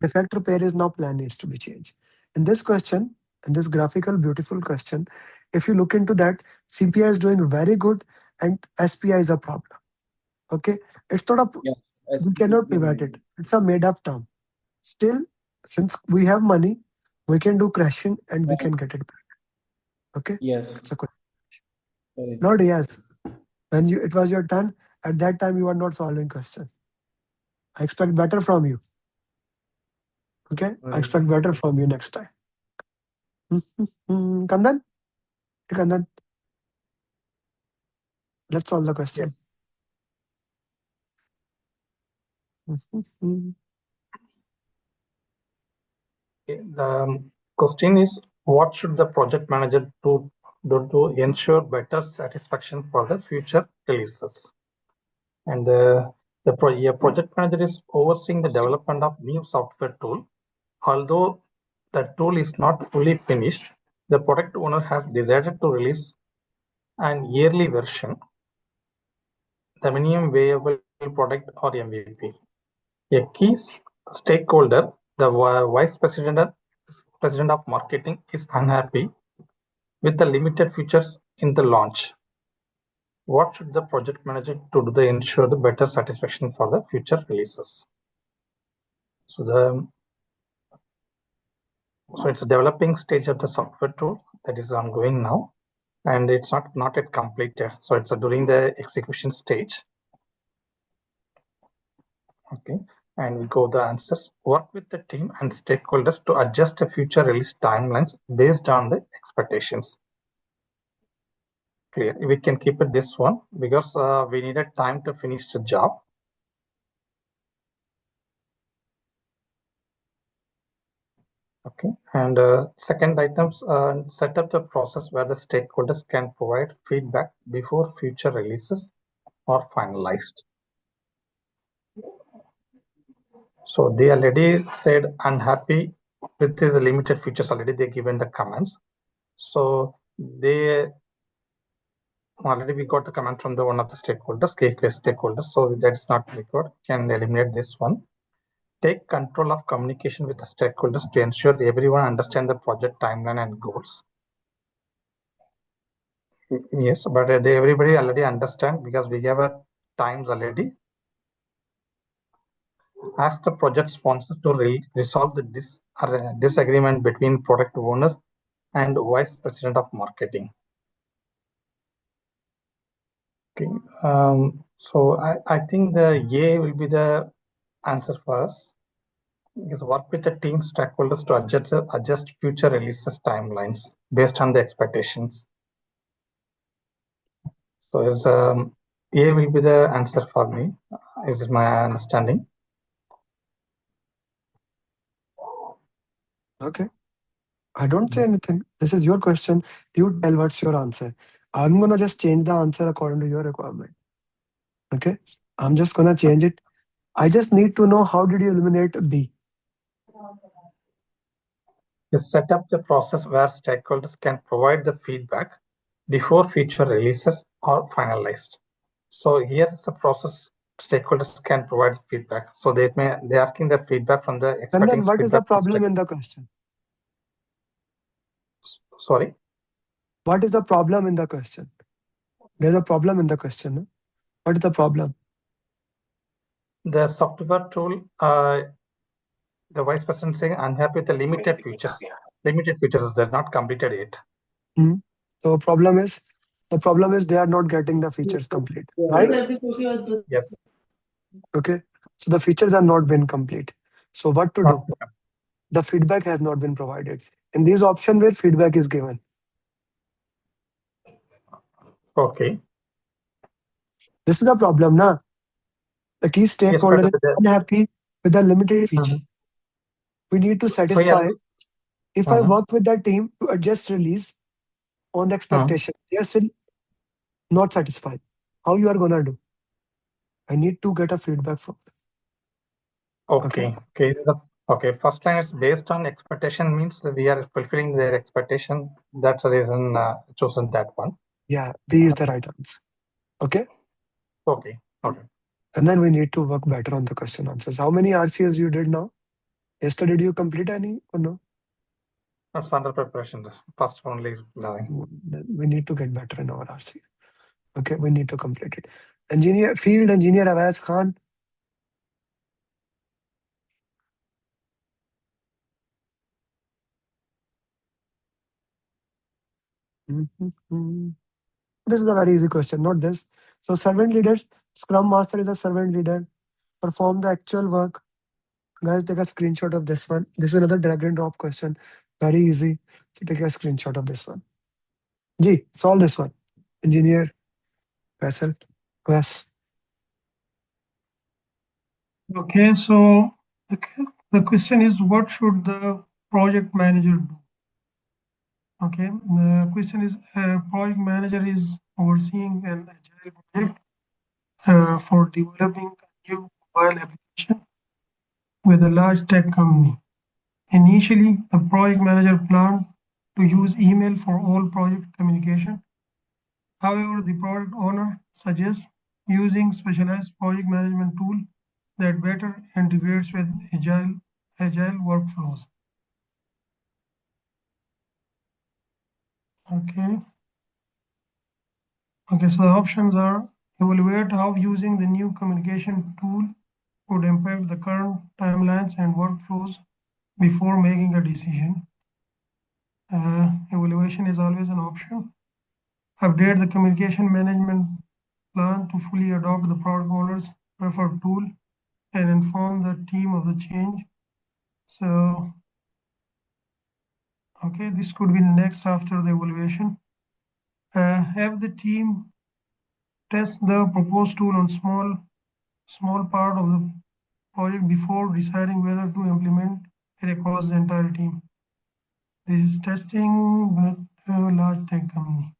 Defect repair is now plan needs to be changed. In this question, in this graphical, beautiful question, if you look into that, CPI is doing very good and SPI is a problem. Okay, it's not a Yes. we cannot prevent it. It's a made up term. Still, since we have money, we can do crashing and we can get it back. Okay. Yes. That's a question. Sorry. Not yes. When it was your turn, at that time you are not solving question. I expect better from you. Okay, I expect better from you next time. Kandan? Hey, Kandan. Let's solve the question. The question is, what should the project manager do to ensure better satisfaction for the future releases? And the project manager is overseeing the development of new software tool. Although the tool is not fully finished, the product owner has decided to release an yearly version, the minimum viable product or MVP. A key stakeholder, the vice president of marketing, is unhappy with the limited features in the launch. What should the project manager do to ensure the better satisfaction for the future releases? So it's a developing stage of the software tool that is ongoing now, and it's not yet completed. So it's during the execution stage. Okay, and we go the answers. Work with the team and stakeholders to adjust the future release timelines based on the expectations. Clear. We can keep it this one because we needed time to finish the job. Okay, and second items, set up the process where the stakeholders can provide feedback before future releases are finalized. So they already said unhappy with the limited features. Already they given the comments. So they already we got the comment from the one of the stakeholders, KK stakeholders. So that's not required. Can eliminate this one. Take control of communication with the stakeholders to ensure that everyone understand the project timeline and goals. Yes, but everybody already understand because we have a times already. ask the project sponsor to resolve the disagreement between product owner and vice president of marketing. Okay, so I think the A will be the answer for us. Is work with the team stakeholders to adjust future releases timelines based on the expectations. So is A will be the answer for me. Is my understanding? Okay. I don't say anything. This is your question. You tell what's your answer. I'm gonna just change the answer according to your requirement. Okay. I'm just gonna change it. I just need to know how did you eliminate B? You set up the process where stakeholders can provide the feedback before feature releases are finalized. So here is the process stakeholders can provide feedback. So they're asking the feedback from the And expecting then what is the feedback from problem in the question? Sorry? What is the problem in the question? There's a problem in the question. No? What is the problem? The software tool, the vice president saying unhappy with the limited features. Limited features, they're not completed yet. So the problem is they are not getting the features complete, right? Yes. Okay. So the features are not been complete. So what to do? The feedback has not been provided. In this option where feedback is given. Okay. This is the problem, na? The key stakeholder is unhappy with the limited feature. We need to satisfy. If I work with the team to adjust release on the expectation, they are still not satisfied. How you are gonna do? I need to get a feedback from them. Okay. Okay. First line is based on expectation means that we are fulfilling their expectation. That's the reason chosen that one. Yeah, B is the right answer. Okay. Okay. Okay. And then we need to work better on the question answers. How many RCS you did now? Yesterday, did you complete any or no? That's under preparation. First only learning. We need to get better in our RC. Okay, we need to complete it. Field engineer Awais Khan. This is a very easy question, not this. So servant leaders, Scrum Master is a servant leader. Perform the actual work. Guys, take a screenshot of this one. This is another drag and drop question. Very easy. So take a screenshot of this one. G, solve this one. Engineer, Vessel, Wes. Okay, so the question is, what should the project manager do? Okay, the question is, project manager is overseeing an agile project for developing a new mobile application with a large tech company. Initially, the project manager planned to use email for all project communication. However, the product owner suggests using specialized project management tool that better integrates with agile workflows. Okay. Okay, so the options are evaluate how using the new communication tool would impact the current timelines and workflows before making a decision. Evaluation is always an option. Update the communication management plan to fully adopt the product owner's preferred tool and inform the team of the change. So, okay, this could be next after the evaluation. Have the team test the proposed tool on small part of the project before deciding whether to implement it across the entire team. This is testing with a large tech company.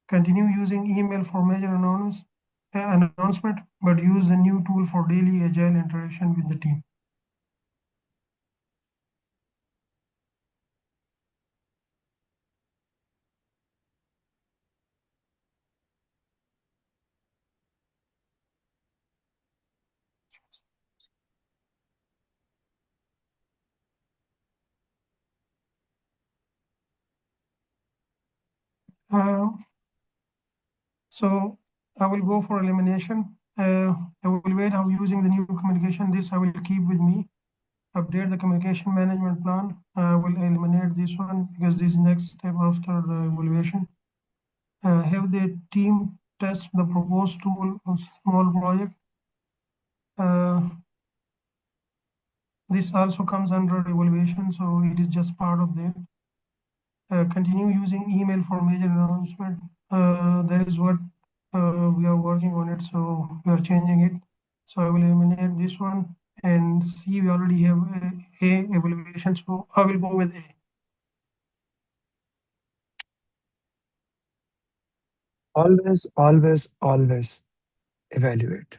Continue using email for major announcement, but use the new tool for daily agile interaction with the team. So I will go for elimination. evaluate how using the new communication. This I will keep with me. Update the communication management plan. I will eliminate this one because this is next step after the evaluation. Have the team test the proposed tool on small project. This also comes under evaluation, so it is just part of that. Continue using email for major announcement. That is what we are working on it, so we are changing it. So I will eliminate this one, and C, we already have A evaluation, so I will go with A. Always evaluate.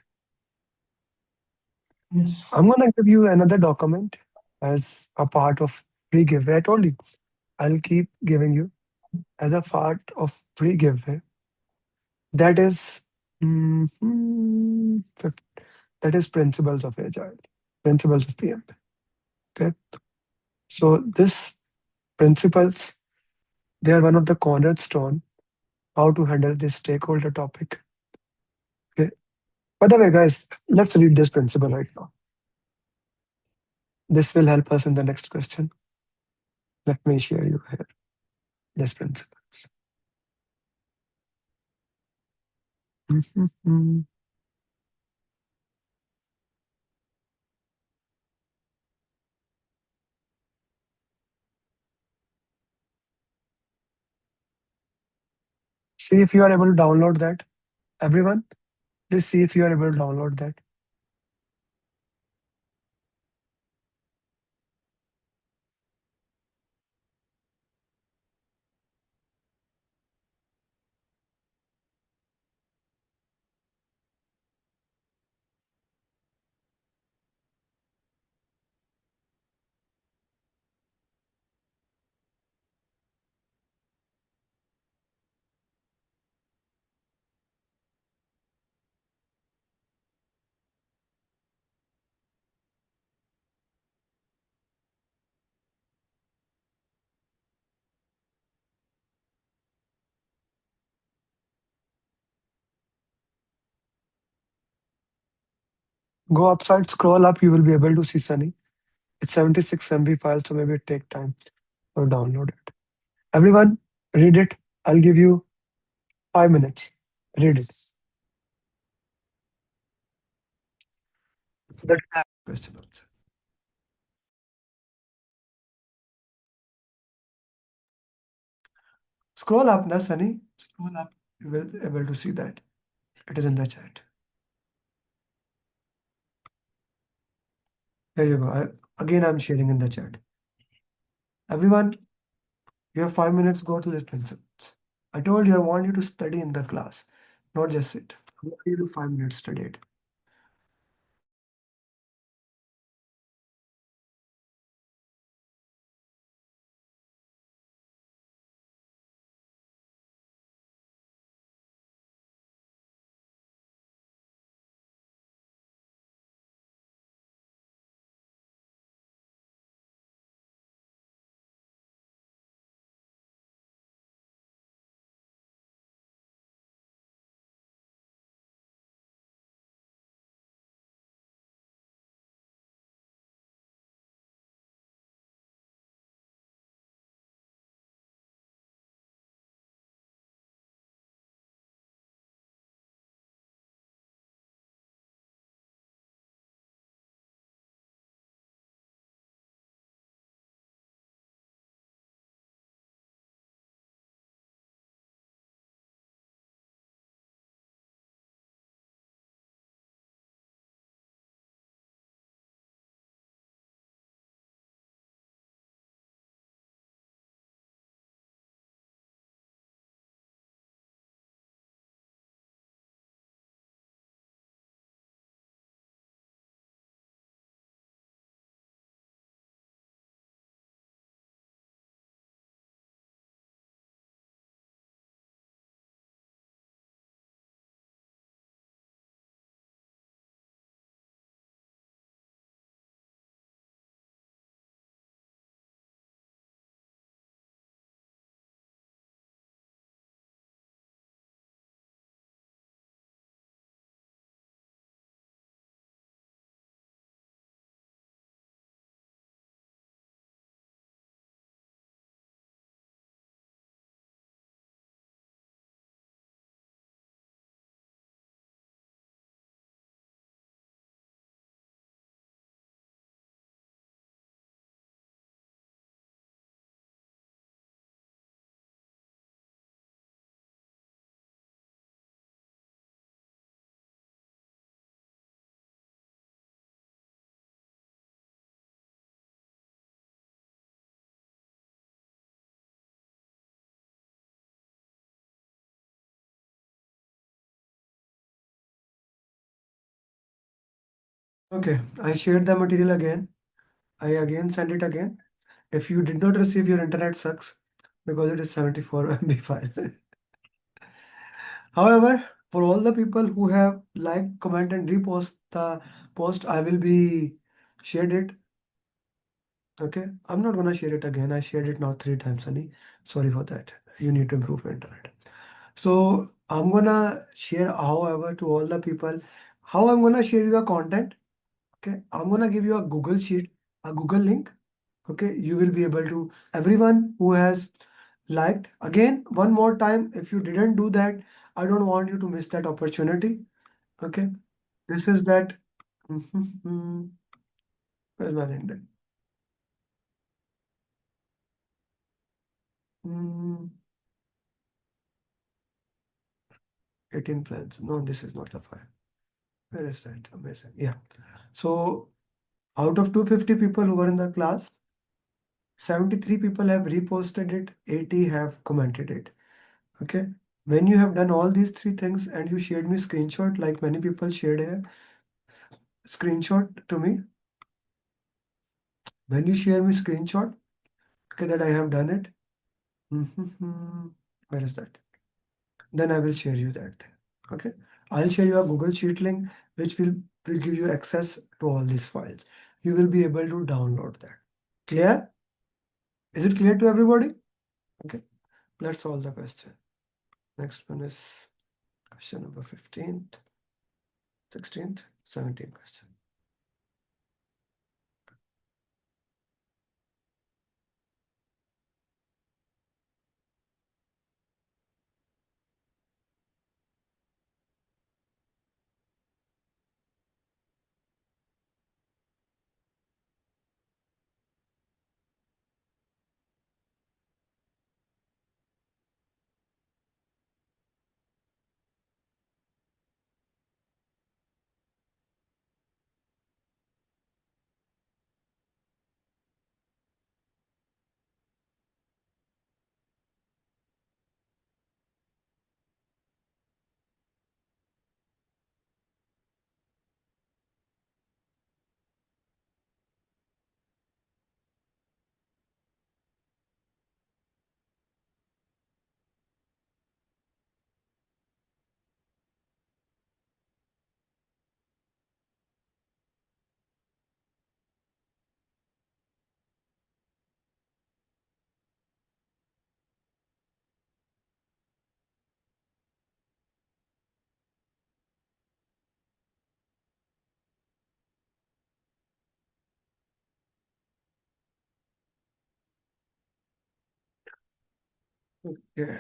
Yes. I'm gonna give you another document as a part of free giveaway. I told you, I'll keep giving you as a part of free giveaway. That is, that is principles of agile, principles of PMP. Okay, so this principles, they are one of the cornerstone how to handle this stakeholder topic. Okay. By the way, guys, let's read this principle right now. This will help us in the next question. Let me share you here this principles. See if you are able to download that. Everyone, please see if you are able to download that. Go upside, scroll up, you will be able to see Sunny. It's 76 MB file, so maybe it take time to download it. Everyone, read it. I'll give you 5 minutes. Read it. That question answer. Scroll up, na Sunny. Scroll up. You will be able to see that. It is in the chat. There you go. Again, I'm sharing in the chat. Everyone, you have 5 minutes. Go to this principles. I told you I want you to study in the class, not just sit. I want you to 5 minutes study it. Okay, I shared the material again. I again send it again. If you did not receive, your internet sucks because it is 74 MB file. However, for all the people who have liked, comment, and repost the post, I will be shared it. Okay, I'm not gonna share it again. I shared it now 3 times, Sunny. Sorry for that. You need to improve your internet. So I'm gonna share, however, to all the people, how I'm gonna share you the content. Okay, I'm gonna give you a Google sheet, a Google link. Okay, you will be able to, everyone who has liked, again, one more time, if you didn't do that, I don't want you to miss that opportunity. Okay, this is that. Where's my LinkedIn? 18 plans. No, this is not the file. Where is that? Amazing. Yeah. So out of 250 people who were in the class, 73 people have reposted it, 80 have commented it. Okay. When you have done all these 3 things and you shared me screenshot, like many people shared here, screenshot to me. When you share me screenshot, okay, that I have done it. Where is that? Then I will share you that thing. Okay. I'll share you a Google Sheet link, which will give you access to all these files. You will be able to download that. Clear? Is it clear to everybody? Okay. Let's solve the question. Next one is question number 15th, 16th, 17th question. Okay.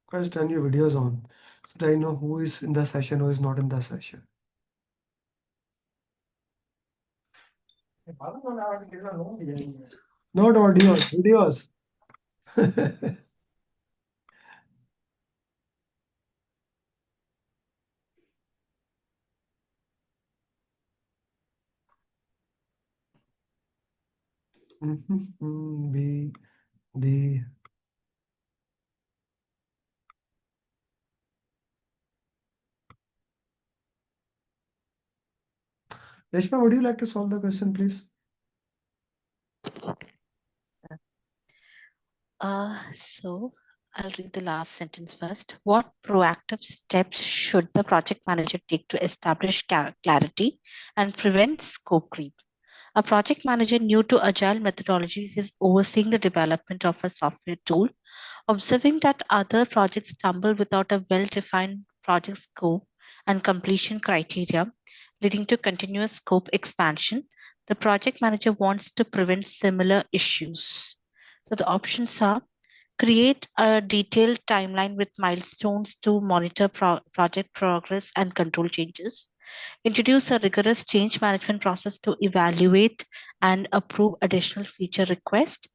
Guys, turn your videos on so that I know who is in the session, who is not in the session. Not audio, videos. B, D. Reshma, would you like to solve the question, please? So I'll read the last sentence first. What proactive steps should the project manager take to establish clarity and prevent scope creep? A project manager new to agile methodologies is overseeing the development of a software tool, observing that other projects stumble without a well-defined project scope and completion criteria, leading to continuous scope expansion. The project manager wants to prevent similar issues. So the options are: create a detailed timeline with milestones to monitor project progress and control changes. Introduce a rigorous change management process to evaluate and approve additional feature requests.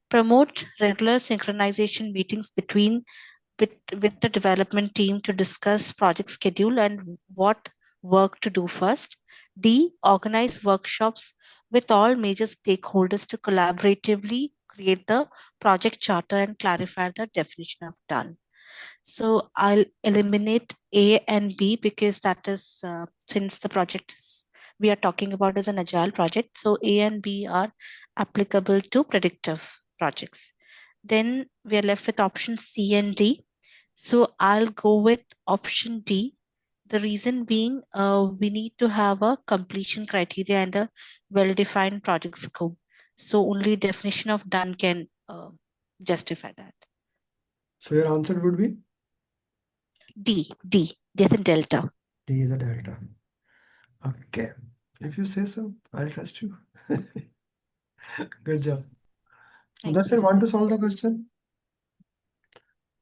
Promote regular synchronization meetings with the development team to discuss project schedule and what work to do first. D, organize workshops with all major stakeholders to collaboratively create the project charter and clarify the definition of done. So I'll eliminate A and B because that is since the project we are talking about is an agile project. So A and B are applicable to predictive projects. Then we are left with option C and D. So I'll go with option D. The reason being, we need to have a completion criteria and a well-defined project scope. So only definition of done can justify that. So your answer would be D. There's a delta. D is a delta. Okay. If you say so, I'll trust you. Good job. Thank Mudassir, you. want to solve the question?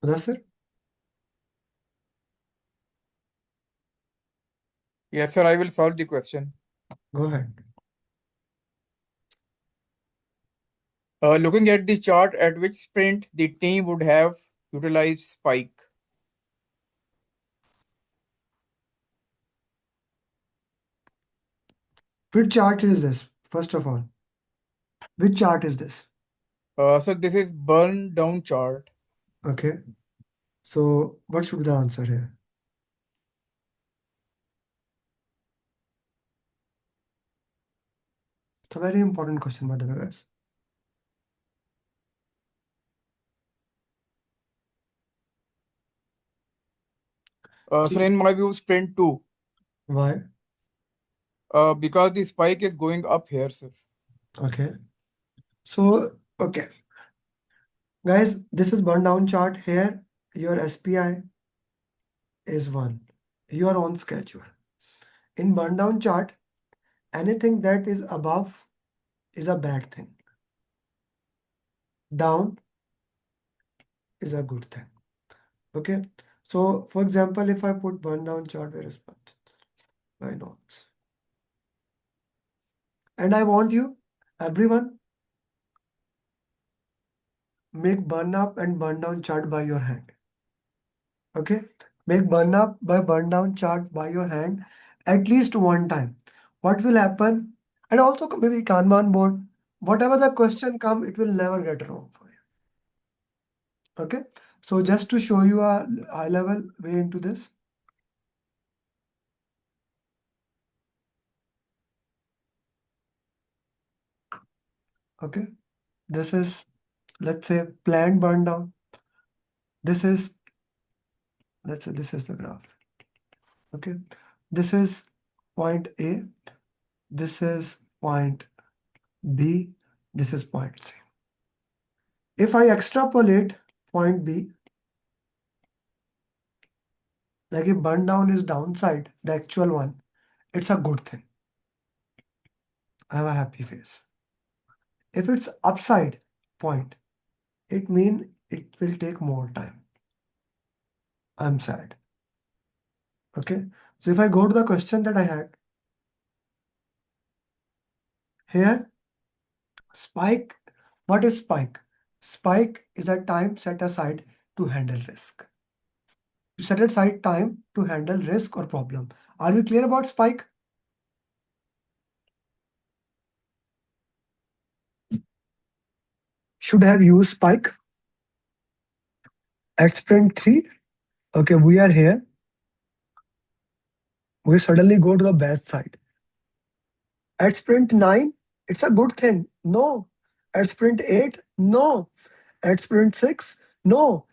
Mudassir? Yes, sir, I will solve the question. Go ahead. Looking at the chart, at which sprint the team would have utilized spike? Which chart is this, first of all? Which chart is this? So this is burn down chart. Okay. So what should be the answer here? It's a very important question, by the way, guys. So in my view, sprint 2. Why? Because the spike is going up here, sir. Okay. So, okay. Guys, this is burn down chart. Here, your SPI is 1. You are on schedule. In burn down chart, anything that is above is a bad thing. Down is a good thing. Okay. So, for example, if I put burn down chart, where is burn? Why not? And I want you, everyone, make burn up and burn down chart by your hand. Okay. Make burn up by burn down chart by your hand at least one time. What will happen? And also maybe Kanban board, whatever the question come, it will never get wrong for you. Okay. So just to show you a high level way into this. Okay. This is, let's say, planned burn down. This is, let's say this is the graph. Okay. This is point A. This is point B. This is point C. If I extrapolate point B, like if burn down is downside, the actual one, it's a good thing. I have a happy face. If it's upside point, it means it will take more time. I'm sad. Okay. So if I go to the question that I had, here, spike, what is spike? Spike is a time set aside to handle risk. You set aside time to handle risk or problem. Are we clear about spike? Should have used spike at sprint 3. Okay, we are here. We suddenly go to the bad side. At sprint 9, it's a good thing. No. At sprint 8, no. At sprint 6, no.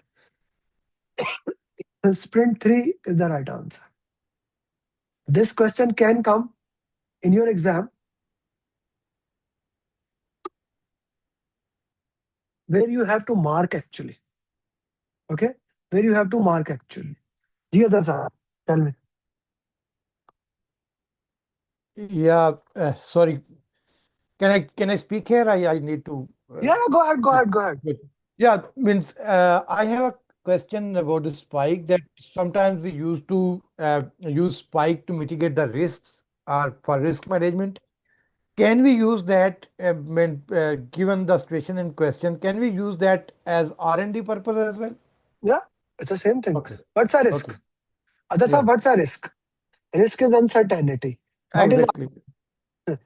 Sprint 3 is the right answer. This question can come in your exam where you have to mark actually. Okay? Where you have to mark actually. Yes, sir. Tell me. Yeah, sorry. Can I speak here? I need to. Yeah, go ahead. Good. Yeah, means I have a question about the spike that sometimes we used to use spike to mitigate the risks or for risk management. Can we use that, given the situation in question, can we use that as R&D purpose as well? Yeah, it's the same thing. Okay. What's a risk? Okay. Adasa, Yeah. what's a risk? Risk is uncertainty. What is Exactly.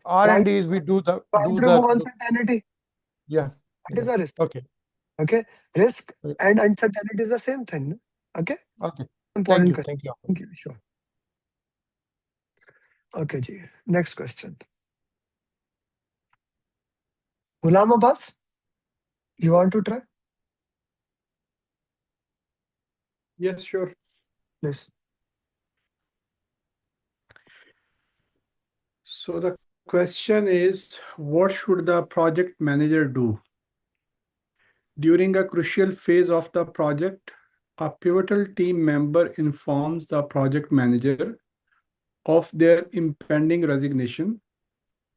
R&D is we do trying to remove uncertainty? yeah. It is a risk. Okay. Okay. Risk Okay. and uncertainty is the same thing. No? Okay. Okay. Important Thank you. question. Thank you. Thank you. Sure. Okay, ji. Next question. Ghulam Abbas, you want to try? Yes, sure. Please. So the question is, what should the project manager do? During a crucial phase of the project, a pivotal team member informs the project manager of their impending resignation,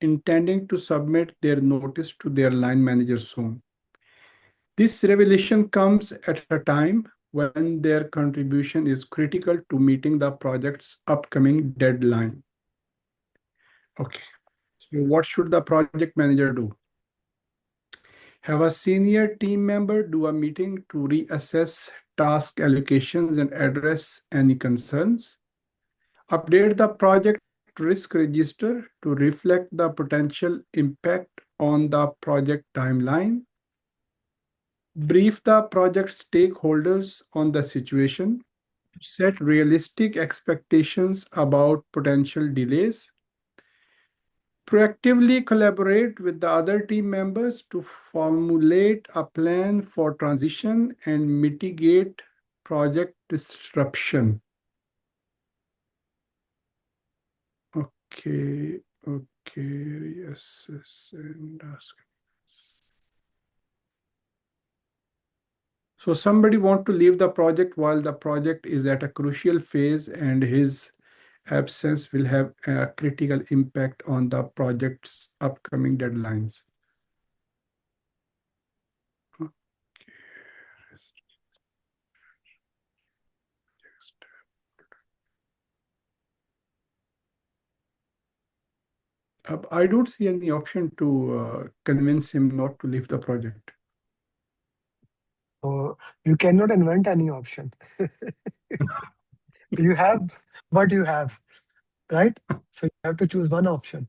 intending to submit their notice to their line manager soon. This revelation comes at a time when their contribution is critical to meeting the project's upcoming deadline. Okay, so what should the project manager do? Have a senior team member do a meeting to reassess task allocations and address any concerns. Update the project risk register to reflect the potential impact on the project timeline. Brief the project stakeholders on the situation. Set realistic expectations about potential delays. Proactively collaborate with the other team members to formulate a plan for transition and mitigate project disruption. Okay, reassess and ask. So somebody want to leave the project while the project is at a crucial phase and his absence will have a critical impact on the project's upcoming deadlines. I don't see any option to convince him not to leave the project. So you cannot invent any option. You have what you have, right? So you have to choose one option.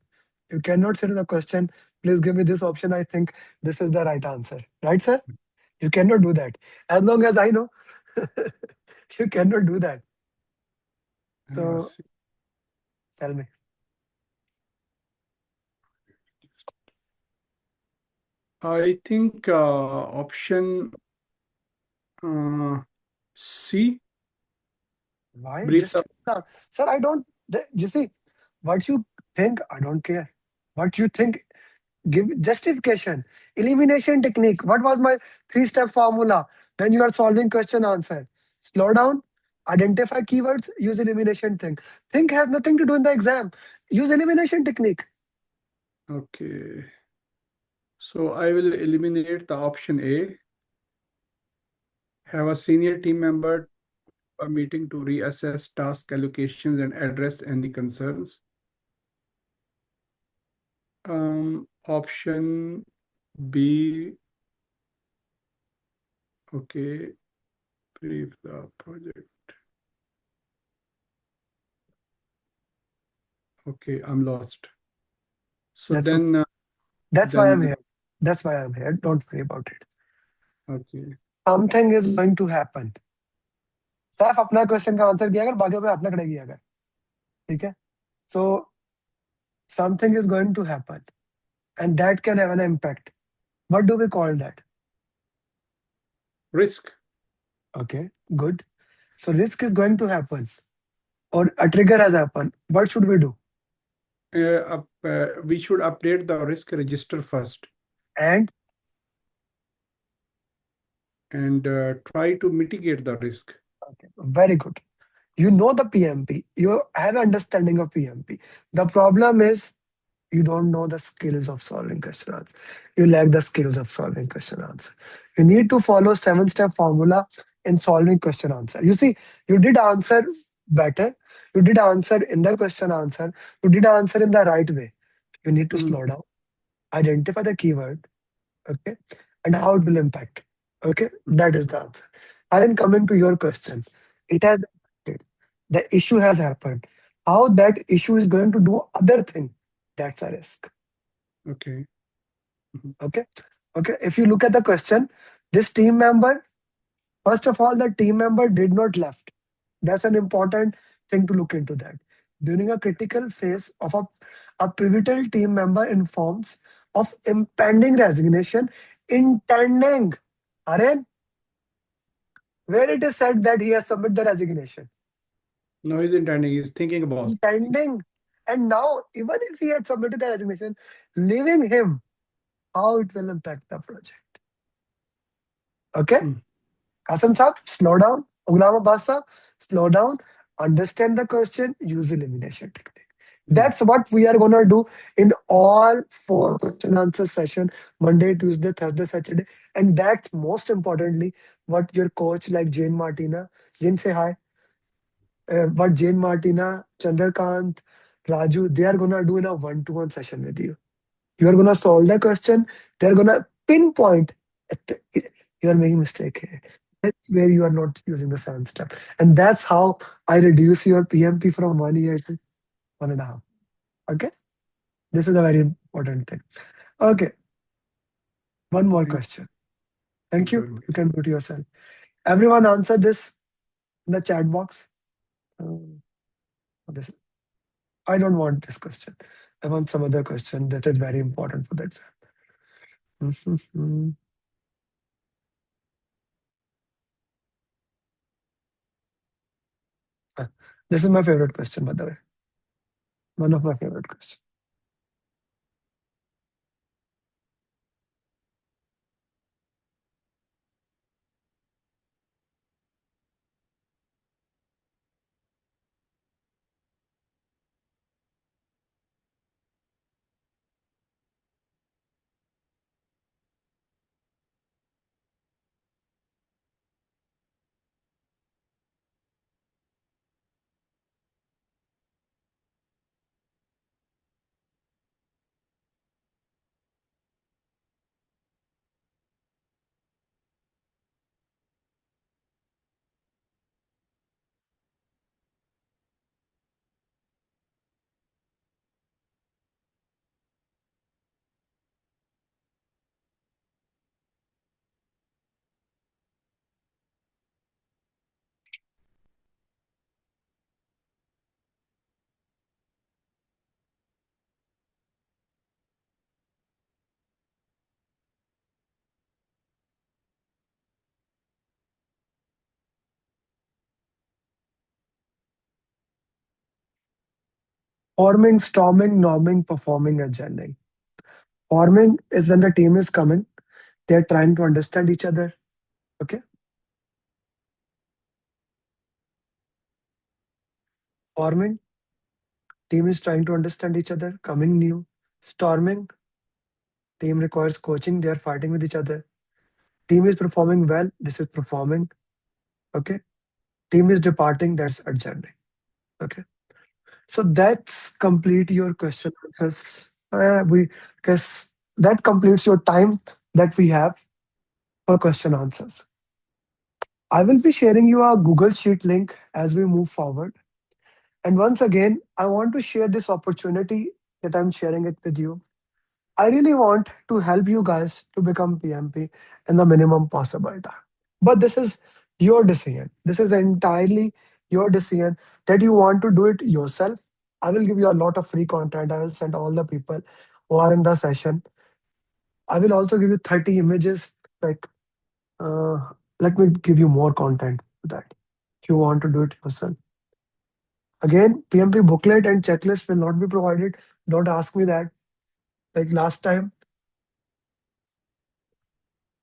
You cannot say to the question, please give me this option. I think this is the right answer. Right, sir? You cannot do that. As long as I know, you cannot do that. So tell me. I think option C. Why? Brief Just sir, I don't. You see, what you think, I don't care. What you think, give justification. Elimination technique. What was my three-step formula when you are solving question answer? Slow down, identify keywords, use elimination thing. Think has nothing to do in the exam. Use elimination technique. Okay. So I will eliminate the option A. Have a senior team member a meeting to reassess task allocations and address any concerns. Option B. Okay. Brief the project. Okay, I'm lost. So That's then. That's why I'm here. That's why I'm here. Don't worry about it. Okay. Something is going to happen. सिर्फ अपना question का answer किया अगर बाकी पे हाथ ना खड़े किया अगर ठीक है so something is going to happen and that can have an impact. What do we call that? Risk. Okay, good. So risk is going to happen or a trigger has happened. What should we do? We should update the risk register first. And try to mitigate the risk. Okay, very good. You know the PMP. You have understanding of PMP. The problem is you don't know the skills of solving question answer. You lack the skills of solving question answer. You need to follow 7-step formula in solving question answer. You see, you did answer better. You did answer in the question answer. You did answer in the right way. You need to slow down, identify the keyword, okay, and how it will impact. Okay, that is the answer. And then coming to your question, it has impacted. The issue has happened. how that issue is going to do other thing. That's a risk. Okay. Okay. Okay. If you look at the question, this team member, first of all, the team member did not left. That's an important thing to look into that. During a critical phase of a pivotal team member informs of impending resignation, intending, Aryan, where it is said that he has submitted the resignation. No, he's intending. He's thinking about. Intending. And now, even if he had submitted the resignation, leaving him, how it will impact the project. Okay? Qasim Saab, slow down. Ghulam Abbas Saab, slow down. Understand the question, use elimination technique. That's what we are going to do in all 4 question answer session, Monday, Tuesday, Thursday, Saturday. And that's most importantly, what your coach like Jane Martina, Jane say hi, what Jane Martina, Chandrakant, Raju, they are going to do in a one-to-one session with you. You are going to solve the question. They're going to pinpoint. You are making mistake here. That's where you are not using the sound step. And that's how I reduce your PMP from 1 year to 1.5. Okay? This is a very important thing. Okay. One more question. Thank you. You can mute yourself. Everyone answer this in the chat box. This, I don't want this question. I want some other question that is very important for the exam. This is my favorite question, by the way. One of my favorite questions. Forming, storming, norming, performing, agending. Forming is when the team is coming. They're trying to understand each other. Okay. Forming, team is trying to understand each other, coming new. Storming, team requires coaching. They are fighting with each other. Team is performing well. This is performing. Okay. Team is departing. That's agending. Okay. So that's complete your question answers. We guess that completes your time that we have for question answers. I will be sharing you a Google Sheet link as we move forward. And once again, I want to share this opportunity that I'm sharing it with you. I really want to help you guys to become PMP in the minimum possible time. But this is your decision. This is entirely your decision that you want to do it yourself. I will give you a lot of free content. I will send all the people who are in the session. I will also give you 30 images. Like, let me give you more content for that if you want to do it yourself. Again, PMP booklet and checklist will not be provided. Don't ask me that. Like last time,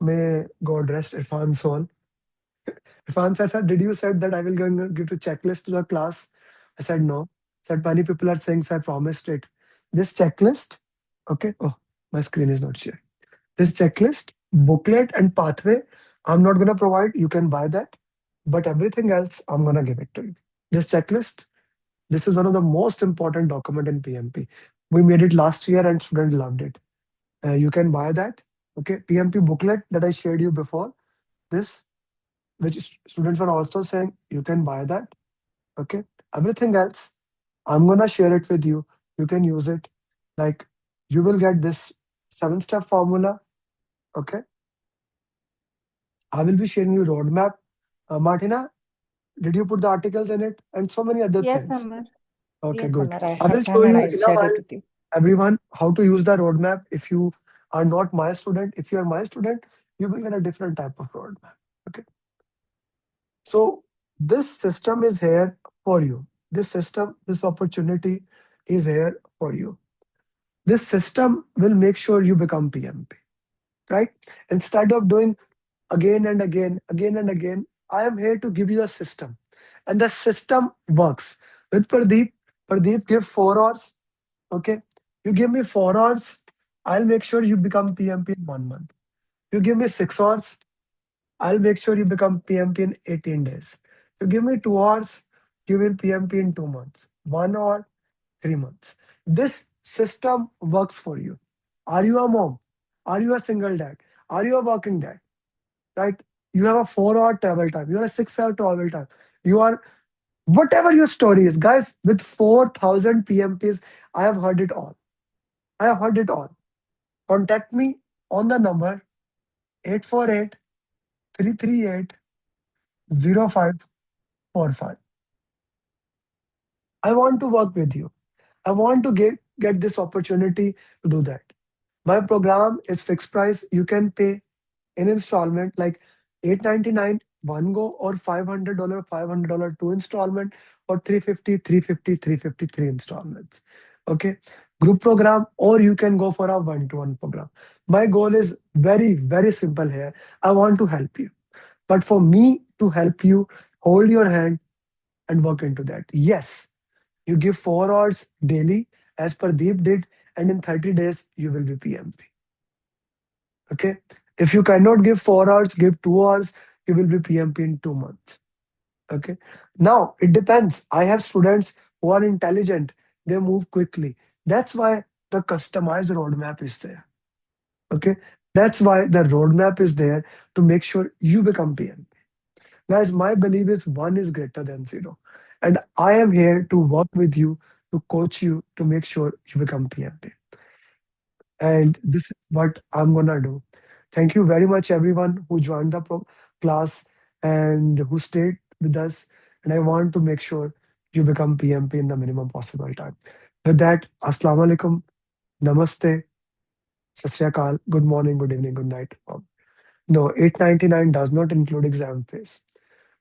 may God rest Irfan's soul. Irfan said, "Sir, did you said that I will going to give a checklist to the class?" I said, "No." Said, "Many people are saying, sir, I promised it." This checklist, okay. Oh, my screen is not shared. This checklist, booklet, and pathway, I'm not going to provide. You can buy that. But everything else, I'm going to give it to you. This checklist, this is one of the most important document in PMP. We made it last year and students loved it. You can buy that. Okay, PMP booklet that I shared you before. This, which students were also saying, you can buy that. Okay, everything else, I'm gonna share it with you. You can use it. Like you will get this 7-step formula. Okay. I will be sharing you roadmap. Martina, did you put the articles in it and so many other Yes, things? Amer. Okay, Yes, good. Amer. I I will have show done and you I'll in a share it while, with you. everyone, how to use the roadmap. If you are not my student, if you are my student, you will get a different type of roadmap. Okay. So this system is here for you. This system, this opportunity is here for you. This system will make sure you become PMP, right? Instead of doing again and again, again and again, I am here to give you a system. And the system works. With Pradeep, Pradeep give 4 hours. Okay. You give me 4 hours, I'll make sure you become PMP in 1 month. You give me 6 hours, I'll make sure you become PMP in 18 days. You give me 2 hours, you will PMP in 2 months. 1 hour, 3 months. This system works for you. Are you a mom? Are you a single dad? Are you a working dad? Right? You have a 4 hour travel time. You are a 6 hour travel time. You are whatever your story is, guys. With 4,000 PMPs, I have heard it all. I have heard it all. Contact me on the number 848 338 0545. I want to work with you. I want to get this opportunity to do that. My program is fixed price. You can pay in installment like 899 one go or $500 two installment or 350 three installments. Okay. Group program, or you can go for a one-to-one program. My goal is very, very simple here. I want to help you. But for me to help you, hold your hand and work into that. Yes, you give 4 hours daily as Pradeep did, and in 30 days, you will be PMP. Okay. If you cannot give 4 hours, give 2 hours, you will be PMP in 2 months. Okay. Now it depends. I have students who are intelligent, they move quickly. That's why the customized roadmap is there. Okay. That's why the roadmap is there to make sure you become PMP. Guys, my belief is one is greater than zero. And I am here to work with you, to coach you, to make sure you become PMP. And this is what I'm gonna do. Thank you very much, everyone who joined the class and who stayed with us. And I want to make sure you become PMP in the minimum possible time. With that, Assalamu alaikum, Namaste, Sat Sri Akal, good morning, good evening, good night. No, 899 does not include exam fees.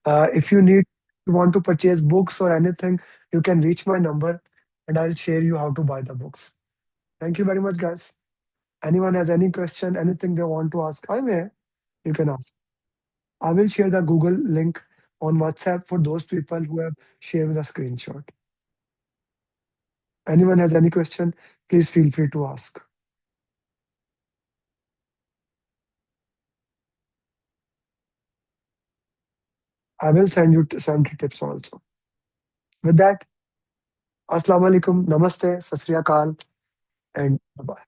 If you want to purchase books or anything, you can reach my number and I'll share you how to buy the books. Thank you very much, guys. Anyone has any question, anything they want to ask, I'm here. You can ask. I will share the Google link on WhatsApp for those people who have shared with a screenshot. Anyone has any question, please feel free to ask. I will send you some tips also. With that, Assalamu alaikum, Namaste, Sat Sri Akal, and bye-bye.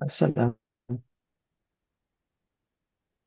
Assalam.